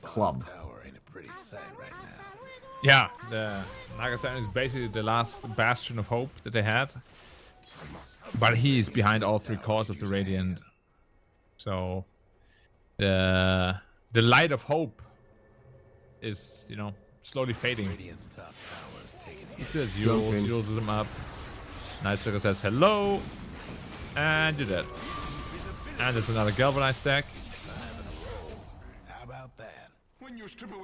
club. Yeah, the Naga Siren is basically the last bastion of hope that they had, but he's behind all 3 cores of the Radiant. So the light of hope is, you know, slowly fading. Yules them up. Night Stalker says hello, and you're dead. And there's another Galvanized stack.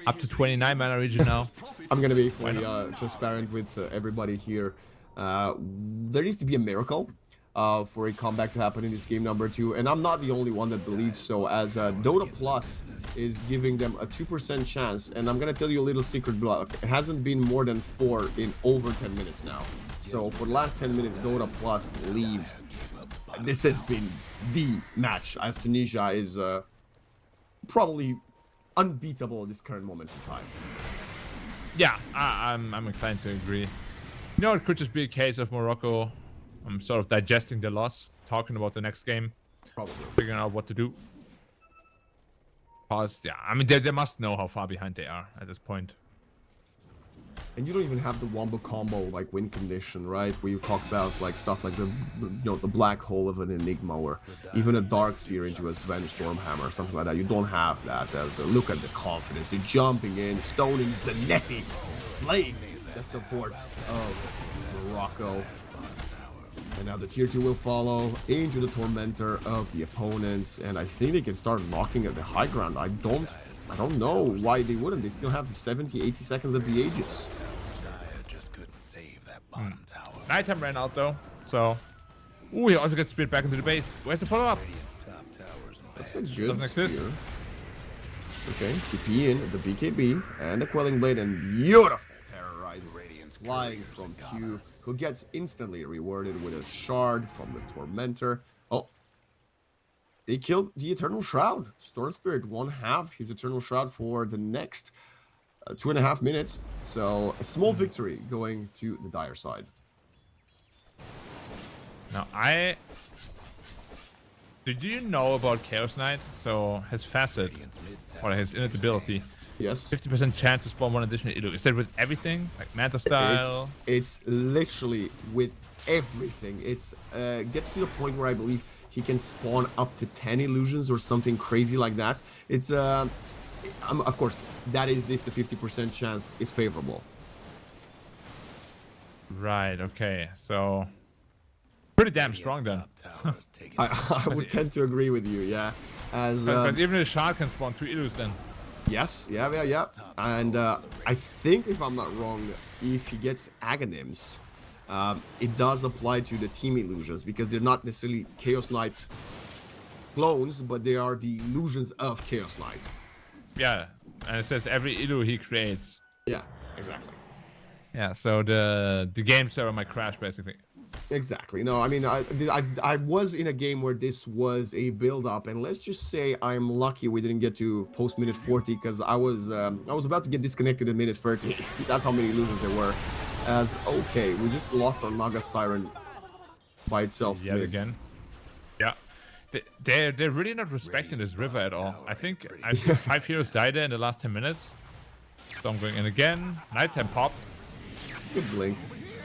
Up to 29 mana region now. I'm gonna be fully transparent with everybody here. There needs to be a miracle for a comeback to happen in this game number 2, and I'm not the only one that believes so, as DOTA Plus is giving them a 2% chance, and I'm gonna tell you a little secret block. It hasn't been more than 4 in over 10 minutes now. So for the last 10 minutes, DOTA Plus believes this has been the match, as Tunisia is probably unbeatable at this current moment in time. Yeah, I'm inclined to agree. You know, it could just be a case of Morocco sort of digesting the loss, talking about the next game, Probably. figuring out what to do. Because, yeah, I mean, they must know how far behind they are at this point. And you don't even have the wombo combo like win condition, right? Where you talk about like stuff like the the black hole of an Enigma or even a Dark Seer into a Sven Stormhammer or something like that. You don't have that. As look at the confidence, they're jumping in, stoning Zanetti, slaying the supports of Morocco. And now the tier 2 will follow into the Tormentor of the opponents, and I think they can start locking at the high ground. I don't know why they wouldn't. They still have 70, 80 seconds of the Aegis. Just couldn't save that bottom tower. Nighttime ran out though, so. Ooh, he also gets speared back into the base. Where's the follow-up? That's a good Doesn't spear. exist. Okay, TP in, the BKB, and the Quelling Blade, and beautiful Terrorize flying from Q, who gets instantly rewarded with a shard from the Tormentor. Oh, they killed the Eternal Shroud. Storm Spirit won't have his Eternal Shroud for the next 2.5 minutes. So a small victory going to the Dire side. Now, did you know about Chaos Knight? So his facet, or his innate ability, Yes. 50% chance to spawn one additional Ilu. Is that with everything? Like Manta style? It's literally with everything. It's gets to the point where I believe he can spawn up to 10 illusions or something crazy like that. It's of course that is if the 50% chance is favorable. Right, okay. So pretty damn strong then. I would tend to agree with you, yeah. As But even the shard can spawn 2 Ilus then. yes, yeah. And I think, if I'm not wrong, if he gets Aghanims, it does apply to the team illusions because they're not necessarily Chaos Knight clones, but they are the illusions of Chaos Knight. Yeah, and it says every Ilu he creates. Yeah, exactly. Yeah, so the game server might crash basically. Exactly. No, I mean, I was in a game where this was a build-up, and let's just say I'm lucky we didn't get to post minute 40 because I was about to get disconnected in minute 30. That's how many illusions there were. As okay, we just lost our Naga Siren by itself. Yet again. Yeah. They're really not respecting this river at all. I think 5 heroes died there in the last 10 minutes. So I'm going in again. Nighttime popped. Good blink.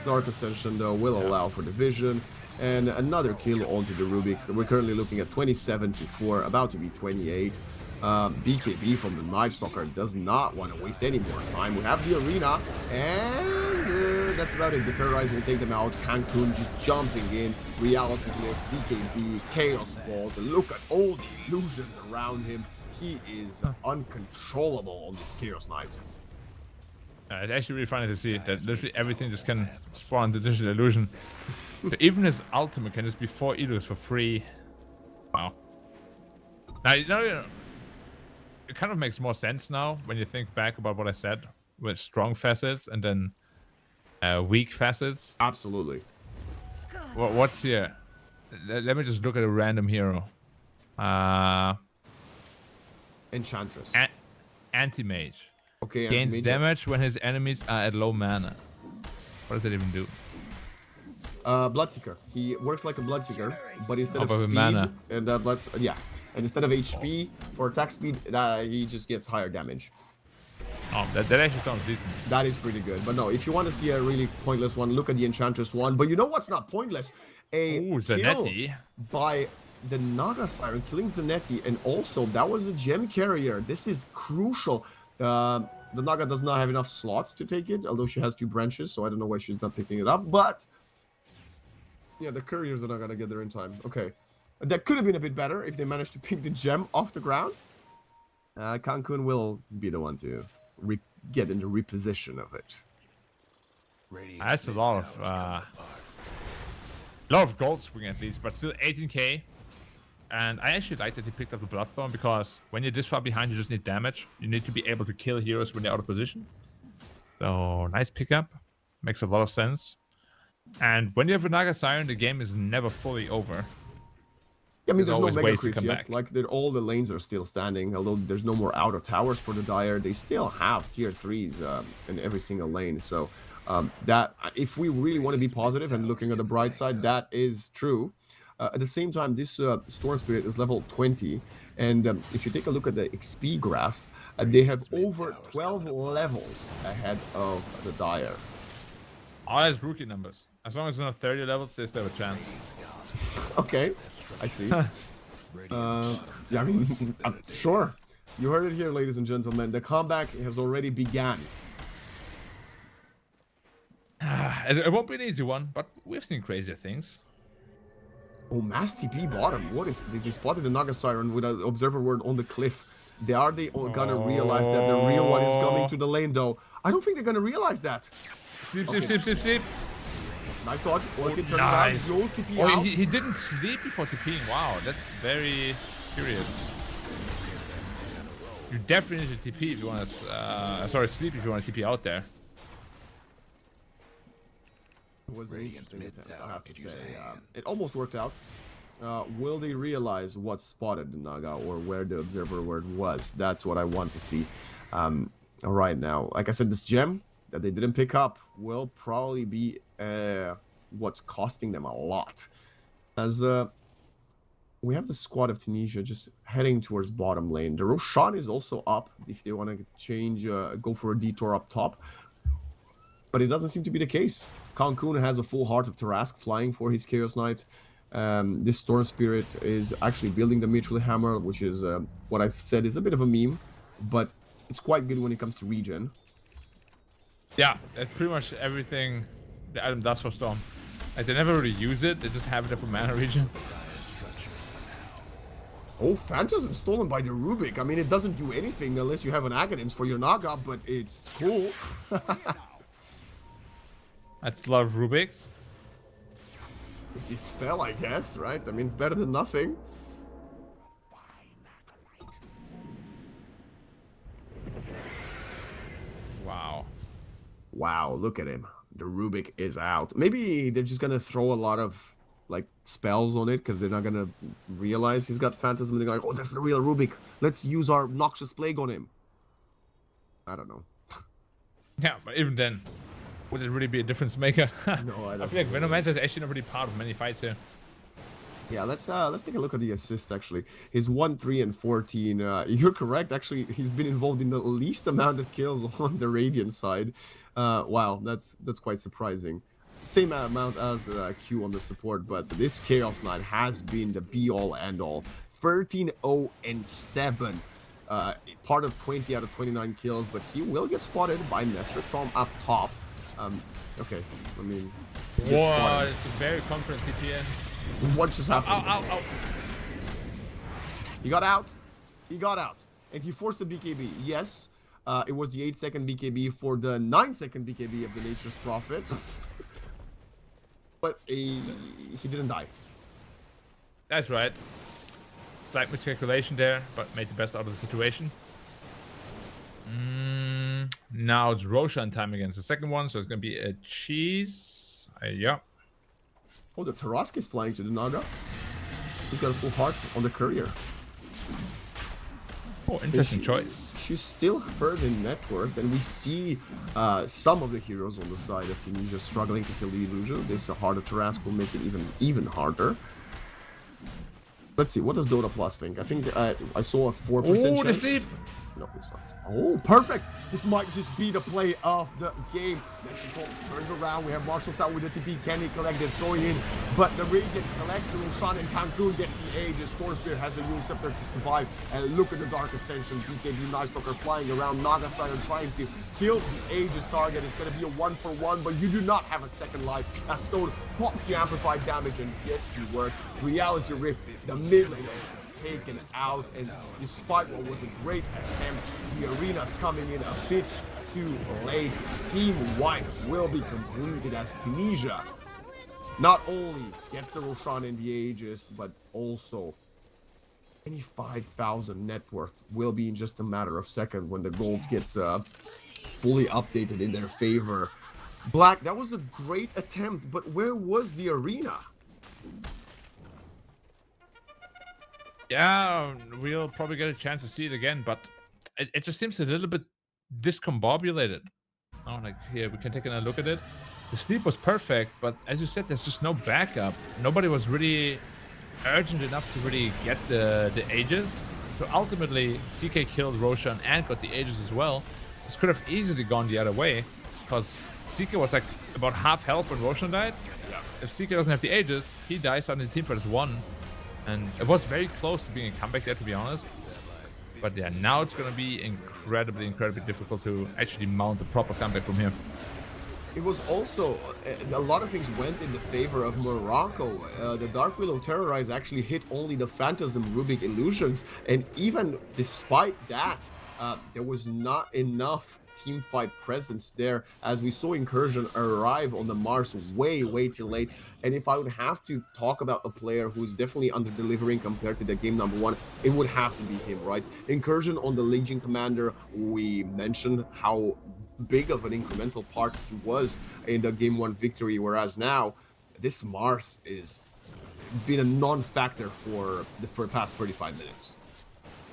Dark Ascension though will allow for division and another kill onto the Rubik. We're currently looking at 27 to 4, about to be 28. BKB from the Night Stalker does not want to waste any more time. We have the arena, and that's about it. The Terrorize will take them out. Cancun just jumping in. Reality Glyph, BKB, Chaos Ball. Look at all the illusions around him. He is uncontrollable on this Chaos Knight. It's actually really funny to see that literally everything just can spawn the digital illusion. So even his ultimate can just be 4 Ilus for free. Wow. Now, you know, it kind of makes more sense now when you think back about what I said with strong facets and then weak facets. Absolutely. What's here? Let me just look at a random hero. Enchantress. Anti-mage. Okay, Gains anti-mage. damage when his enemies are at low mana. What does that even do? Bloodseeker. He works like a Bloodseeker, but instead of Of speed mana. and and instead of HP for attack speed, he just gets higher damage. Oh, that actually sounds decent. That is pretty good. But no, if you want to see a really pointless one, look at the Enchantress one. But you know what's not pointless? A Ooh, kill Zanetti. by the Naga Siren killing Zanetti, and also that was a gem carrier. This is crucial. The Naga does not have enough slots to take it, although she has 2 branches, so I don't know why she's not picking it up. But yeah, the couriers are not gonna get there in time. Okay, that could have been a bit better if they managed to pick the gem off the ground. Cancun will be the one to get in the reposition of it. That's a lot of gold swing at least, but still 18k. And I actually like that he picked up the Bloodthorn because when you're this far behind, you just need damage. You need to be able to kill heroes when they're out of position. So nice pickup, makes a lot of sense. And when you have a Naga Siren, the game is never fully over. I mean, there's no always mega ways to creeps come yet. back. Like, all the lanes are still standing. Although there's no more outer towers for the Dire, they still have tier 3s in every single lane. So That if we really want to be positive and looking at the bright side, that is true. At the same time, this Storm Spirit is level 20, and if you take a look at the XP graph, they have over 12 levels ahead of the Dire. Oh, that's rookie numbers. As long as it's not 30 levels, they still have a chance. Okay, I see. Yeah, I mean, sure. You heard it here, ladies and gentlemen. The comeback has already begun. It won't be an easy one, but we've seen crazier things. Oh, Mass TP bottom. What is? Did you spotted the Naga Siren with an observer word on the cliff? Are they gonna realize that the real one is coming to the lane, though? I don't think they're gonna realize that. Sleep, sleep, sleep, sleep, sleep. Nice dodge. Orchid turns Nice. around. TP Oh, out. he didn't sleep before TPing. Wow, that's very curious. You definitely need to TP if you want to. Sorry, sleep if you want to TP out there. It was an interesting attempt, I have to say. It almost worked out. Will they realize what spotted the Naga or where the observer word was? That's what I want to see right now. Like I said, this gem that they didn't pick up will probably be what's costing them a lot. As we have the squad of Tunisia just heading towards bottom lane. The Roshan is also up if they want to change, go for a detour up top. But it doesn't seem to be the case. Cancun has a full heart of Tarask flying for his Chaos Knight. This Storm Spirit is actually building the Mithril Hammer, which is what I've said is a bit of a meme, but it's quite good when it comes to regen. Yeah, that's pretty much everything the item does for Storm. Like, they never really use it, they just have it there for mana regen. Oh, Phantasm stolen by the Rubik. I mean, it doesn't do anything unless you have an Aghanims for your Naga, but it's cool. That's a lot of Rubiks. Dispel, I guess, right? I mean, it's better than nothing. Wow. Wow, look at him. The Rubik is out. Maybe they're just gonna throw a lot of, like, spells on it because they're not gonna realize he's got Phantasm and they're like, oh, that's the real Rubik. Let's use our Noxious Plague on him. I don't know. Yeah, but even then, would it really be a difference maker? No, I don't. I feel like Venomancer is actually not really part of many fights here. Yeah, let's take a look at the assists actually. His 1, 3, and 14. You're correct. Actually, he's been involved in the least amount of kills on the Radiant side. Wow, that's quite surprising. Same amount as Q on the support, but this Chaos Knight has been the be-all end-all. 13, 0, and 7. Part of 20 out of 29 kills, but he will get spotted by Nestor from up top. Okay, I mean... Whoa, it's a very confident TPN. What just happened? Ow, ow, ow. He got out. He got out. And he forced the BKB. Yes, it was the 8-second BKB for the 9-second BKB of the Nature's Prophet. But he didn't die. That's right. Slight miscalculation there, but made the best out of the situation. Now it's Roshan time against the second one, so it's going to be a cheese. Yeah. Oh, the Tarask is flying to the Naga. He's got a full heart on the courier. Oh, interesting choice. She's still third in net worth, and we see some of the heroes on the side of Tunisia struggling to kill the illusions. This harder Tarask will make it even harder. Let's see, what does Dota Plus think? I think I saw a 4% chance. The No, it's not. Oh, perfect! This might just be the play of the game. Mexico turns around. We have Marshall out with the TP. Can he collect it? Throwing in. But the Radiant collects the Roshan, and Cancun gets the Aegis. Storm Spear has the Rune Scepter to survive. And look at the Dark Ascension. BKB Night Stalker flying around. Naga Siren trying to kill the Aegis target. It's going to be a 1-for-1, but you do not have a second life. As Stone pops the amplified damage and gets to work. Reality Rift, the mid lane taken out, and despite what was a great attempt, the arena's coming in a bit too late. Team White will be completed as Tunisia not only gets the Roshan and the Aegis, but also 25,000 net worth will be in just a matter of seconds when the gold gets fully updated in their favor. Black, that was a great attempt, but where was the arena? Yeah, we'll probably get a chance to see it again, but it just seems a little bit discombobulated. Oh, like here, we can take a look at it. The sleep was perfect, but as you said, there's just no backup. Nobody was really urgent enough to really get the Aegis. So ultimately, CK killed Roshan and got the Aegis as well. This could have easily gone the other way, because CK was like about half health when Roshan died. If CK doesn't have the Aegis, he dies and the team fight is won. And it was very close to being a comeback there, to be honest. But yeah, now it's going to be incredibly difficult to actually mount a proper comeback from here. It was also, a lot of things went in the favor of Morocco. The Dark Willow Terrorize actually hit only the Phantasm Rubik Illusions, and even despite that, there was not enough team fight presence there, as we saw Incursion arrive on the Mars way too late. And if I would have to talk about a player who's definitely under-delivering compared to the game number one, it would have to be him, right? Incursion on the Legion Commander, we mentioned how big of an incremental part he was in the game one victory, whereas now this Mars is been a non-factor for the past 35 minutes.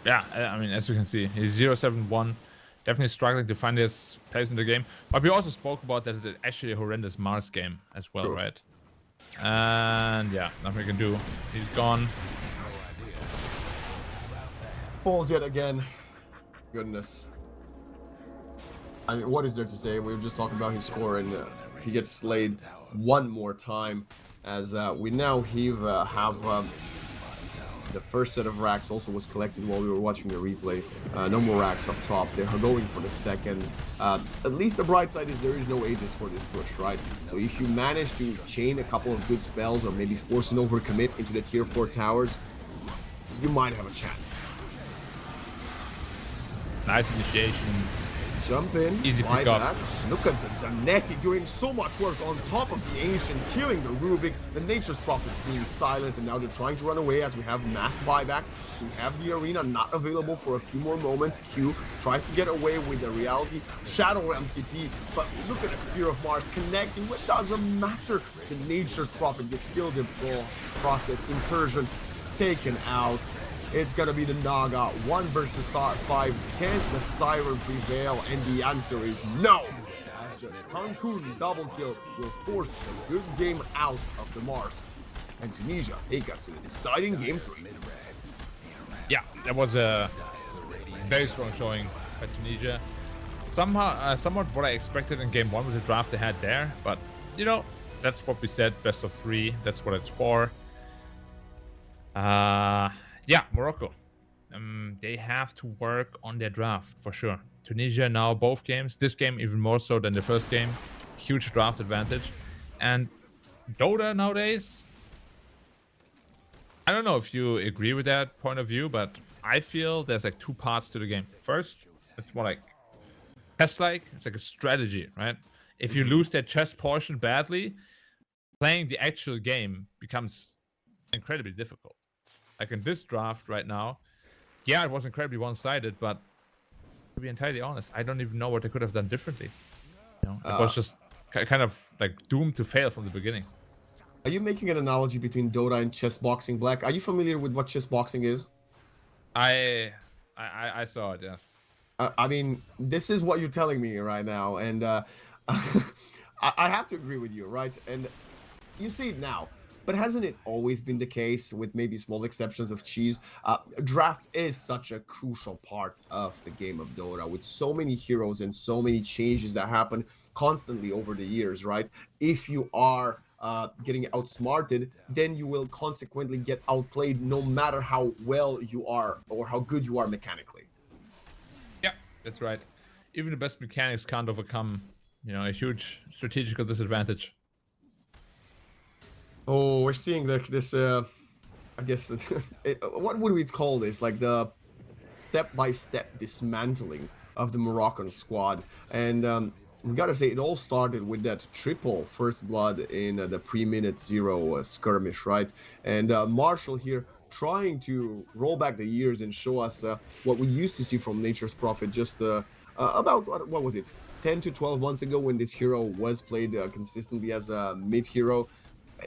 Yeah, I mean, as you can see, he's 0-7-1, definitely struggling to find his place in the game. But we also spoke about that it's actually a horrendous Mars game as well, True. right? And yeah, nothing we can do. He's gone. Falls yet again. Goodness. I mean, what is there to say? We were just talking about his score, and he gets slayed one more time. As we now have the first set of racks also was collected while we were watching the replay. No more racks up top. They're going for the second. At least the bright side is there is no Aegis for this push, right? So if you manage to chain a couple of good spells or maybe force an overcommit into the tier 4 towers, you might have a chance. Nice initiation. Jump in, Easy like pick up. that. Look at the Zanetti doing so much work on top of the Ancient, killing the Rubik, the Nature's Prophets being silenced, and now they're trying to run away as we have mass buybacks. We have the arena not available for a few more moments. Q tries to get away with the reality. Shadow MTP, but look at the Spear of Mars connecting. What doesn't matter? The Nature's Prophet gets killed in the process. Incursion taken out. It's gonna be the Naga 1 versus 5. Can the Siren prevail? And the answer is no! As the Cancun double kill will force the good game out of the Mars. And Tunisia take us to the deciding game 3. Yeah, that was a very strong showing by Tunisia. Somewhat what I expected in game 1 with the draft they had there, but you know, that's what we said, best of 3, that's what it's for. Yeah, Morocco. They have to work on their draft for sure. Tunisia now both games. This game even more so than the first game. Huge draft advantage. And DOTA nowadays, I don't know if you agree with that point of view, but I feel there's like 2 parts to the game. First, it's more like chess-like. It's like a strategy, right? If you lose that chess portion badly, playing the actual game becomes incredibly difficult. Like in this draft right now, yeah, it was incredibly one-sided, but to be entirely honest, I don't even know what they could have done differently. You know, it was just kind of like doomed to fail from the beginning. Are you making an analogy between Dota and chess boxing, Black? Are you familiar with what chess boxing is? I saw it, yes. I mean, this is what you're telling me right now, and I have to agree with you, right? And you see it now. But hasn't it always been the case, with maybe small exceptions of cheese? Draft is such a crucial part of the game of Dota, with so many heroes and so many changes that happen constantly over the years, right? If you are getting outsmarted, then you will consequently get outplayed no matter how well you are or how good you are mechanically. Yeah, that's right. Even the best mechanics can't overcome, you know, a huge strategical disadvantage. Oh, we're seeing this, I guess, what would we call this? Like the step-by-step dismantling of the Moroccan squad. And we gotta say, it all started with that triple first blood in the pre-minute 0 skirmish, right? And Marshall here trying to roll back the years and show us what we used to see from Nature's Prophet just about, what was it, 10 to 12 months ago, when this hero was played consistently as a mid-hero.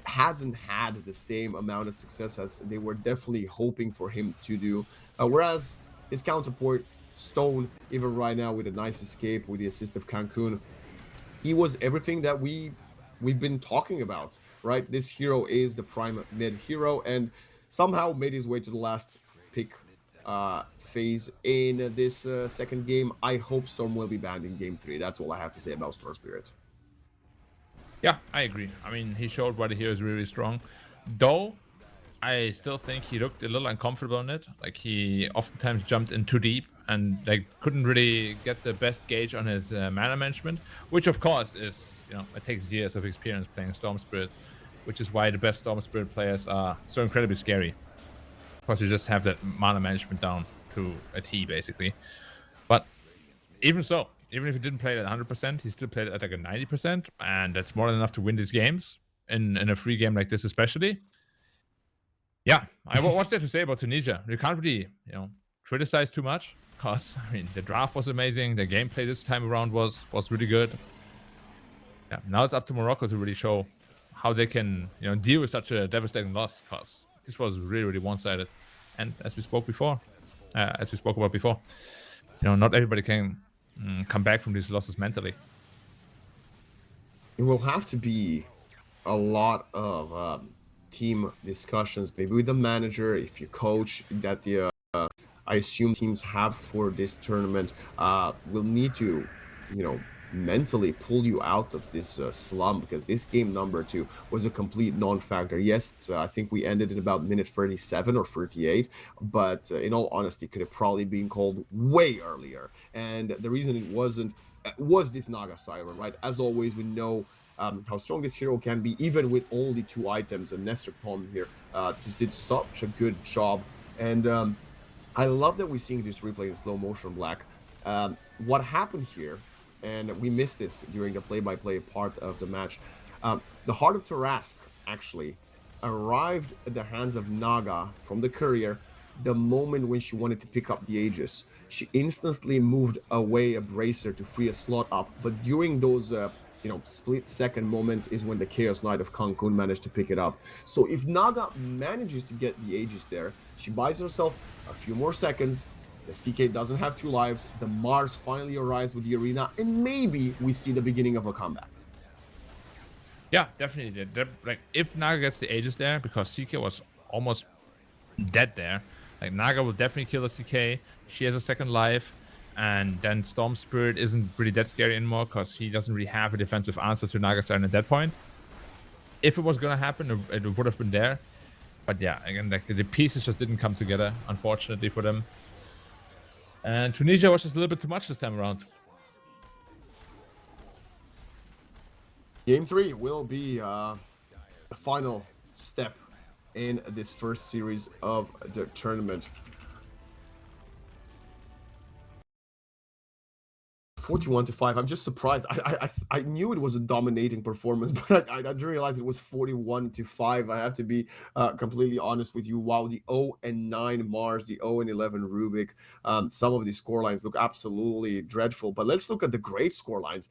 Hasn't had the same amount of success as they were definitely hoping for him to do. Whereas his counterpart, Stone, even right now with a nice escape with the assist of Cancun, he was everything that we've been talking about, right? This hero is the prime mid hero, and somehow made his way to the last pick phase in this second game. I hope Storm will be banned in game 3. That's all I have to say about Storm Spirit. Yeah, I agree. I mean, he showed why the hero is really strong. Though, I still think he looked a little uncomfortable in it. Like, he oftentimes jumped in too deep and like couldn't really get the best gauge on his mana management, which of course is, it takes years of experience playing Storm Spirit, which is why the best Storm Spirit players are so incredibly scary. Because you just have that mana management down to a T, basically. But even so, even if he didn't play it at 100%, he still played it at like a 90%, and that's more than enough to win these games in a free game like this, especially. Yeah, what's there to say about Tunisia? You can't really, criticize too much, because I mean the draft was amazing, the gameplay this time around was really good. Yeah, now it's up to Morocco to really show how they can, deal with such a devastating loss, because this was really, really one-sided. And as we spoke about before, not everybody can come back from these losses mentally. It will have to be a lot of team discussions, maybe with the manager, if you coach, that the I assume teams have for this tournament will need to, mentally pull you out of this slump, because this game number 2 was a complete non-factor. Yes, I think we ended in about minute 37 or 38, but in all honesty, could have probably been called way earlier. And the reason it wasn't was this Naga Siren, right? As always, we know how strong this hero can be, even with only 2 items. And Nestor Pond here just did such a good job. And I love that we're seeing this replay in slow motion, Black. What happened here, and we missed this during the play-by-play part of the match, the Heart of Tarask actually arrived at the hands of Naga from the courier the moment when she wanted to pick up the Aegis. She instantly moved away a bracer to free a slot up, but during those split-second moments is when the Chaos Knight of Cancun managed to pick it up. So if Naga manages to get the Aegis there, she buys herself a few more seconds. The CK doesn't have 2 lives. The Mars finally arrives with the arena, and maybe we see the beginning of a comeback. Yeah, definitely. Like, if Naga gets the Aegis there, because CK was almost dead there, like, Naga will definitely kill the CK. She has a second life, and then Storm Spirit isn't really that scary anymore, because he doesn't really have a defensive answer to Naga Siren at that point. If it was gonna happen, it would have been there. But yeah, again, like, the pieces just didn't come together, unfortunately for them. And Tunisia was just a little bit too much this time around. Game 3 will be the final step in this first series of the tournament. 41-5. I'm just surprised. I knew it was a dominating performance, but I didn't realize it was 41-5. I have to be completely honest with you. Wow, the 0-9 Mars, the 0-11 Rubik. Some of these scorelines look absolutely dreadful. But let's look at the great scorelines.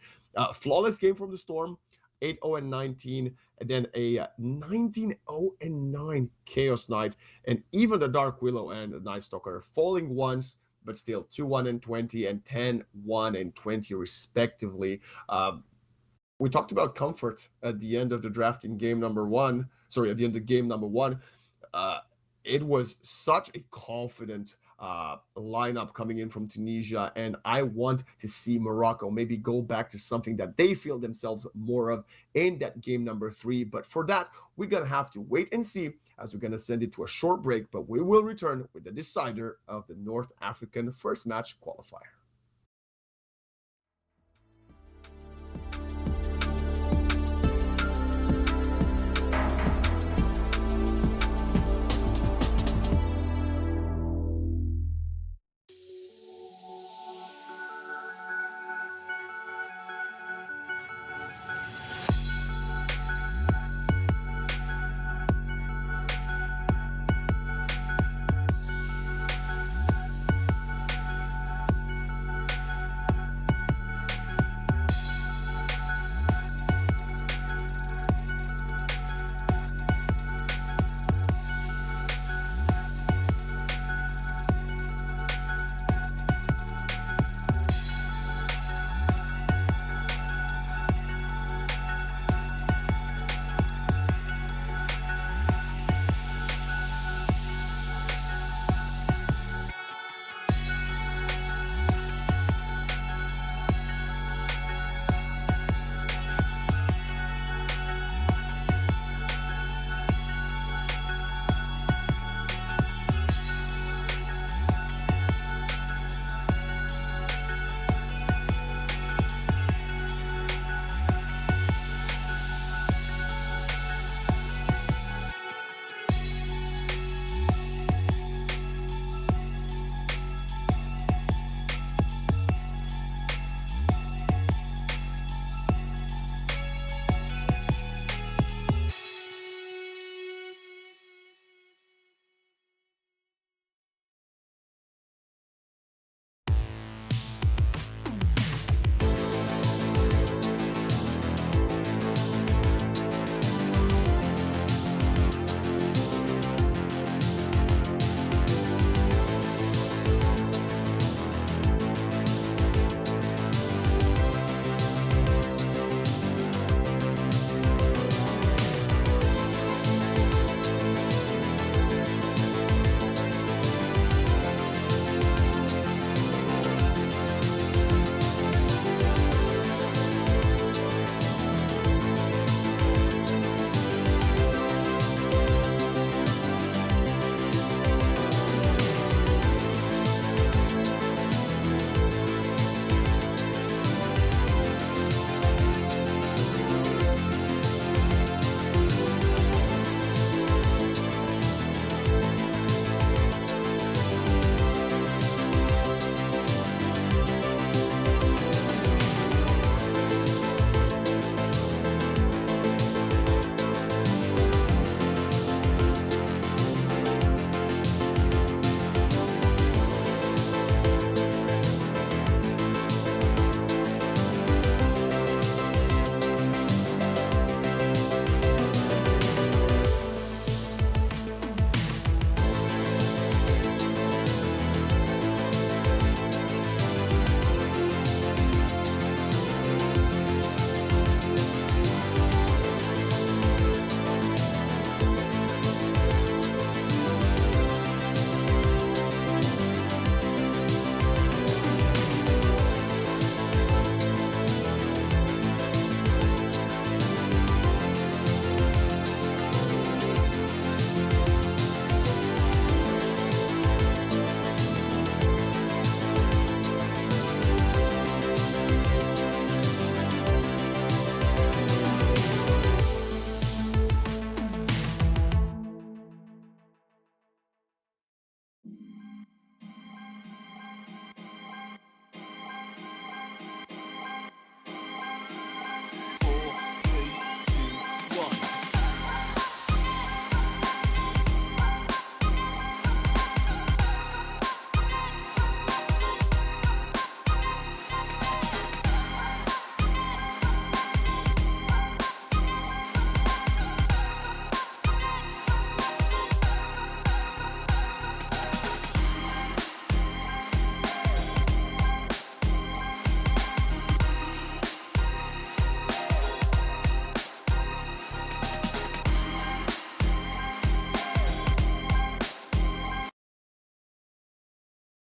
Flawless game from the Storm, 8-0-19, and then a 19-0-9 Chaos Knight, and even the Dark Willow and the Night Stalker falling once, but still 2-1-20 and 10-1-20 respectively. We talked about comfort at the end of the draft in game number 1. Sorry, at the end of game number 1. It was such a confident lineup coming in from Tunisia, and I want to see Morocco maybe go back to something that they feel themselves more of in that game number 3. But for that, we're gonna have to wait and see, as we're gonna send it to a short break, but we will return with the decider of the North African first match qualifier.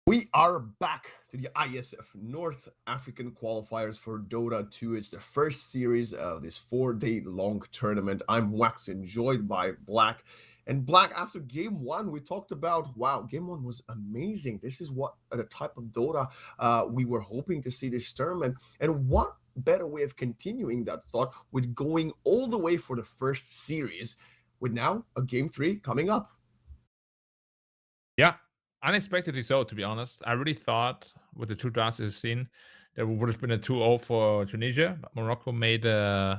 We are back to the IESF North African qualifiers for Dota 2. It's the first series of this 4-day long tournament. I'm Waxen, joined by Black. And Black, after game one, we talked about, wow, game one was amazing. This is what the type of Dota we were hoping to see this tournament. And what better way of continuing that thought with going all the way for the first series with now a game three coming up. Yeah, unexpectedly so, to be honest. I really thought with the two drafts we've seen, there would have been a 2-0 for Tunisia. But Morocco made they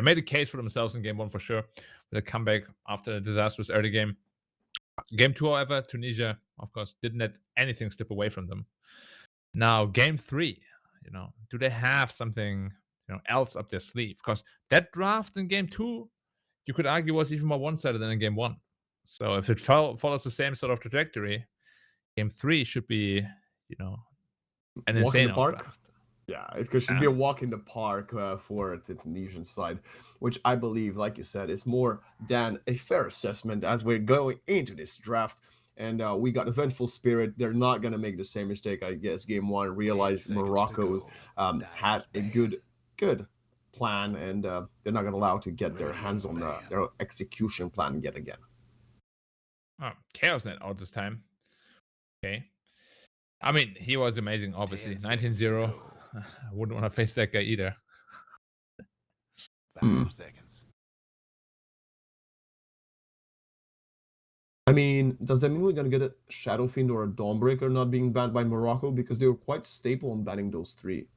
made a case for themselves in game one for sure, with a comeback after a disastrous early game. Game two, however, Tunisia, of course, didn't let anything slip away from them. Now, game three, do they have something else up their sleeve? Because that draft in game two, you could argue, was even more one-sided than in game one. So if it follows the same sort of trajectory, game three should be, an Walk insane in the park. draft. Yeah, it should be a walk in the park for the Tunisian side, which I believe, like you said, is more than a fair assessment as we're going into this draft. And we got a vengeful spirit. They're not going to make the same mistake, I guess, game one. Realize Morocco had a good plan, and they're not going to allow to get their hands on their execution plan yet again. Oh, Chaosnet out this time. Okay. I mean, he was amazing, obviously. 19-0. I wouldn't want to face that guy either. 5 seconds. I mean, does that mean we're going to get a Shadow Fiend or a Dawnbreaker not being banned by Morocco? Because they were quite staple in banning those three.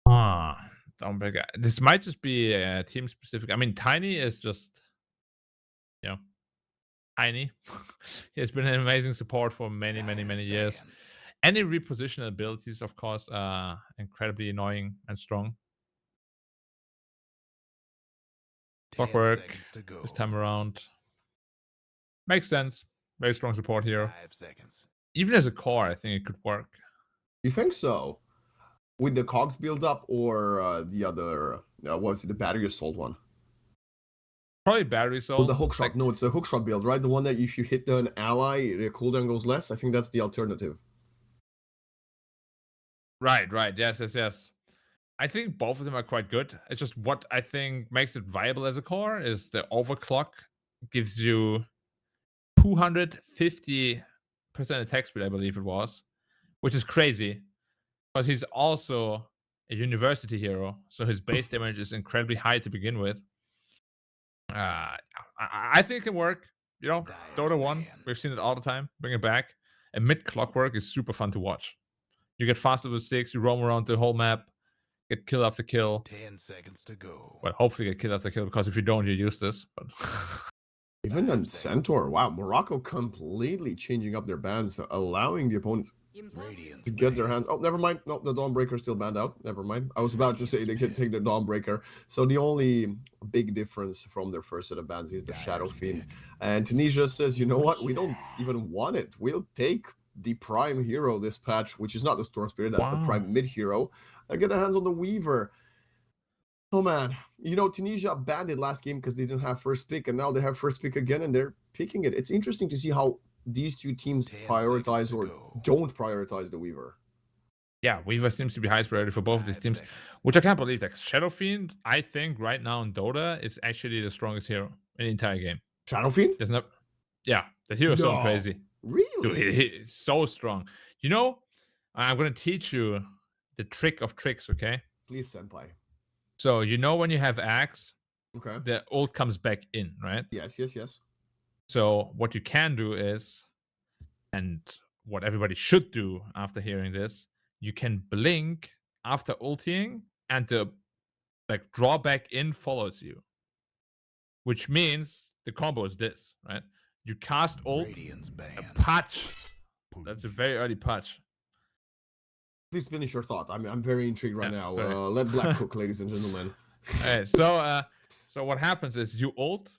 Dawnbreaker. This might just be team specific. I mean, Tiny is just, Tiny. He has been an amazing support for many, many, many years. Any reposition abilities, of course, are incredibly annoying and strong. Clockwork this time around. Makes sense. Very strong support here. 5 seconds. Even as a core, I think it could work. You think so? With the cogs build up or the other, what is it, the battery assault one? Probably battery assault. Oh, the hookshot. No, it's the hookshot build, right? The one that if you hit an ally, the cooldown goes less. I think that's the alternative. Right. Yes. I think both of them are quite good. It's just what I think makes it viable as a core is the overclock gives you 250% attack speed, I believe it was, which is crazy because he's also a university hero, so his base damage is incredibly high to begin with. I think it can work. Dota 1, we've seen it all the time. Bring it back. And mid clockwork is super fun to watch. You get faster with 6, you roam around the whole map, get kill after kill. 10 seconds to go. Well, hopefully get kill after kill, because if you don't, you use this. But even on Centaur, wow, Morocco completely changing up their bans, allowing the opponents to get their hands. Oh, never mind. No, the Dawnbreaker is still banned out. Never mind. I was about to say they can take the Dawnbreaker. So the only big difference from their first set of bans is the Shadow Fiend. And Tunisia says, you know what? We don't even want it. We'll take the prime hero this patch, which is not the Storm Spirit, that's the prime mid hero. I get their hands on the Weaver. Oh man, Tunisia banned it last game because they didn't have first pick, and now they have first pick again, and they're picking it. It's interesting to see how these two teams prioritize or don't prioritize the Weaver. Yeah, Weaver seems to be highest priority for both of these teams, which I can't believe. Like Shadow Fiend, I think right now in Dota is actually the strongest hero in the entire game. Shadow Fiend? Yeah, the hero is so crazy. Really? Dude, he's so strong. I'm gonna teach you the trick of tricks, okay? Please, senpai. So when you have Axe, okay, the ult comes back in, right? Yes. So what you can do is, and what everybody should do after hearing this, you can blink after ulting, and the draw back in follows you. Which means the combo is this, right? You cast ult, a patch. That's a very early patch. Please finish your thought. I'm very intrigued right now. Let Black cook, ladies and gentlemen. Alright, so what happens is you ult,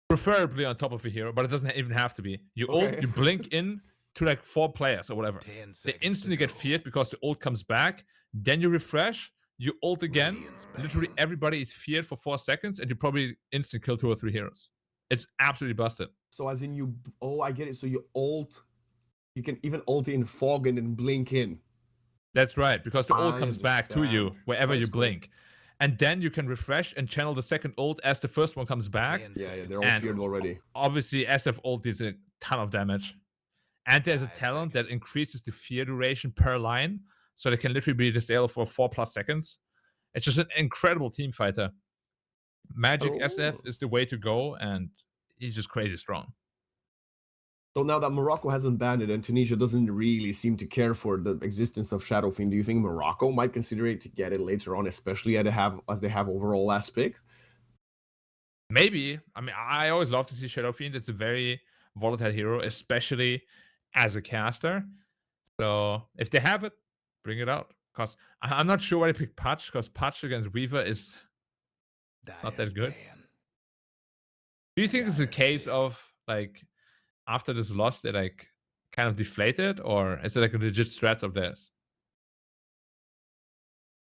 preferably on top of a hero, but it doesn't even have to be. You ult, you blink in to 4 players or whatever. They instantly get feared because the ult comes back. Then you refresh, you ult again. Literally everybody is feared for 4 seconds, and you probably instant kill 2 or 3 heroes. It's absolutely busted. So as in you, oh, I get it. So you can even ult in fog and then blink in. That's right, because the ult I comes back to you understand. wherever That's you cool. blink. And then you can refresh and channel the second ult as the first one comes back. 10 Yeah, seconds they're all to And feared go. already. Obviously, SF ult deals a ton of damage. And there's a 5 talent that seconds. increases the fear duration per line, so they can literally be disabled for 4+ seconds. It's just an incredible team fighter. Magic SF Oh. is the way to go, and he's just crazy strong. So now that Morocco hasn't banned it and Tunisia doesn't really seem to care for the existence of Shadow Fiend, do you think Morocco might consider it to get it later on, especially as they have overall last pick? Maybe. I mean, I always love to see Shadow Fiend. It's a very volatile hero, especially as a caster. So if they have it, bring it out. Because I'm not sure why they pick Patch, because Patch against Weaver is not that good. Do you think it's a case of like after this loss they like kind of deflated, or is it like a legit strat of theirs?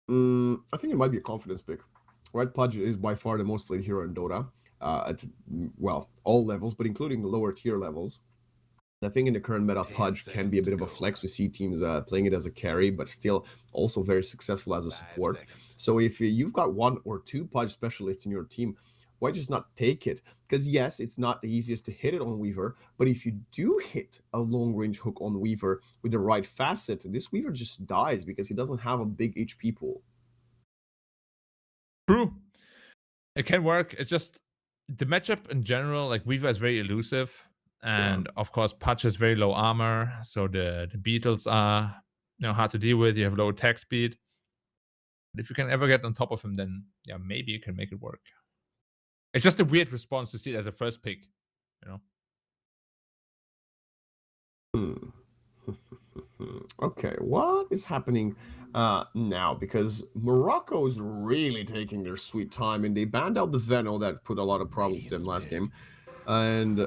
I think it might be a confidence pick. Right, Pudge is by far the most played hero in Dota at well all levels, but including the lower tier levels. I think in the current meta, 10 Pudge can be a seconds bit to of a go. flex. We see teams playing it as a carry, but still also very successful as a 5 support. seconds. So if you've got 1 or 2 Pudge specialists in your team, why just not take it? Because yes, it's not the easiest to hit it on Weaver, but if you do hit a long range hook on Weaver with the right facet, this Weaver just dies because he doesn't have a big HP pool. True. It can work. It's just the matchup in general, like Weaver is very elusive. And of course, Patch has very low armor. So the beetles are hard to deal with. You have low attack speed. But if you can ever get on top of him, then yeah, maybe you can make it work. It's just a weird response to see it as a first pick, you know. Okay, what is happening now? Because Morocco is really taking their sweet time, and they banned out the Veno that put a lot of problems to them last game. And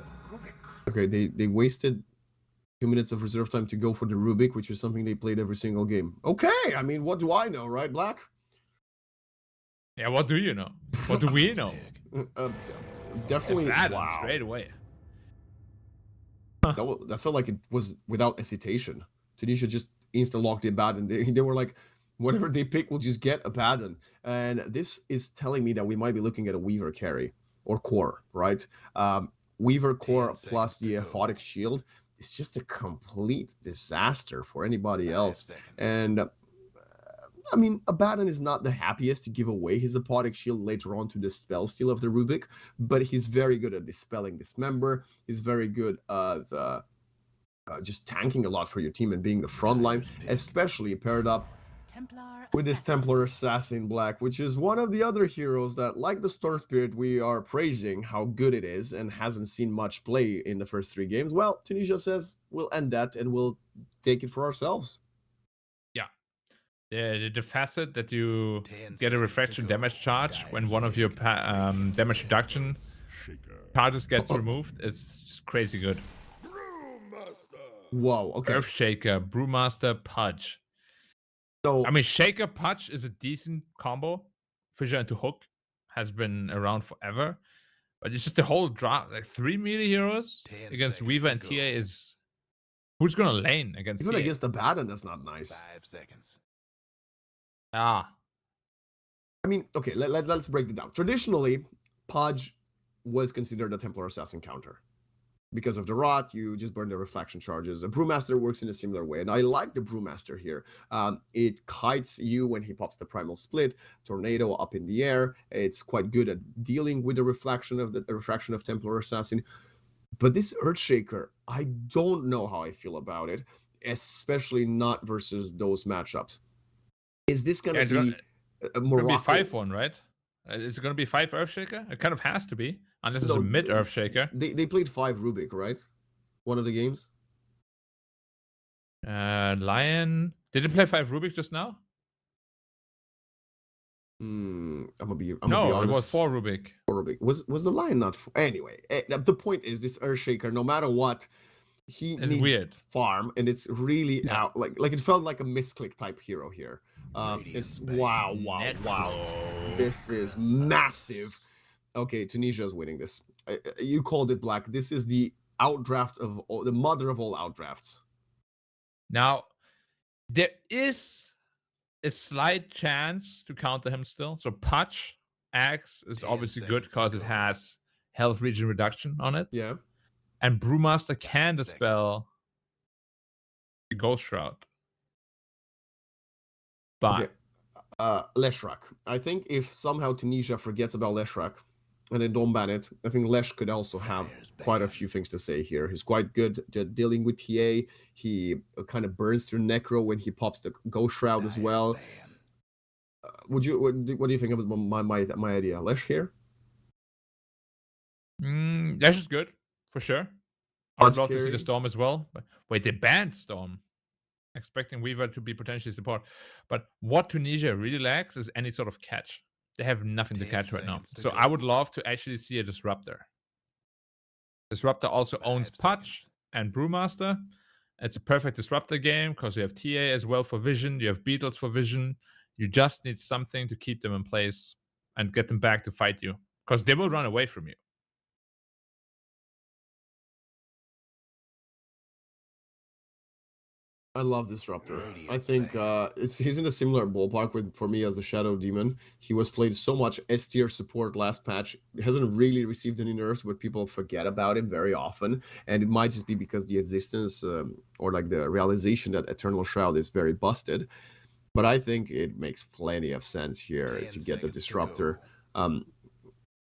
okay, they wasted 2 minutes of reserve time to go for the Rubik, which is something they played every single game. Okay, I mean, what do I know, right, Black? Yeah, what do you know? What do we know? Definitely. Aladdin, Wow. straight away. That felt like it was without hesitation. Tunisia just insta locked Abaddon. They were like, whatever they pick, we'll just get Abaddon. And this is telling me that we might be looking at a Weaver carry or core, right? Weaver core 10 plus seconds the to go. Aphotic Shield is just a complete disaster for anybody 5 else. seconds. And I mean, Abaddon is not the happiest to give away his Aphotic Shield later on to the spell steal of the Rubik, but he's very good at dispelling Dismember. He's very good at just tanking a lot for your team and being the front line, especially paired up with this Templar Assassin Black, which is one of the other heroes that, like the Storm Spirit, we are praising how good it is and hasn't seen much play in the first 3 games. Well, Tunisia says we'll end that and we'll take it for ourselves. The facet that you 10 get a seconds refraction to go. damage charge Dyer's when one of your damage reduction charges gets removed, it's just crazy good. Whoa, okay. Earthshaker, Brewmaster, Pudge. So I mean, Shaker Pudge is a decent combo. Fissure into Hook has been around forever. But it's just the whole draft, like 3 melee heroes 10 against seconds Weaver to and go. TA is who's gonna lane against even TA? against Abaddon, that's not nice. 5 seconds. Ah, I mean, okay, let's break it down. Traditionally, Pudge was considered a Templar Assassin counter. Because of the rot, you just burn the reflection charges. A Brewmaster works in a similar way, and I like the Brewmaster here. It kites you when he pops the Primal Split, Tornado up in the air. It's quite good at dealing with the refraction of Templar Assassin. But this Earthshaker, I don't know how I feel about it, especially not versus those matchups. Is this going to be gonna be Morocco? 5-1, right? Is it gonna be 5 Earthshaker? It kind of has to be, unless it's No, a mid Earthshaker. They played 5 Rubik, right? One of the games. Lion. Did they play 5 Rubik just now? I'm gonna be No, honest. it was 4 Rubik. 4 Rubik. Was the lion not? Anyway, the point is this Earthshaker. No matter what, he It's needs weird. farm, and it's really Yeah. out. Like it felt like a misclick type hero here. It's Radiant's wow. Necro. This is massive. Okay, Tunisia is winning this. You called it black. This is the outdraft of all, the mother of all outdrafts. Now, there is a slight chance to counter him still. So Pudge Axe is 10 obviously good seconds to because it go. has health regen reduction on it. Yeah. And Brewmaster can 5 dispel the Ghost Shroud. But Leshrak. I think if somehow Tunisia forgets about Leshrak and they don't ban it, I think Lesh could also have Dyer's quite a banned. few things to say here. He's quite good at dealing with TA. He kind of burns through Necro when he pops the Ghost Shroud as Dyer's well. banned. What do you think of my idea? Lesh here? Lesh is good, for sure. I would Pudge love to see the carry? Storm as well. But wait, they banned Storm. Expecting Weaver to be potentially support. But what Tunisia really lacks is any sort of catch. They have nothing to 10 catch right now. seconds to So I would go. love to actually see a Disruptor. Disruptor also 5 owns Pudge seconds. and Brewmaster. It's a perfect Disruptor game because you have TA as well for vision. You have Beetles for vision. You just need something to keep them in place and get them back to fight you because they will run away from you. I love Disruptor. I Radiant's think banned. he's in a similar ballpark for me as the Shadow Demon. He was played so much S tier support last patch. He hasn't really received any nerfs, but people forget about him very often. And it might just be because the existence or like the realization that Eternal Shroud is very busted. But I think it makes plenty of sense here 10 to get the seconds to Disruptor. go.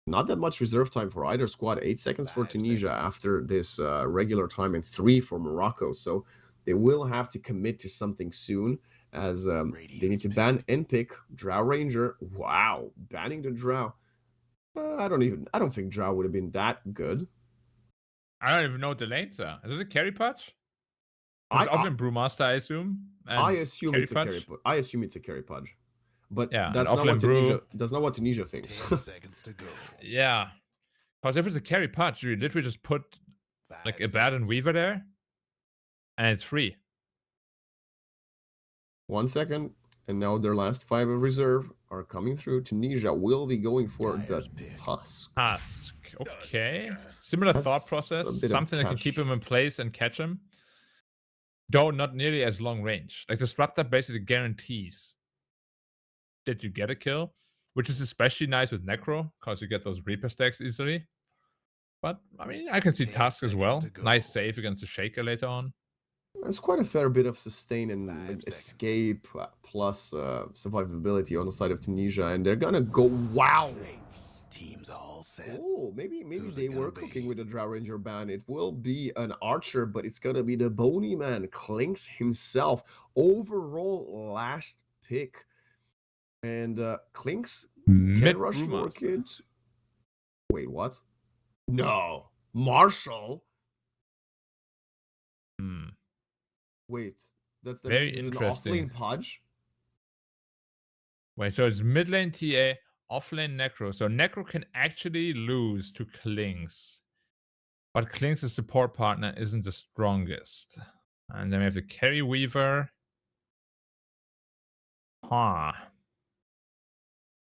Not that much reserve time for either squad. 8 seconds for 5 Tunisia seconds. after this regular time and 3 for Morocco. So they will have to commit to something soon as they need to ban and pick Drow Ranger. Wow, banning the Drow. I don't think Drow would have been that good. I don't even know what the lanes are. Is it a carry Pudge? I It's often Brewmaster, I assume. And I assume carry it's a Pudge. I assume it's a carry Pudge. But Yeah, and that's not what offlane Brew. Tunisia thinks. 10 seconds to go. Yeah. Because if it's a carry Pudge, you literally just put 5 like a Bad and seconds. Weaver there and it's free. 1 second, and now their last 5 of reserve are coming through. Tunisia will be going for the Dyer's pick. Tusk. Tusk. Okay. Similar That's thought a process. bit of Something that can keep catch. him in place and catch him. Though not nearly as long range. Like Disruptor basically guarantees that you get a kill, which is especially nice with Necro, because you get those Reaper stacks easily. But I mean, I can see 10 Tusk as seconds well. to go. Nice save against the Shaker later on. It's quite a fair bit of sustain and 5 like, seconds. escape plus survivability on the side of Tunisia, and they're gonna go. Wow. Teams all set. Oh, maybe Who's they it gonna were cooking be? with a Drow Ranger ban. It will be an Archer, but it's gonna be the Bony Man, Clinks himself. Overall last pick, and Clinks can Mid rush the Brewmaster. Orchid. Wait, what? No, Marshall. Hmm. Wait, that Very means an interesting. offlane Pudge. Wait, so it's mid lane TA, off lane Necro. So Necro can actually lose to Clinks. But Clinks' support partner isn't the strongest. And then we have the carry Weaver. Huh.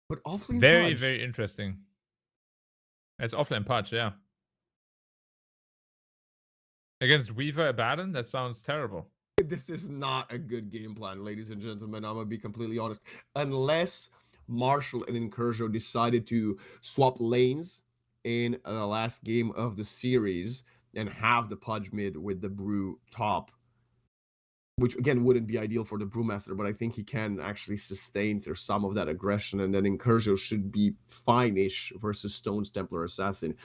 But offlane Very, Pudge. very interesting. It's offlane Pudge, yeah. Against Weaver Abaddon? That sounds terrible. This is not a good game plan, ladies and gentlemen. I'm gonna be completely honest. Unless Marshall and Incursion decided to swap lanes in the last game of the series and have the Pudge mid with the Brew top, which again wouldn't be ideal for the Brewmaster, but I think he can actually sustain through some of that aggression, and then Incursion should be fine-ish versus Stone's Templar Assassin.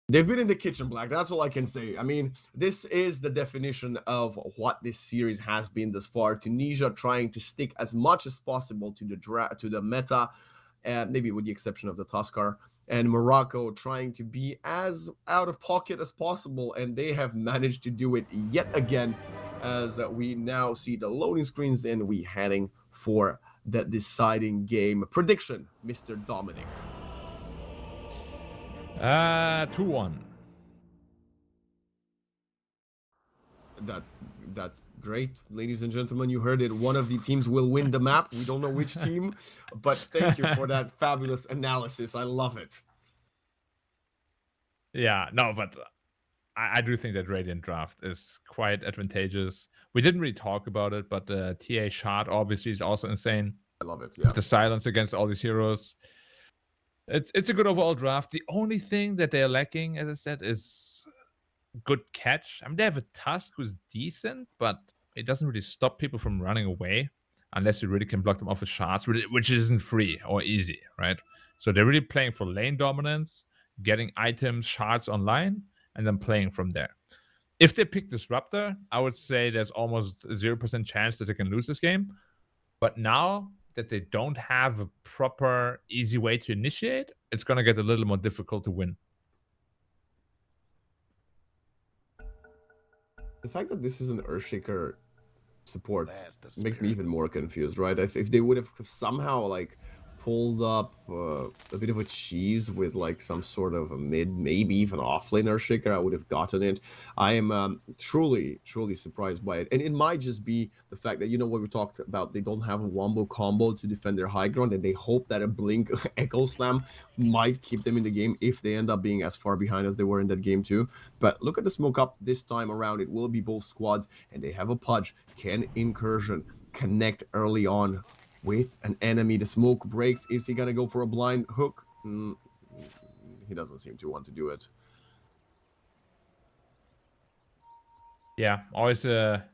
They've been in the kitchen, Black. That's all I can say. I mean, this is the definition of what this series has been thus far. Tunisia trying to stick as much as possible to the meta, maybe with the exception of the Tuskar, and Morocco trying to be as out of pocket as possible, and they have managed to do it yet again, as we now see the loading screens and we heading for the deciding game. Prediction, Mr. Dominic. 2-1. That's great, ladies and gentlemen. You heard it. One of the teams will win the map. We don't know which team, but thank you for that fabulous analysis. I love it. Yeah, no, but I do think that Radiant draft is quite advantageous. We didn't really talk about it, but the TA shot obviously is also insane. I love it. Yeah. With the silence against all these heroes. It's a good overall draft. The only thing that they're lacking, as I said, is good catch. I mean, they have a Tusk who's decent, but it doesn't really stop people from running away unless you really can block them off with shots, which isn't free or easy, right? So they're really playing for lane dominance, getting items, shards online, and then playing from there. If they pick Disruptor, I would say there's almost a 0% chance that they can lose this game. But now that they don't have a proper, easy way to initiate, it's going to get a little more difficult to win. The fact that this is an Earthshaker support makes me even more confused, right? If they would have somehow like pulled up a bit of a cheese with like some sort of a mid, maybe even offlane Earthshaker, I would have gotten it. I am truly surprised by it, and it might just be the fact that, you know what we talked about, they don't have a wombo combo to defend their high ground, and they hope that a blink echo slam might keep them in the game if they end up being as far behind as they were in that game too. But look at the smoke up this time around. It will be both squads, and they have a Pudge. Can Incursion connect early on with an enemy? The smoke breaks. Is he gonna go for a blind hook? He doesn't seem to want to do it. Yeah, always a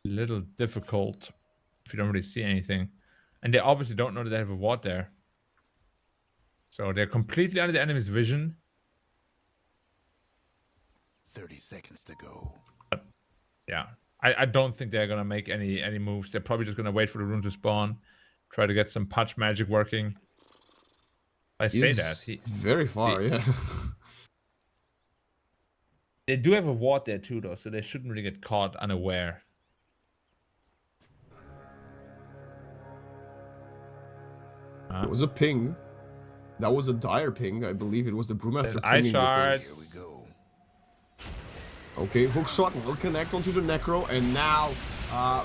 little difficult if you don't really see anything. And they obviously don't know that they have a ward there. So they're completely under the enemy's vision. 30 seconds to go. But yeah, I don't think they're gonna make any moves. They're probably just gonna wait for the rune to spawn, try to get some punch magic working. He's very far, yeah. They do have a ward there too, though, so they shouldn't really get caught unaware. It was a ping. That was a dire ping. I believe it was the Brewmaster Eye pinging. shards. Here we go. Okay, hook shot will connect onto the Necro, and now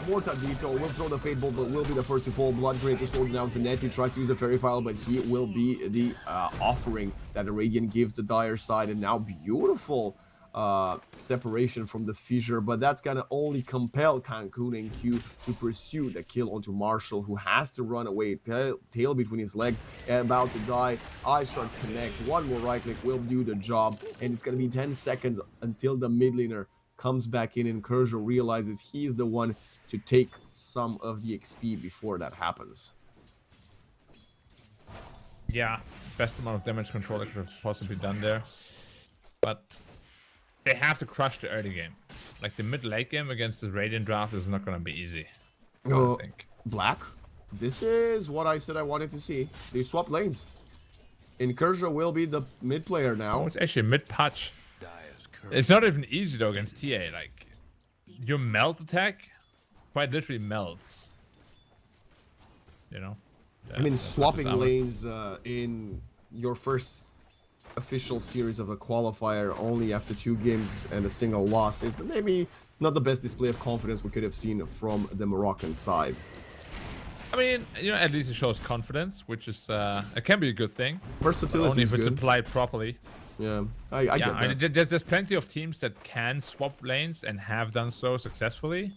Mortadito will throw the Fate Bolt, but will be the first to fall. Blood Great to slow down Zanetti, tries to use the Fairy File, but he will be the offering that the Radiant gives the Dire side, and now beautiful separation from the Fissure, but that's gonna only compel Cancun and Q to pursue the kill onto Marshall, who has to run away, tail between his legs, and about to die. Ice Shards connect, one more right click will do the job, and it's gonna be 10 seconds until the mid laner comes back in, and Kershaw realizes he is the one to take some of the XP before that happens. Yeah, best amount of damage control that could have possibly done there. But they have to crush the early game. Like the mid-late game against the Radiant draft is not going to be easy. I don't think. Black, this is what I said I wanted to see. They swap lanes. Kershaw will be the mid player now. Oh, it's actually mid-patch. It's not even easy though against TA. Like, your melt attack quite literally melts. You know? I mean, swapping lanes in your first official series of a qualifier only after 2 games and a single loss is maybe not the best display of confidence we could have seen from the Moroccan side. I mean, you know, at least it shows confidence, which is it can be a good thing. Versatility only is if it's good. applied properly. Yeah, I get that. There's plenty of teams that can swap lanes and have done so successfully.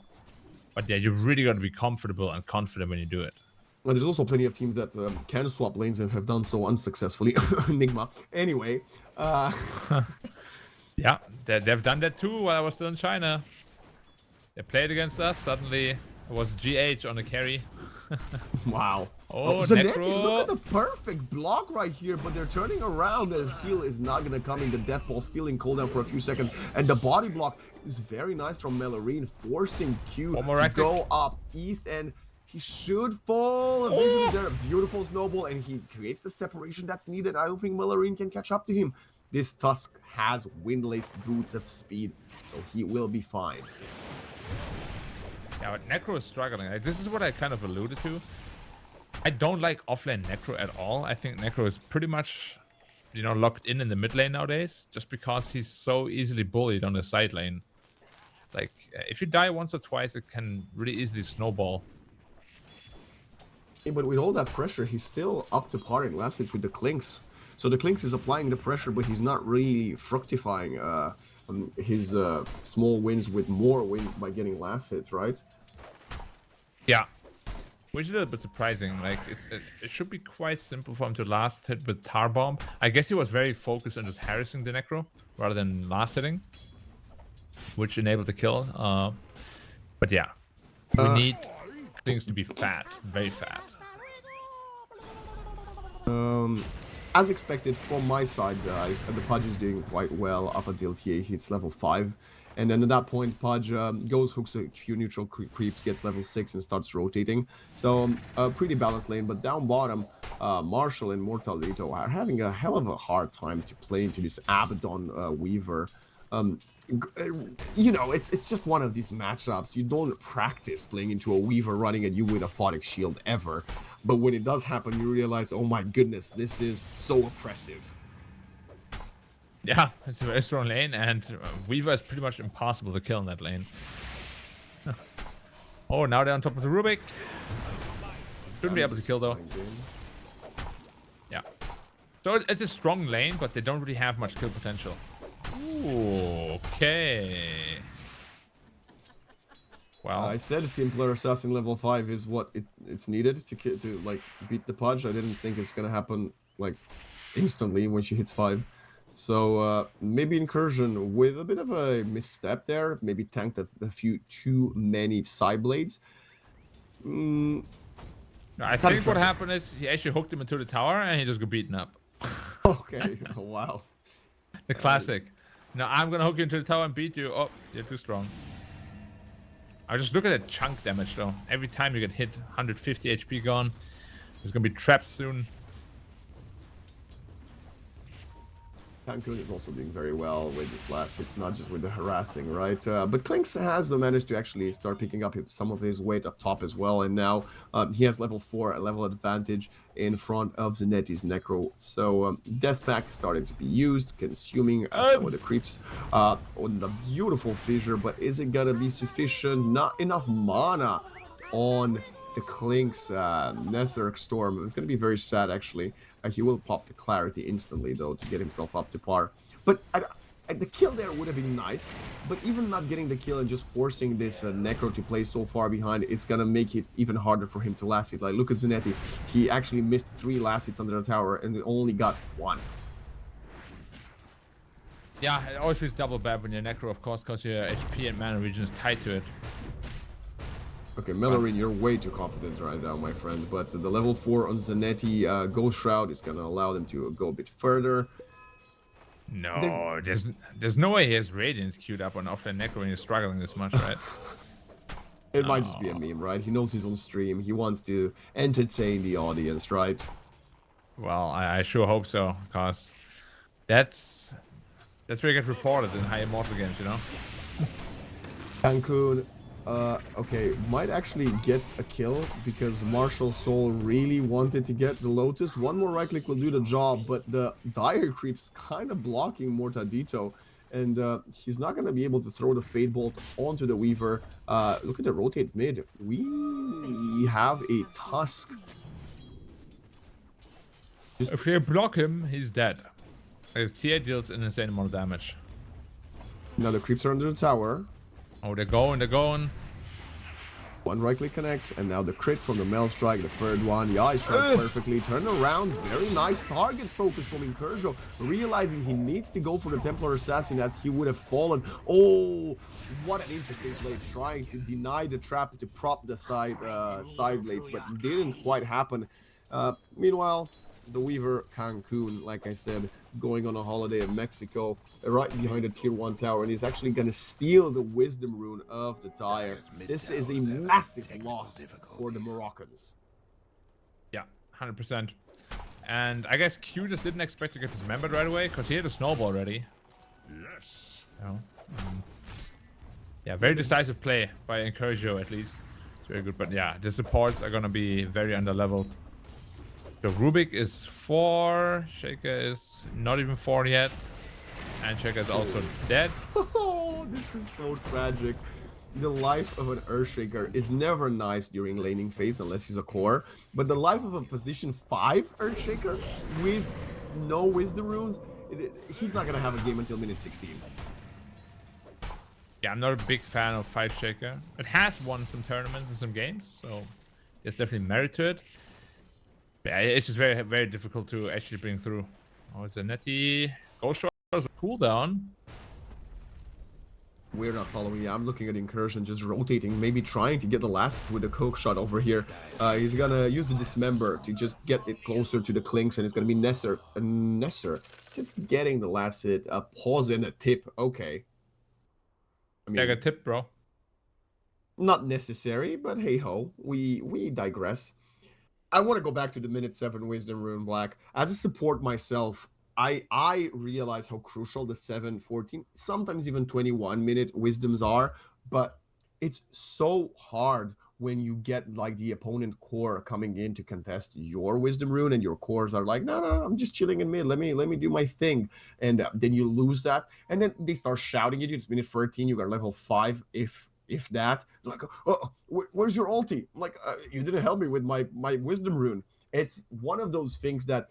But yeah, you really got to be comfortable and confident when you do it. Well, there's also plenty of teams that can swap lanes and have done so unsuccessfully. Enigma. Anyway. Yeah, they've done that too while I was still in China. They played against us. Suddenly, it was GH on the carry. Wow. Oh, Zanetti, Necro. look at the perfect block right here, but they're turning around. The heal is not going to come in. The death ball stealing cooldown for a few seconds. And the body block is very nice from Melorine, forcing Q to go up east, and he should fall. Eventually there, beautiful snowball, and he creates the separation that's needed. I don't think Melorine can catch up to him. This Tusk has windlace boots of speed, so he will be fine. Yeah, but Necro is struggling. Like, this is what I kind of alluded to. I don't like offlane Necro at all. I think Necro is pretty much, you know, locked in the mid lane nowadays, just because he's so easily bullied on the side lane. Like, if you die once or twice, it can really easily snowball. Yeah, but with all that pressure, he's still up to par in last hits with the Clinks. So the Clinks is applying the pressure, but he's not really fructifying his small wins with more wins by getting last hits, right? Yeah. Which is a little bit surprising. Like, it should be quite simple for him to last hit with Tar Bomb. I guess he was very focused on just harassing the Necro rather than last hitting, which enabled the kill. But yeah, we need things to be fat, very fat. As expected from my side, the Pudge is doing quite well up until TA hits level 5. And then at that point, Pudge goes, hooks a few neutral creeps, gets level 6 and starts rotating. So a pretty balanced lane, but down bottom, Marshall and Mortalito are having a hell of a hard time to play into this Abaddon Weaver. You know, it's just one of these matchups. You don't practice playing into a Weaver running at you with a Photic Shield ever. But when it does happen, you realize, oh my goodness, this is so oppressive. Yeah, it's a very strong lane, and Weaver is pretty much impossible to kill in that lane. Oh, now they're on top of the Rubik. Shouldn't be able to kill, though. Yeah. So it's a strong lane, but they don't really have much kill potential. Ooh, okay. Well, I said Templar Assassin level 5 is what it's needed to like beat the Pudge. I didn't think it's gonna happen like instantly when she hits 5. So maybe Incursion with a bit of a misstep there, maybe tanked a few too many side blades. I think what happened is he actually hooked him into the tower and he just got beaten up. Okay, oh, wow. The classic. Now I'm gonna hook you into the tower and beat you. Oh, you're too strong. I just look at the chunk damage though. Every time you get hit, 150 HP gone. He's gonna be trapped soon. Cancun is also doing very well with his last hits, not just with the harassing, right? But Clinks has managed to actually start picking up some of his weight up top as well, and now he has level 4, a level advantage in front of Zanetti's Necro. So Death Pack starting to be used, consuming some of the creeps on the beautiful fissure, but is it gonna be sufficient? Not enough mana on the Clinks Nesserk Storm. It's gonna be very sad actually. He will pop the Clarity instantly though to get himself up to par. But the kill there would have been nice, but even not getting the kill and just forcing this Necro to play so far behind, it's gonna make it even harder for him to last hit. Like, look at Zanetti. He actually missed 3 last hits under the tower and only got 1. Yeah, it always feels double bad when you're Necro, of course, because your HP and mana region is tied to it. Okay, Mellorin, you're way too confident right now, my friend. But the level 4 on Zanetti Ghost Shroud is gonna allow them to go a bit further. No, there's no way he has Radiance queued up on offlane Necro when he's struggling this much, right? It might just be a meme, right? He knows he's on stream. He wants to entertain the audience, right? Well, I sure hope so, because that's where you get reported in high immortal games, you know? Cancun, okay, might actually get a kill because Marshall Soul really wanted to get the Lotus. One more right click will do the job, but the Dire Creep's kind of blocking Mortadito, and he's not going to be able to throw the Fade Bolt onto the Weaver. Look at the rotate mid. We have a Tusk. If you block him, he's dead. His TA deals an insane amount of damage. Now the creeps are under the tower. Oh, they're going. One right click connects, and now the crit from the Mel Strike, the third one. Yeah, he strikes perfectly. Turn around. Very nice target focus from Incursion. Realizing he needs to go for the Templar Assassin as he would have fallen. Oh, what an interesting play. Trying to deny the trap to prop the side blades, but didn't quite happen. Meanwhile, the Weaver Cancun, like I said, going on a holiday in Mexico, right behind the tier 1 tower, and he's actually going to steal the Wisdom Rune of the Dire. This is a massive loss for the Moroccans. Yeah, 100%. And I guess Q just didn't expect to get dismembered right away, because he had a snowball already. Yes. Oh. Yeah, very decisive play by Incursion, at least. It's very good, but yeah, the supports are going to be very underleveled. So Rubik is 4, Shaker is not even 4 yet, and Shaker is also dead. Oh, This is so tragic. The life of an Earthshaker is never nice during laning phase unless he's a core, but the life of a position 5 Earthshaker with no wisdom runes, he's not gonna have a game until minute 16. Yeah, I'm not a big fan of 5 Shaker. It has won some tournaments and some games, so there's definitely merit to it. But yeah, it's just very, very difficult to actually bring through. Oh, it's a netty Ghost Shot is a cooldown. We're not following. Yeah, I'm looking at Incursion just rotating, maybe trying to get the last with the coke shot over here. He's gonna use the Dismember to just get it closer to the Clinks, and it's gonna be Nesser just getting the last hit. A pause and a tip. Okay. I mean, Yeah, I got tip, bro. not necessary, but hey ho, we digress. I want to go back to the minute 7 Wisdom Rune Black. As a support myself, I realize how crucial the 7, 14, sometimes even 21 minute wisdoms are, but it's so hard when you get like the opponent core coming in to contest your wisdom rune, and your cores are like, no, I'm just chilling in mid. Let me do my thing, and then you lose that, and then they start shouting at you. It's minute 13. You got level 5 if that. Like, oh, where's your ulti? I'm like, you didn't help me with my wisdom rune. It's one of those things that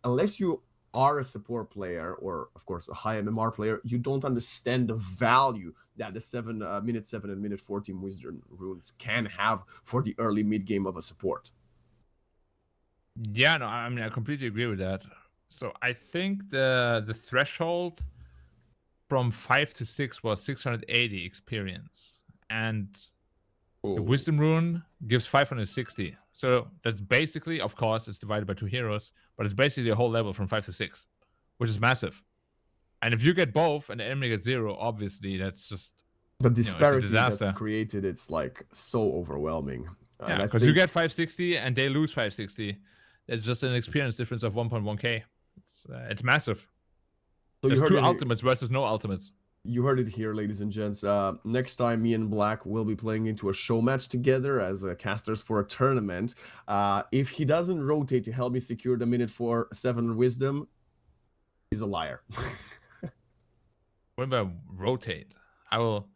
unless you are a support player, or of course a high MMR player, you don't understand the value that the minute 7 and minute 14 wisdom runes can have for the early mid game of a support. Yeah, no, I mean, I completely agree with that. So I think the threshold from 5 to 6 was 680 experience, and the wisdom rune gives 560. So that's basically, of course, it's divided by 2 heroes, but it's basically a whole level from 5 to 6, which is massive. And if you get both and the enemy gets 0, obviously that's just the disparity it's a disaster. that's created. It's like so overwhelming. Yeah, because you get 560 and they lose 560. It's just an experience difference of 1.1k. It's massive. So there's 2 ultimates versus no ultimates. You heard it here, ladies and gents. Next time, me and Black will be playing into a show match together as casters for a tournament. If he doesn't rotate to help me secure the minute 7 wisdom, he's a liar. What about rotate? I will,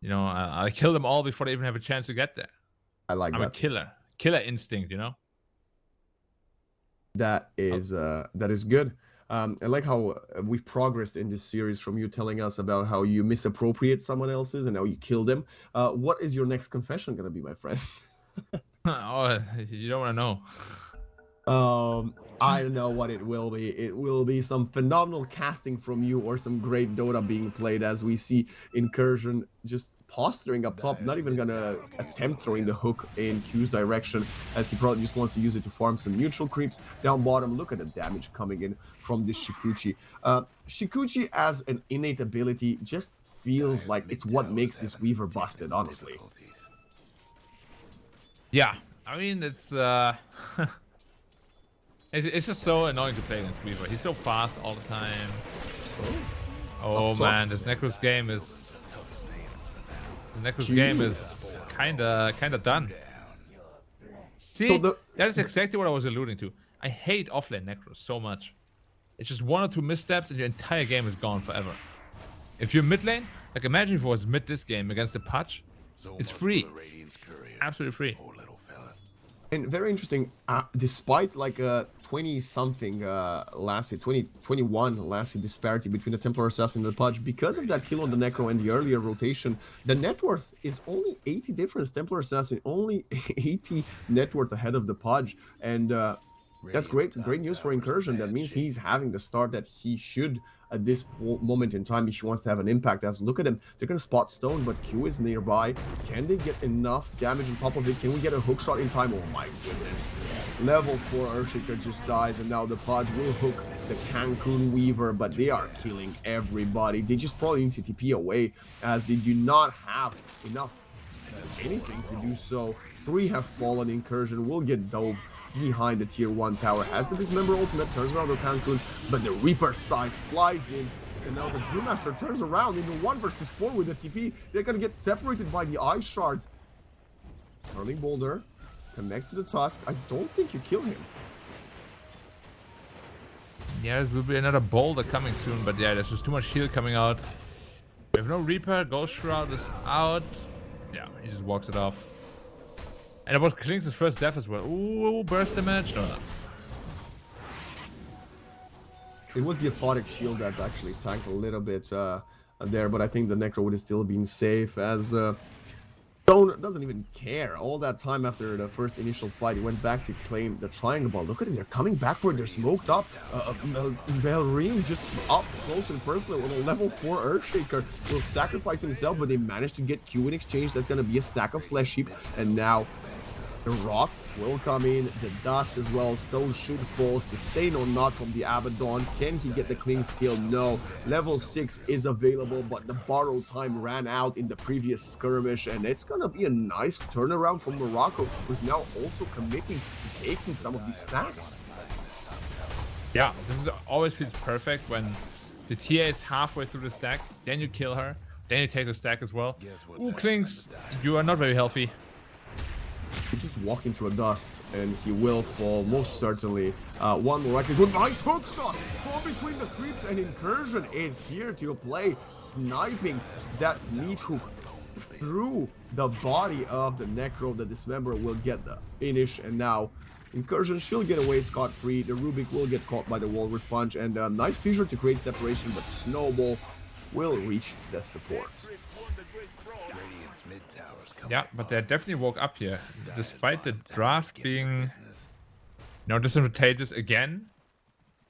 I'll kill them all before they even have a chance to get there. I like that. I'm a killer. Killer instinct, That is good. I like how we've progressed in this series from you telling us about how you misappropriate someone else's and how you kill them. What is your next confession gonna be, my friend? Oh, you don't want to know. I know what it will be. It will be some phenomenal casting from you, or some great Dota being played, as we see Incursion just posturing up top, not even gonna attempt throwing the hook in Q's direction, as he probably just wants to use it to farm some neutral creeps. Down bottom, look at the damage coming in from this Shikuchi. Shikuchi as an innate ability just feels like it's what makes this Weaver busted, honestly. Yeah, I mean, it's it's just so annoying to play against Weaver. He's so fast all the time. Oh man, this Necros game is... The Necros game is kinda done. See, that is exactly what I was alluding to. I hate offlane Necros so much. It's just 1 or 2 missteps and your entire game is gone forever. If you're mid lane, like imagine if it was mid this game against the Pudge, it's free. Absolutely free. And very interesting, despite like a 20-something last hit, 20-21 last hit disparity between the Templar Assassin and the Pudge, because of that kill on the Necro and the earlier rotation, the net worth is only 80 difference. Templar Assassin only 80 net worth ahead of the Pudge, and that's great news for Incursion. That means he's having the start that he should at this moment in time if he wants to have an impact. As look at him, they're gonna spot Stone, but Q is nearby. Can they get enough damage on top of it? Can we get a hook shot in time? Oh my goodness. Level 4 Earthshaker just dies, and now the Pudge will hook the Cancun Weaver, but they are killing everybody. They just probably need to TP away, as they do not have enough anything to do so. 3 have fallen. Incursion will get dove behind the tier 1 tower, has the Dismember ultimate, turns around the Cancun, but the Reaper scythe flies in, and now the Brewmaster turns around into 1 versus 4 with the TP. They're gonna get separated by the Ice Shards. Hurling Boulder connects to the Tusk. I don't think you kill him. Yeah, there will be another boulder coming soon, but yeah, there's just too much shield coming out. We have no Reaper. Ghost Shroud is out. Yeah, he just walks it off. And it was Klink's first death as well. Ooh, burst damage. Not enough. It was the Aphotic Shield that actually tanked a little bit there, but I think the Necro would have still been safe as Stone doesn't even care. All that time after the first initial fight, he went back to claim the triangle ball. Look at it, they're coming back for it. They're smoked up. Belrine just up close and personal with a level 4 Earthshaker. Will sacrifice himself, but they managed to get Q in exchange. That's going to be a stack of Flesh Heap. And now the Rot will come in, the Dust as well. Stone should fall, sustain or not from the Abaddon. Can he get the clean skill? No. Level 6 is available, but the borrow time ran out in the previous skirmish, and it's gonna be a nice turnaround from Morocco, who's now also committing to taking some of these stacks. Yeah, always feels perfect when the TA is halfway through the stack, then you kill her, then you take the stack as well. Ooh, Klinks, you are not very healthy. He just walked into a dust, and he will fall, most certainly. One more actually good, nice hook shot from between the creeps, and Incursion is here to play, sniping that meat hook through the body of the Necro. The Dismember will get the finish, and now Incursion should get away scot-free. The Rubik will get caught by the Walrus Punch, and a nice fissure to create separation, but Snowball will reach the support. Yeah, but they definitely woke up here. Despite the draft being disadvantageous again,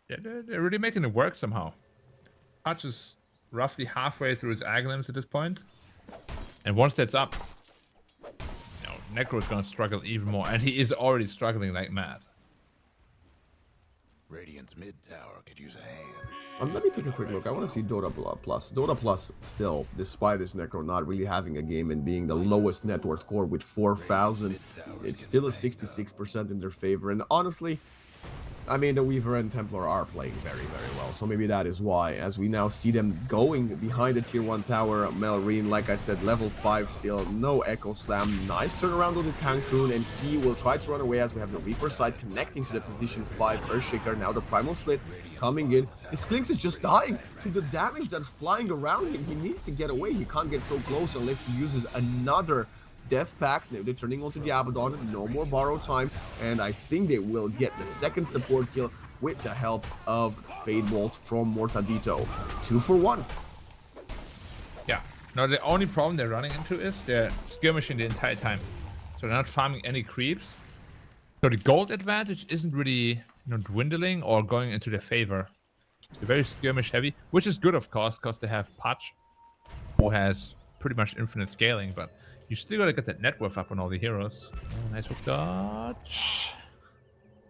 they're really making it work somehow. Hutch is roughly halfway through his Aghanims at this point. And once that's up, Necro is going to struggle even more. And he is already struggling like mad. Radiant's mid tower could use a hand. Let me take a quick look. I want to see Dota Plus. Dota Plus still, despite this Necro not really having a game and being the lowest net worth core with 4,000, it's still a 66% in their favor. And honestly, I mean, the Weaver and Templar are playing very, very well. So maybe that is why, as we now see them going behind the tier 1 tower. Melrine, like I said, level 5 still, no Echo Slam. Nice turnaround on the Cancun, and he will try to run away as we have the Reaper side connecting to the position 5 Earthshaker. Now the Primal Split coming in. This Klinks is just dying to the damage that's flying around him. He needs to get away. He can't get so close unless he uses another Death Pack. They're turning onto the Abaddon. No more borrow time, and I think they will get the second support kill with the help of Fade Bolt from Mortadito. 2 for 1. Yeah. Now the only problem they're running into is they're skirmishing the entire time, so they're not farming any creeps. So the gold advantage isn't really dwindling or going into their favor. They're very skirmish heavy, which is good of course, because they have Patch, who has pretty much infinite scaling, but you still gotta get that net worth up on all the heroes. Oh, nice hook dodge.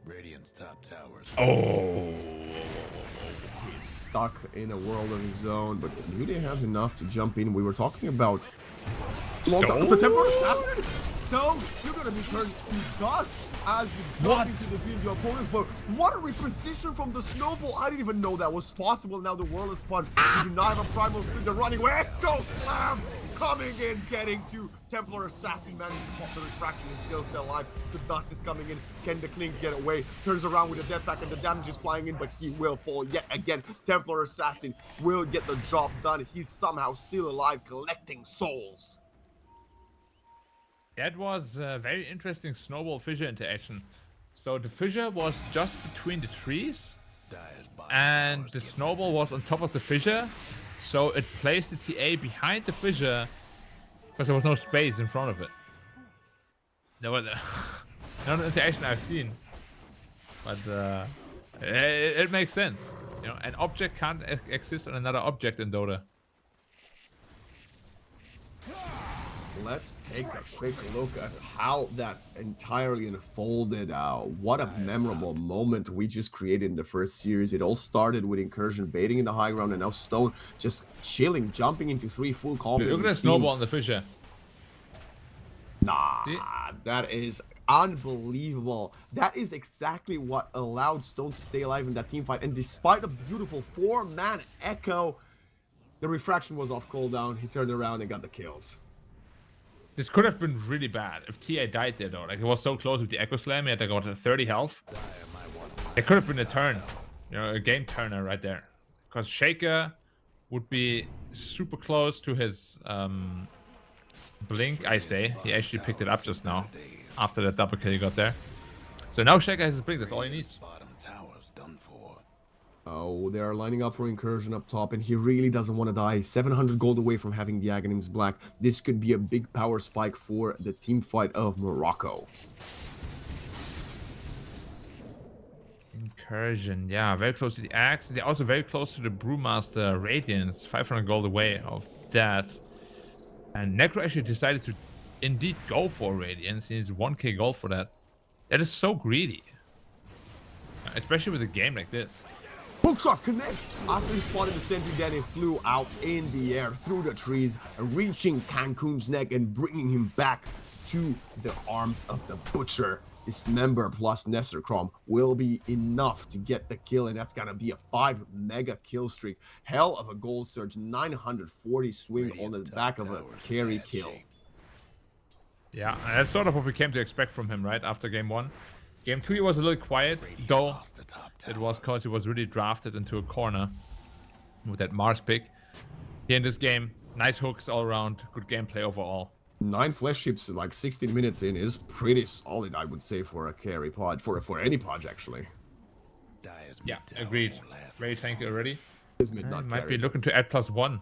Radiant's top towers. Oh. He's stuck in a world of his own, but do they have enough to jump in? We were talking about Stone? The Templar Assassin? Stone, you're gonna be turned to dust as you jump into the field of your opponents, but what a reposition from the Snowball. I didn't even know that was possible. Now the world is spun. You do not have a Primal Split. They're running away. Echo Slam coming in, getting to Templar Assassin, managed to pop the refraction, is still alive. The dust is coming in. Can the Klings get away? Turns around with a Death Pack, and the damage is flying in, but he will fall yet again. Templar Assassin will get the job done. He's somehow still alive, collecting souls. That was a very interesting Snowball Fissure interaction. So the Fissure was just between the trees, and the Snowball was on top of the Fissure. So it placed the TA behind the Fissure because there was no space in front of it. That was not an interaction I've seen, but it makes sense. An object can't exist on another object in Dota. Let's take a quick look at how that entirely unfolded. What a memorable moment we just created in the first series. It all started with Incursion baiting in the high ground, and now Stone just chilling, jumping into 3 full confidence. Look at that Snowball on the Fissure. Nah, that is unbelievable. That is exactly what allowed Stone to stay alive in that team fight. And despite a beautiful 4-man Echo, the refraction was off cooldown. He turned around and got the kills. This could have been really bad if TA died there though. Like, it was so close with the Echo Slam. He had like, what, 30 health. It could have been a turn. A game turner right there. Because Shaker would be super close to his blink, I say. He actually picked it up just now after that double kill he got there. So now Shaker has his blink, that's all he needs. Bottom tower's done for. Oh, they are lining up for incursion up top, and he really doesn't want to die. 700 gold away from having the Aghanims black. This could be a big power spike for the team fight of Morocco. Incursion, yeah, very close to the axe. They're also very close to the Brewmaster Radiance, 500 gold away of that. And Necro actually decided to indeed go for Radiance. He needs 1k gold for that. That is so greedy, especially with a game like this. Hookshot connects! After he spotted the sentry, then it flew out in the air through the trees, reaching Cancun's neck and bringing him back to the arms of the Butcher. Dismember plus Nessercrom will be enough to get the kill, and that's gonna be a 5 mega kill streak. Hell of a gold surge, 940 swing on the back of a carry kill. Yeah, and that's sort of what we came to expect from him, right? After game 1. Game 2 he was a little quiet, though it was because he was really drafted into a corner with that Mars pick. Here in this game, nice hooks all around, good gameplay overall. 9 flesh ships like 16 minutes in is pretty solid, I would say, for a carry pod, for any pod actually. Yeah, agreed. Very tanky already. His mid not Might carry. be looking to add +1.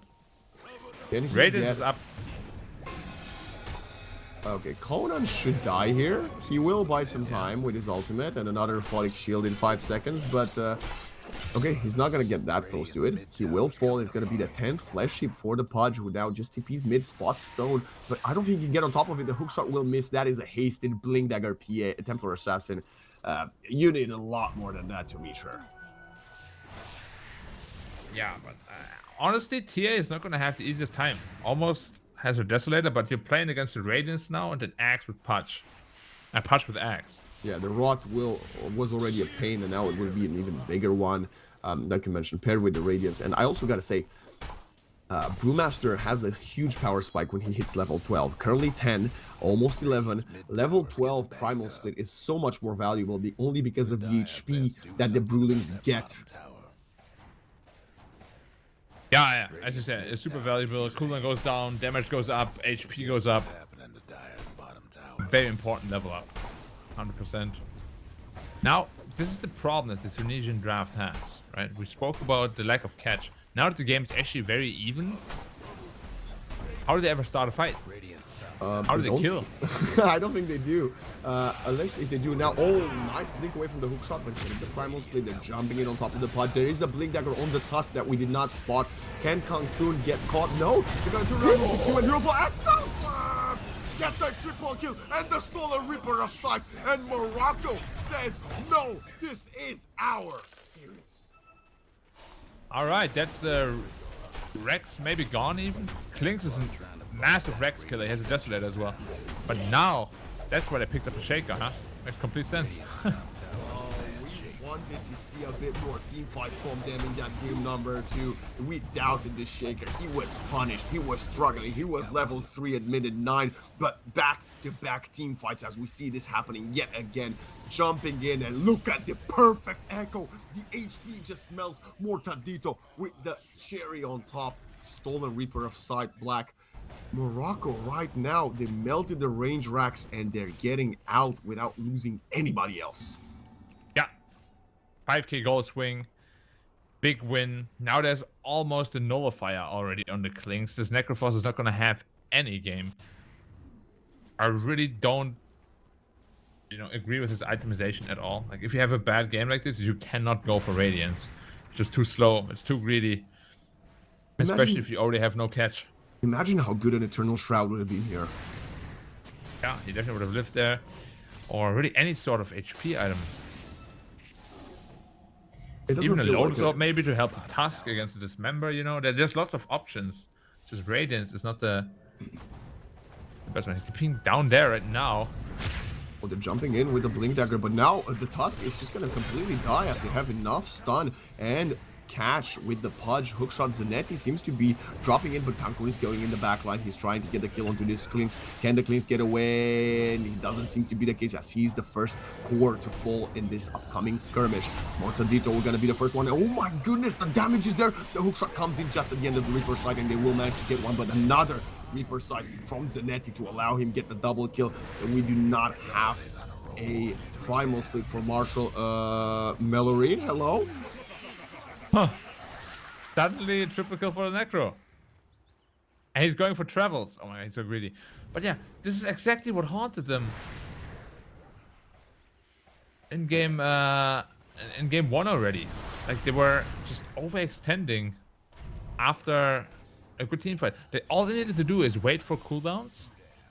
Can he Radiance get- is up. Okay, Conan should die here. He will buy some time with his ultimate and another Photic Shield in 5 seconds, but okay, he's not gonna get that close to it. He will fall. It's gonna be the 10th flesh ship for the Pudge, who now just TP's mid, spots Stone, but I don't think he can get on top of it. The hookshot will miss. That is a hasted Blink Dagger PA, Templar Assassin. You need a lot more than that to reach her. Yeah, but honestly, TA is not gonna have the easiest time. Almost has a Desolator, but you're playing against the Radiance now and an Axe with Pudge. And Pudge with Axe. Yeah, the Rot was already a pain, and now it will be an even bigger one. Like you mentioned, paired with the Radiance. And I also gotta say, Brewmaster has a huge power spike when he hits level 12. Currently 10, almost 11. Level 12 Primal Split is so much more valuable only because of the HP that the Brewlings get. Yeah, as you said, it's super valuable. Cooldown goes down, damage goes up, HP goes up. Very important level up. 100%. Now, this is the problem that the Tunisian draft has, right? We spoke about the lack of catch. Now that the game is actually very even, how do they ever start a fight? How do they kill? I don't think they do. Unless if they do now. Oh, nice blink away from the hook shot, but instead of the Primal Split, they're jumping in on top of the pod. There is a Blink Dagger on the Tusk that we did not spot. Can Cancun get caught? No. They're going to turn around with the Q and hero for gets a triple kill and the Stolen Reaper of Sight. And Morocco says, no, this is our series. Alright, that's the Rex maybe gone even. Klinks is a massive Rex killer, he has a Desolator as well. But now, that's why they picked up a Shaker, huh? Makes complete sense. We wanted to see a bit more team fight from them in that game number 2. We doubted this Shaker. He was punished. He was struggling. He was level 3 at minute 9. But back-to-back team fights as we see this happening yet again. Jumping in and look at the perfect echo. The HP just smells Mortadito with the cherry on top. Stolen Reaper of Sight Black. Morocco right now, they melted the range racks and they're getting out without losing anybody else. Yeah. 5k gold swing. Big win. Now there's almost a nullifier already on the Klinks. This Necrophos is not going to have any game. I really don't, agree with his itemization at all. Like, if you have a bad game like this, you cannot go for Radiance. It's just too slow. It's too greedy. Especially if you already have no catch. Imagine how good an Eternal Shroud would have been here. Yeah, he definitely would have lived there. Or really any sort of HP item. Even a Lotus Orb maybe to help the Tusk against the Dismember, There's lots of options. Just Radiance is not the best one. He's TPing down there right now. Oh, they're jumping in with the Blink Dagger, but now the Tusk is just going to completely die as they have enough stun. And catch with the Pudge. Hookshot Zanetti seems to be dropping in, but Cancun is going in the back line. He's trying to get the kill onto this Clinks. Can the Clinks get away? And it doesn't seem to be the case, as he's the first core to fall in this upcoming skirmish. Mortadito will gonna be the first one. Oh my goodness, the damage is there. The hookshot comes in just at the end of the Reaper side, and they will manage to get one, but another Reaper side from Zanetti to allow him get the double kill. And we do not have a primal split for Marshall. Melorine, hello? Huh. Suddenly a triple kill for the Necro. And he's going for travels. Oh my god, he's so greedy. But yeah, this is exactly what haunted them in game 1 already. Like, they were just overextending after a good team fight. All they needed to do is wait for cooldowns.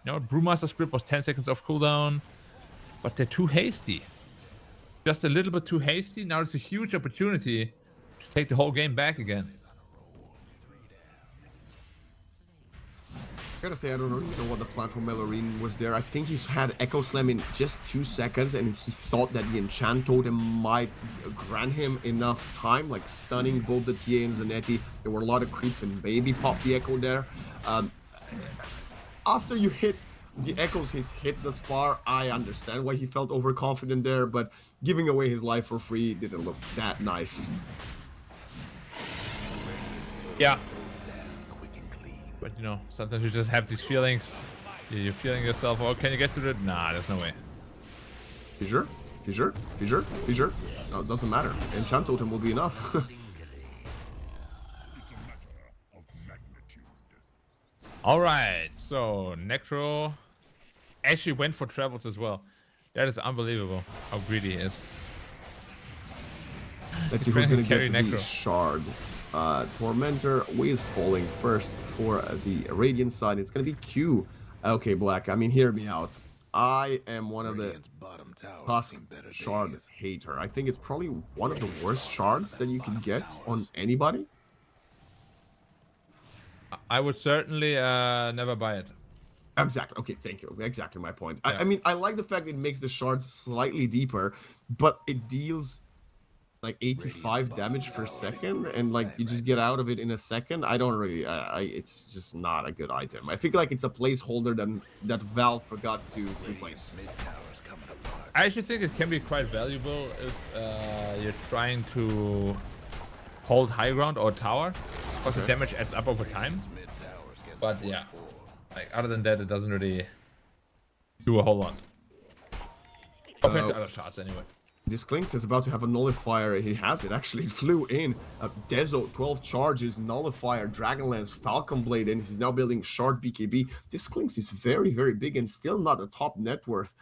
You know, Brewmaster's grip was 10 seconds off cooldown, but they're too hasty. Just a little bit too hasty. Now it's a huge opportunity to take the whole game back again. I gotta say, I don't really know what the plan for Melorine was there. I think he's had Echo Slam in just 2 seconds, and he thought that the Enchant Totem might grant him enough time, like stunning both the TA and Zanetti. There were a lot of creeps, and Baby popped the Echo there. After you hit the Echoes he's hit thus far, I understand why he felt overconfident there, but giving away his life for free didn't look that nice. Yeah. But you know, sometimes you just have these feelings. You're feeling yourself, oh, can you get through it? Nah, there's no way. Fissure? Fissure? Fissure? Fissure? No, it doesn't matter. Enchant Totem will be enough. Alright, so Necro actually went for travels as well. That is unbelievable how greedy he is. Let's see who's gonna get to the shard. Tormentor is falling first for the Radiant side. It's gonna be Q. Okay, Black, I mean, hear me out. I am one of the Tusk shard hater. I think it's probably one of the worst shards that you can get on anybody. I would certainly never buy it. Exactly. Okay, thank you. Exactly my point. Yeah. I mean, I like the fact it makes the shards slightly deeper, but it deals like 85 damage per second, and like you just get out of it in a second. I don't really. It's just not a good item. I think like it's a placeholder that Valve forgot to replace. I actually think it can be quite valuable if you're trying to hold high ground or tower, because the damage adds up over time. But yeah, like other than that, it doesn't really do a whole lot compared to other shots anyway. This Clinks is about to have a nullifier. He has it actually. It flew in. Dezo, 12 charges, nullifier, Dragonlance, Falcon Blade, and he's now building Shard BKB. This Clinks is very, very big and still not a top net worth.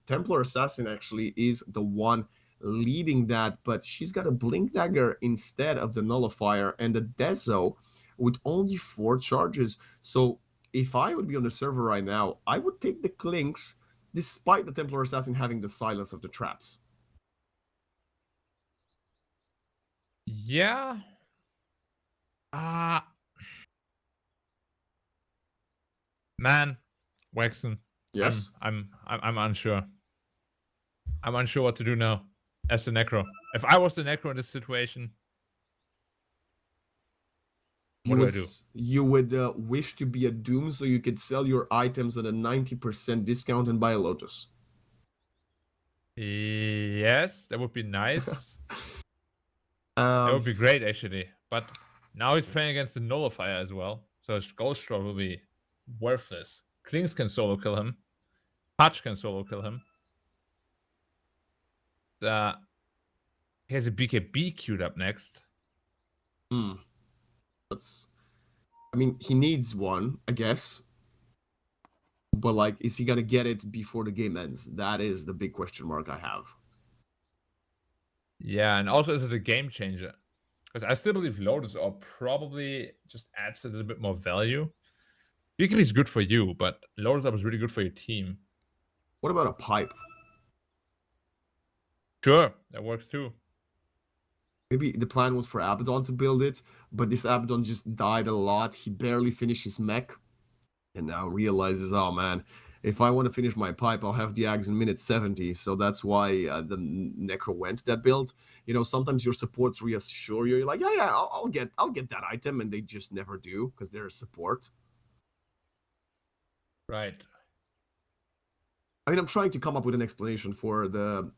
Templar Assassin actually is the one leading that, but she's got a Blink Dagger instead of the nullifier, and the Dezo with only 4 charges. So if I would be on the server right now, I would take the Clinks despite the Templar Assassin having the silence of the traps. Yeah. Man, Waxen. Yes. I'm unsure. I'm unsure what to do now as the Necro. If I was the Necro in this situation, what do I do? You would wish to be a Doom so you could sell your items at a 90% discount and buy a Lotus. Yes, that would be nice. That would be great, actually. But now he's playing against the Nullifier as well. So his Ghost Throw will be worthless. Klings can solo kill him. Patch can solo kill him. He has a BKB queued up next. I mean, he needs one, I guess. But, like, is he gonna get it before the game ends? That is the big question mark I have. Yeah, and also is it a game changer? Because I still believe Lotus Orb probably just adds a little bit more value. BKB is good for you, but Lotus Orb is really good for your team. What about a pipe? Sure, that works too. Maybe the plan was for Abaddon to build it, but this Abaddon just died a lot. He barely finished his mech, and now realizes, oh man, if I want to finish my pipe, I'll have the Ags in minute 70. So that's why the Necro went that build. You know, sometimes your supports reassure you. You're like, yeah, I'll get that item, and they just never do because they're a support. Right. I mean, I'm trying to come up with an explanation for the,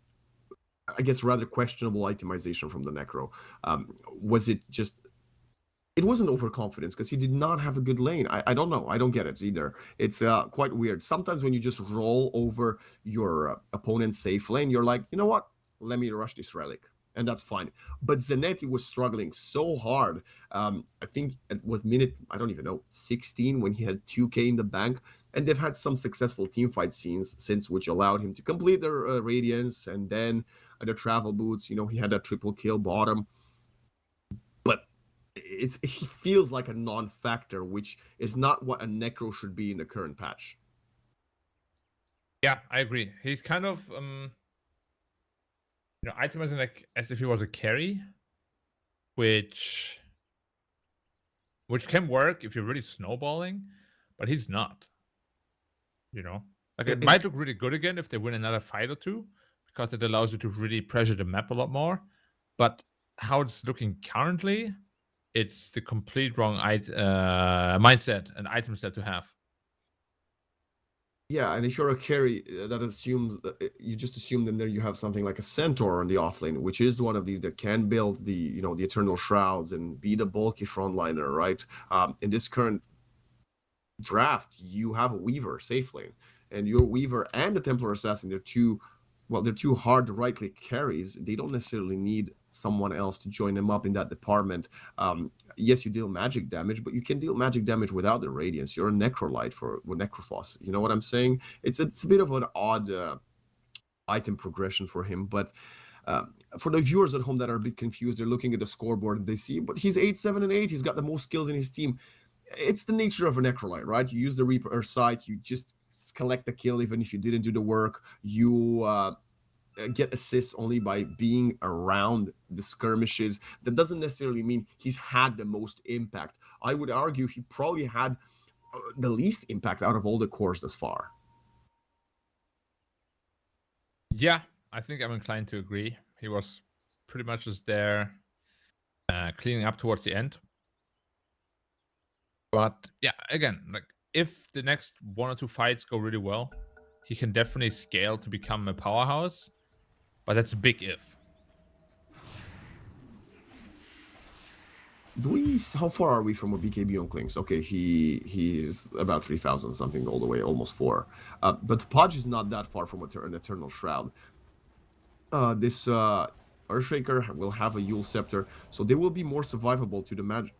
I guess, rather questionable itemization from the Necro. Was it just... It wasn't overconfidence because he did not have a good lane. I don't know. I don't get it either. It's quite weird. Sometimes when you just roll over your opponent's safe lane, you're like, you know what? Let me rush this relic. And that's fine. But Zanetti was struggling so hard. I think it was minute, I don't even know, 16 when he had 2k in the bank. And they've had some successful teamfight scenes since, which allowed him to complete their Radiance. And then the travel boots, you know, he had a triple kill bottom. But he feels like a non-factor, which is not what a Necro should be in the current patch. Yeah, I agree. He's kind of itemizing like as if he was a carry, which can work if you're really snowballing, but he's not. You know, like it might look really good again if they win another fight or two, because it allows you to really pressure the map a lot more. But how it's looking currently, it's the complete wrong mindset and item set to have. Yeah, and if you're a carry, that assumes you just assume then there you have something like a Centaur on the offlane, which is one of these that can build the the Eternal Shrouds and be the bulky frontliner, right? In this current draft, you have a Weaver safe lane, and your Weaver and the Templar Assassin, they're too hard to right click carries. They don't necessarily need someone else to join them up in that department. Yes, you deal magic damage, but you can deal magic damage without the Radiance. You're a Necrolite with Necrophos. You know what I'm saying? It's a bit of an odd item progression for him, but for the viewers at home that are a bit confused, they're looking at the scoreboard and they see, but he's 8, 7, and 8. He's got the most kills in his team. It's the nature of a Necrolite, right? You use the Reaper sight, you just collect the kill even if you didn't do the work. You get assists only by being around the skirmishes. That doesn't necessarily mean he's had the most impact. I would argue he probably had the least impact out of all the cores thus far. Yeah, I think I'm inclined to agree. He was pretty much just there cleaning up towards the end. But yeah, again, like if the next 1 or 2 fights go really well, he can definitely scale to become a powerhouse. But that's a big if. How far are we from a BKB on Clinks? Okay, he's about 3,000 something all the way, almost 4. But the Podge is not that far from an Eternal Shroud. This Earthshaker will have a Yule Scepter, so they will be more survivable to the magic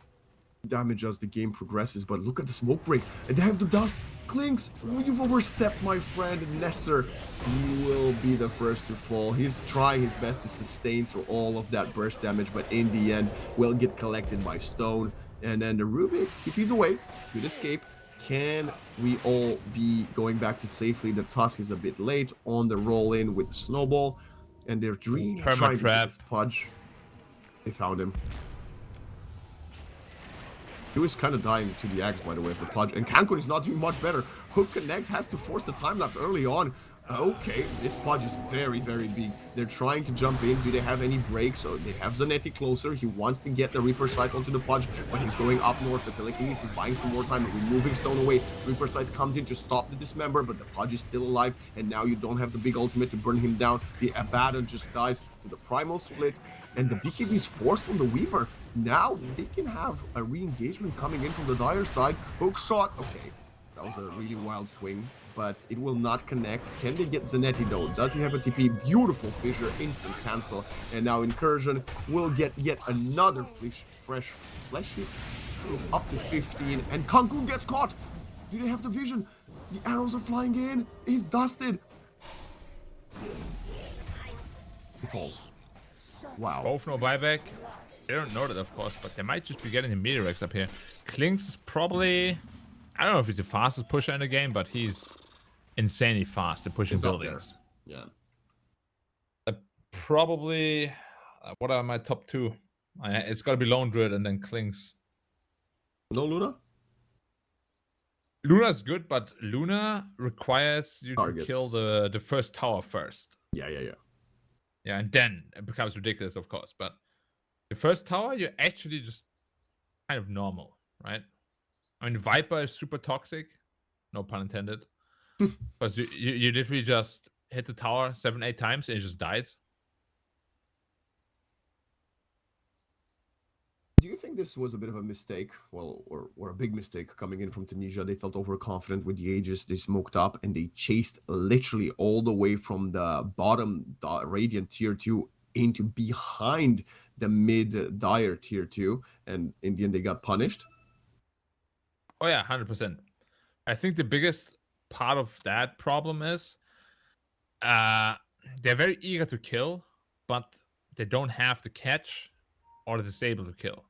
damage as the game progresses. But look at the smoke break, and they have the dust. Clinks, you've overstepped, my friend. Nesser, you will be the first to fall. He's trying his best to sustain through all of that burst damage, but in the end will get collected by Stone. And then the Rubik TP's away. Good escape. Can we all be going back to safely? The Tusk is a bit late on the roll in with the Snowball, and they're really trying to get this Pudge. They found him. He was kind of dying to the Axe, by the way, of the Pudge. And Cancun is not doing much better. Hook connects, has to force the time-lapse early on. Okay, this Pudge is very, very big. They're trying to jump in. Do they have any breaks? So they have Zanetti closer. He wants to get the Reaper Sight onto the Pudge, but he's going up north. The Telekinesis is buying some more time, removing Stone away. Reaper Sight comes in to stop the Dismember, but the Pudge is still alive, and now you don't have the big ultimate to burn him down. The Abaddon just dies to the Primal Split, and the BKB is forced on the Weaver. Now they can have a re-engagement coming in from the Dire side. Hook shot. Okay, that was a really wild swing, but it will not connect. Can they get Zanetti though? Does he have a TP? Beautiful fissure, instant cancel. And now Incursion will get yet another fresh flesh hit. Is up to 15, and Cancun gets caught. Do they have the vision? The arrows are flying in. He's dusted. He falls. Wow. Both no buyback. They don't know that, of course, but they might just be getting the Meteorex up here. Clinks is probably... I don't know if he's the fastest pusher in the game, but he's insanely fast at pushing buildings. Yeah. Probably... what are my top 2? It's got to be Lone Druid and then Clinks. No Luna? Luna is good, but Luna requires you to kill Targets. the first tower first. Yeah. Yeah, and then it becomes ridiculous, of course. But the first tower, you're actually just kind of normal, right? I mean, Viper is super toxic, no pun intended, because you literally just hit the tower 7-8 times and it just dies. Do you think this was a bit of a mistake? Well, or a big mistake coming in from Tunisia. They felt overconfident with the Aegis. They smoked up and they chased literally all the way from the bottom Radiant tier 2 into behind the mid Dire tier 2. And in the end, they got punished. Oh, yeah, 100%. I think the biggest part of that problem is they're very eager to kill, but they don't have the catch or the disable to kill.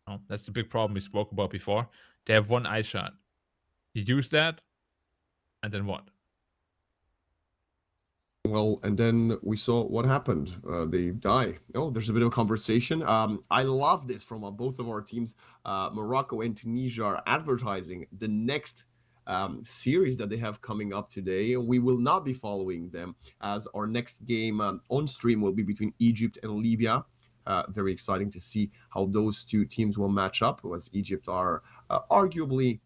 Oh, that's the big problem we spoke about before. They have one ice shot. You use that, and then what? Well, and then we saw what happened. They die. Oh, there's a bit of a conversation. I love this from both of our teams. Morocco and Tunisia are advertising the next series that they have coming up today. We will not be following them as our next game on stream will be between Egypt and Libya. Very exciting to see how those two teams will match up, as Egypt are arguably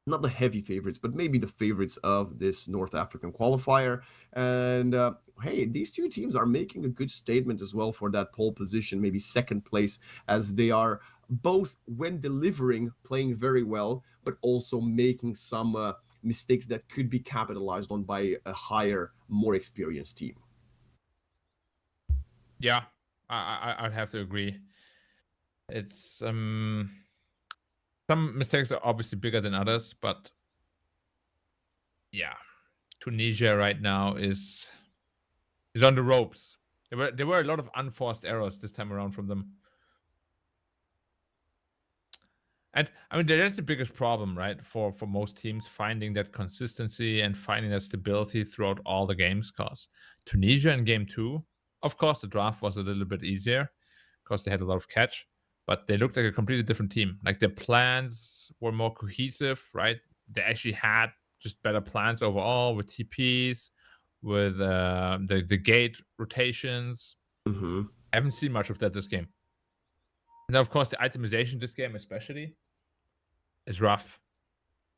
not the heavy favorites, but maybe the favorites of this North African qualifier. And hey, these two teams are making a good statement as well for that pole position, maybe second place, as they are both, when delivering, playing very well, but also making some mistakes that could be capitalized on by a higher, more experienced team. Yeah, I'd have to agree. It's some mistakes are obviously bigger than others, but yeah, Tunisia right now is on the ropes. There were a lot of unforced errors this time around from them. And I mean, that's the biggest problem, right? For most teams, finding that consistency and finding that stability throughout all the games. Because Tunisia in game 2, of course, the draft was a little bit easier because they had a lot of catch, but they looked like a completely different team. Like their plans were more cohesive, right? They actually had just better plans overall with TPs, with the gate rotations. Mm-hmm. I haven't seen much of that this game. And of course, the itemization this game, especially, is rough.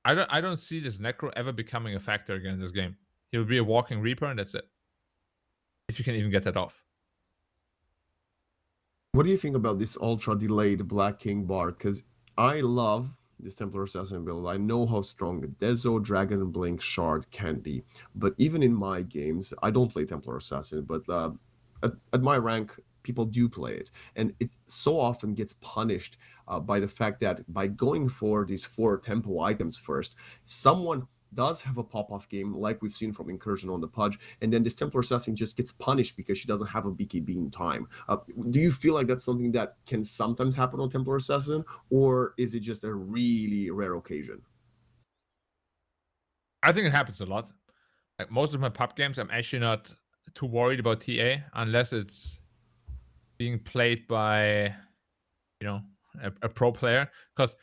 I don't see this Necro ever becoming a factor again in this game. He'll be a walking Reaper, and that's it. If you can even get that off. What do you think about this ultra delayed Black King bar? Because I love this Templar Assassin build. I know how strong the Dezo, Dragon, Blink, Shard can be. But even in my games, I don't play Templar Assassin, but at my rank, people do play it. And it so often gets punished by the fact that by going for these 4 tempo items first, someone does have a pop-off game like we've seen from Incursion on the Pudge, and then this Templar Assassin just gets punished because she doesn't have a BKB in time. Do you feel like that's something that can sometimes happen on Templar Assassin, or is it just a really rare occasion? I think it happens a lot. Like most of my pub games, I'm actually not too worried about TA unless it's being played by, a pro player. Because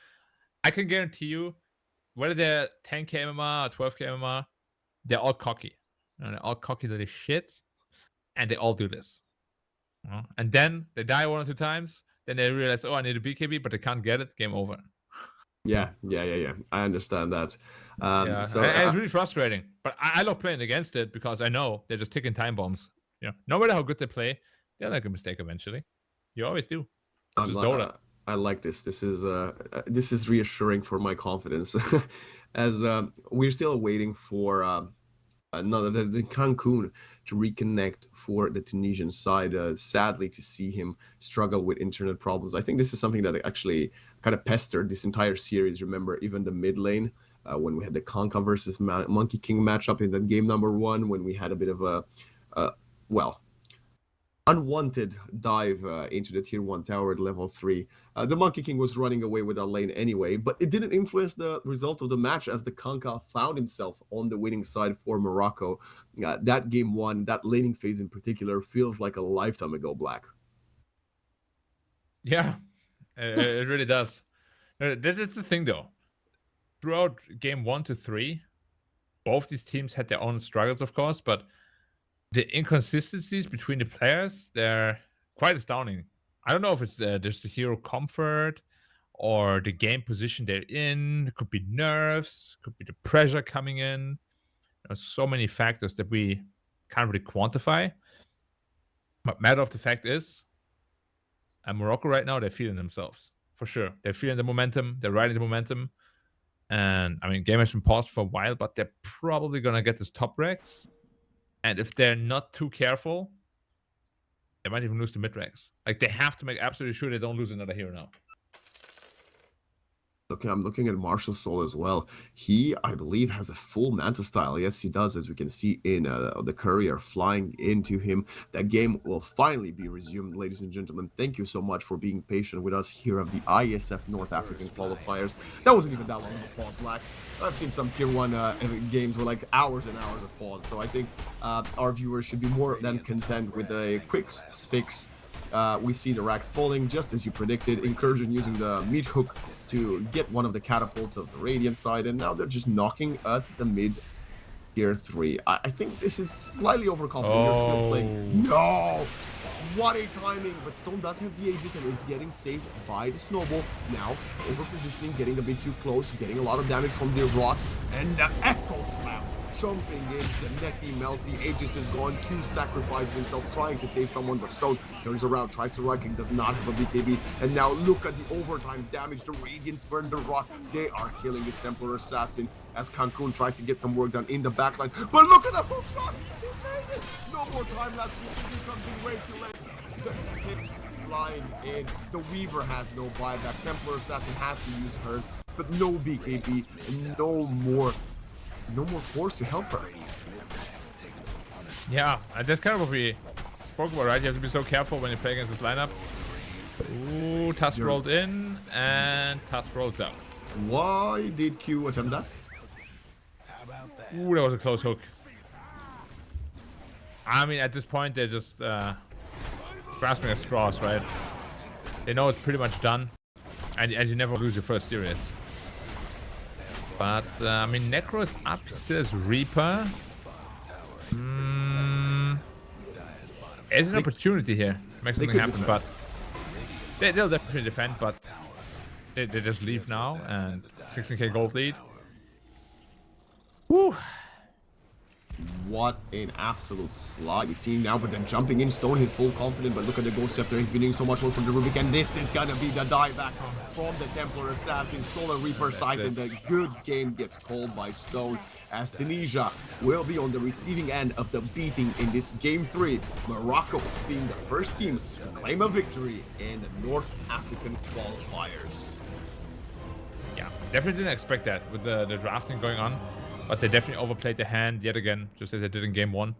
I can guarantee you, whether they're 10k MMR or 12k MMR, they're all cocky. They're all cocky little shits, and they all do this. And then they die 1 or 2 times. Then they realize, oh, I need a BKB, but they can't get it. Game over. Yeah. I understand that. Yeah, and it's really frustrating. But I love playing against it because I know they're just ticking time bombs. No matter how good they play, they'll make a mistake eventually. You always do. Just DOTA. I like this. This is reassuring for my confidence, as we're still waiting for the Cancun to reconnect for the Tunisian side. Sadly, to see him struggle with internet problems. I think this is something that actually kind of pestered this entire series. Remember, even the mid lane when we had the Conca versus Monkey King matchup in that game number 1, when we had a bit of a unwanted dive into the tier 1 tower at level 3. The Monkey King was running away with that lane anyway, but it didn't influence the result of the match, as the Kanka found himself on the winning side for Morocco. That game 1, that laning phase in particular, feels like a lifetime ago, Black. Yeah, it really does. That's the thing, though. throughout game 1 to 3, both these teams had their own struggles, of course, but the inconsistencies between the players, they're quite astounding. I don't know if it's just the hero comfort or the game position they're in. It could be nerfs, could be the pressure coming in. There's so many factors that we can't really quantify. But matter of the fact is, Morocco right now, they're feeling themselves. For sure. They're feeling the momentum. They're riding the momentum. And, I mean, game has been paused for a while, but they're probably going to get this top ranks. And if they're not too careful, they might even lose the mid ranks. Like, they have to make absolutely sure they don't lose another hero now. Okay, I'm looking at Martial Soul as well. He, I believe, has a full Manta style. Yes, he does, as we can see in the courier flying into him. That game will finally be resumed, ladies and gentlemen. Thank you so much for being patient with us here of the IESF North African qualifiers. That wasn't even that long of a pause, Black. I've seen some tier 1 games with like hours and hours of pause, so I think our viewers should be more than content with a quick fix. We see the racks falling, just as you predicted. Incursion using the meat hook to get one of the catapults of the Radiant side, and now they're just knocking at the mid tier 3. I think this is slightly overconfident. They're still playing. No! What a timing! But Stone does have the Aegis and is getting saved by the Snowball. Now, over positioning, getting a bit too close, getting a lot of damage from the Rot, and the Echo Slam jumping in. Zanetti melts, the Aegis is gone. Q sacrifices himself, trying to save someone, but Stone turns around, tries to right click, does not have a BKB. And now look at the overtime damage. The Radiants burn the Rot. They are killing this Templar Assassin as Cancun tries to get some work done in the backline. But look at the hook shot! He's made it! No more time left. BKB comes in way too late. The hips flying in. The Weaver has no buyback. Templar Assassin has to use hers, but no BKB and no more force to help her. Yeah, that's kind of what we spoke about, right? You have to be so careful when you play against this lineup. Ooh, Tusk rolled in, and Tusk rolls out. Why did Q attempt that? Ooh, that was a close hook. I mean, at this point, they're just grasping at straws, right? They know it's pretty much done, and you never lose your first series. But, I mean, Necro is up, still has Reaper. There's an opportunity here to make something happen, but they'll definitely defend, but they just leave now, and 16k gold lead. Woo! What an absolute slog. You see now, but then jumping in, Stone, he's full confident, but look at the Ghost Scepter. He's been doing so much work from the Rubik, and this is gonna be the dieback from the Templar Assassin. Stole a Reaper sight, and the good game gets called by Stone, as Tunisia will be on the receiving end of the beating in this Game 3. Morocco being the first team to claim a victory in the North African qualifiers. Yeah, definitely didn't expect that with the drafting going on. But they definitely overplayed the hand yet again, just as they did in game 1.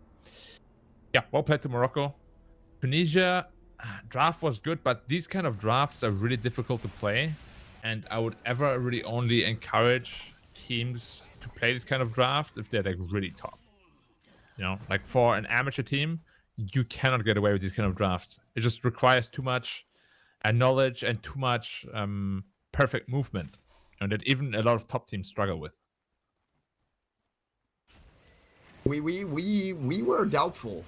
Yeah, well played to Morocco. Tunisia, draft was good, but these kind of drafts are really difficult to play. And I would ever really only encourage teams to play this kind of draft if they're like really top. You know, like for an amateur team, you cannot get away with these kind of drafts. It just requires too much knowledge and too much perfect movement, and that even a lot of top teams struggle with. We were doubtful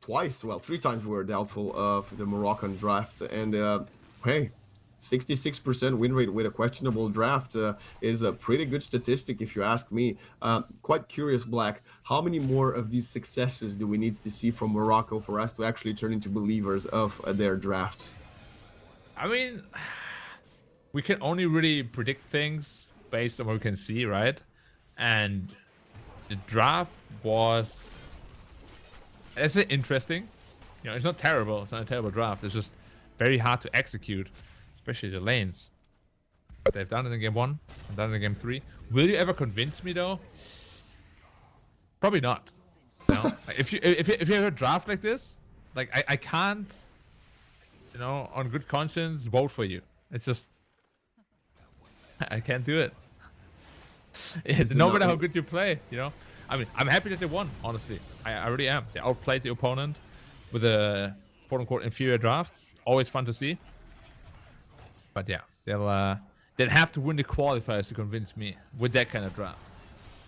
twice, well, 3 times we were doubtful for the Moroccan draft, and hey, 66% win rate with a questionable draft is a pretty good statistic if you ask me. Quite curious, Black, how many more of these successes do we need to see from Morocco for us to actually turn into believers of their drafts? I mean, we can only really predict things based on what we can see, right? And the draft was, it's interesting. You know, it's not terrible. It's not a terrible draft. It's just very hard to execute, especially the lanes. But they've done it in game 1 and done it in game 3. Will you ever convince me though? Probably not. You know? Like, if you have a draft like this, like I can't, you know, on good conscience vote for you. It's just I can't do it. It's no matter how good you play, you know. I mean, I'm happy that they won, honestly. I really am. They outplayed the opponent with a quote-unquote inferior draft. Always fun to see. But yeah, they'll they'd have to win the qualifiers to convince me with that kind of draft.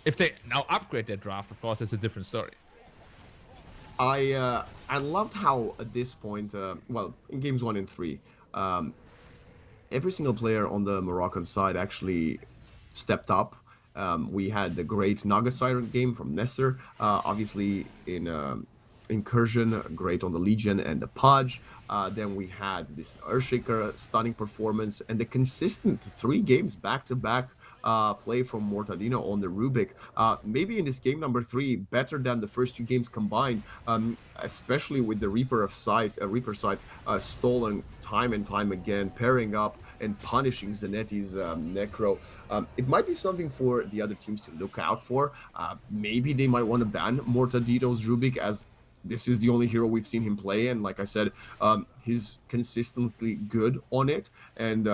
If they now upgrade their draft, of course, it's a different story. I loved how at this point, well, in games 1 and 3, every single player on the Moroccan side actually stepped up. We had the great Naga Siren game from Nesser, obviously in Incursion, great on the Legion and the Pudge. Then we had this Earthshaker stunning performance and the consistent 3 games back-to-back play from Mortadino on the Rubik. Maybe in this game number 3, better than the first 2 games combined, especially with the Reaper Sight stolen time and time again, pairing up and punishing Zanetti's Necro. It might be something for the other teams to look out for. Maybe they might want to ban Mortadito's Rubik, as this is the only hero we've seen him play, and like I said, he's consistently good on it, and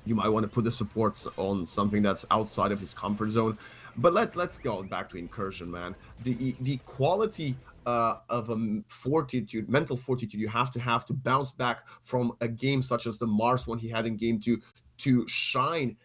you might want to put the supports on something that's outside of his comfort zone. But let's go back to Incursion, man. The quality of a mental fortitude you have to bounce back from a game such as the Mars one he had in game 2 to shine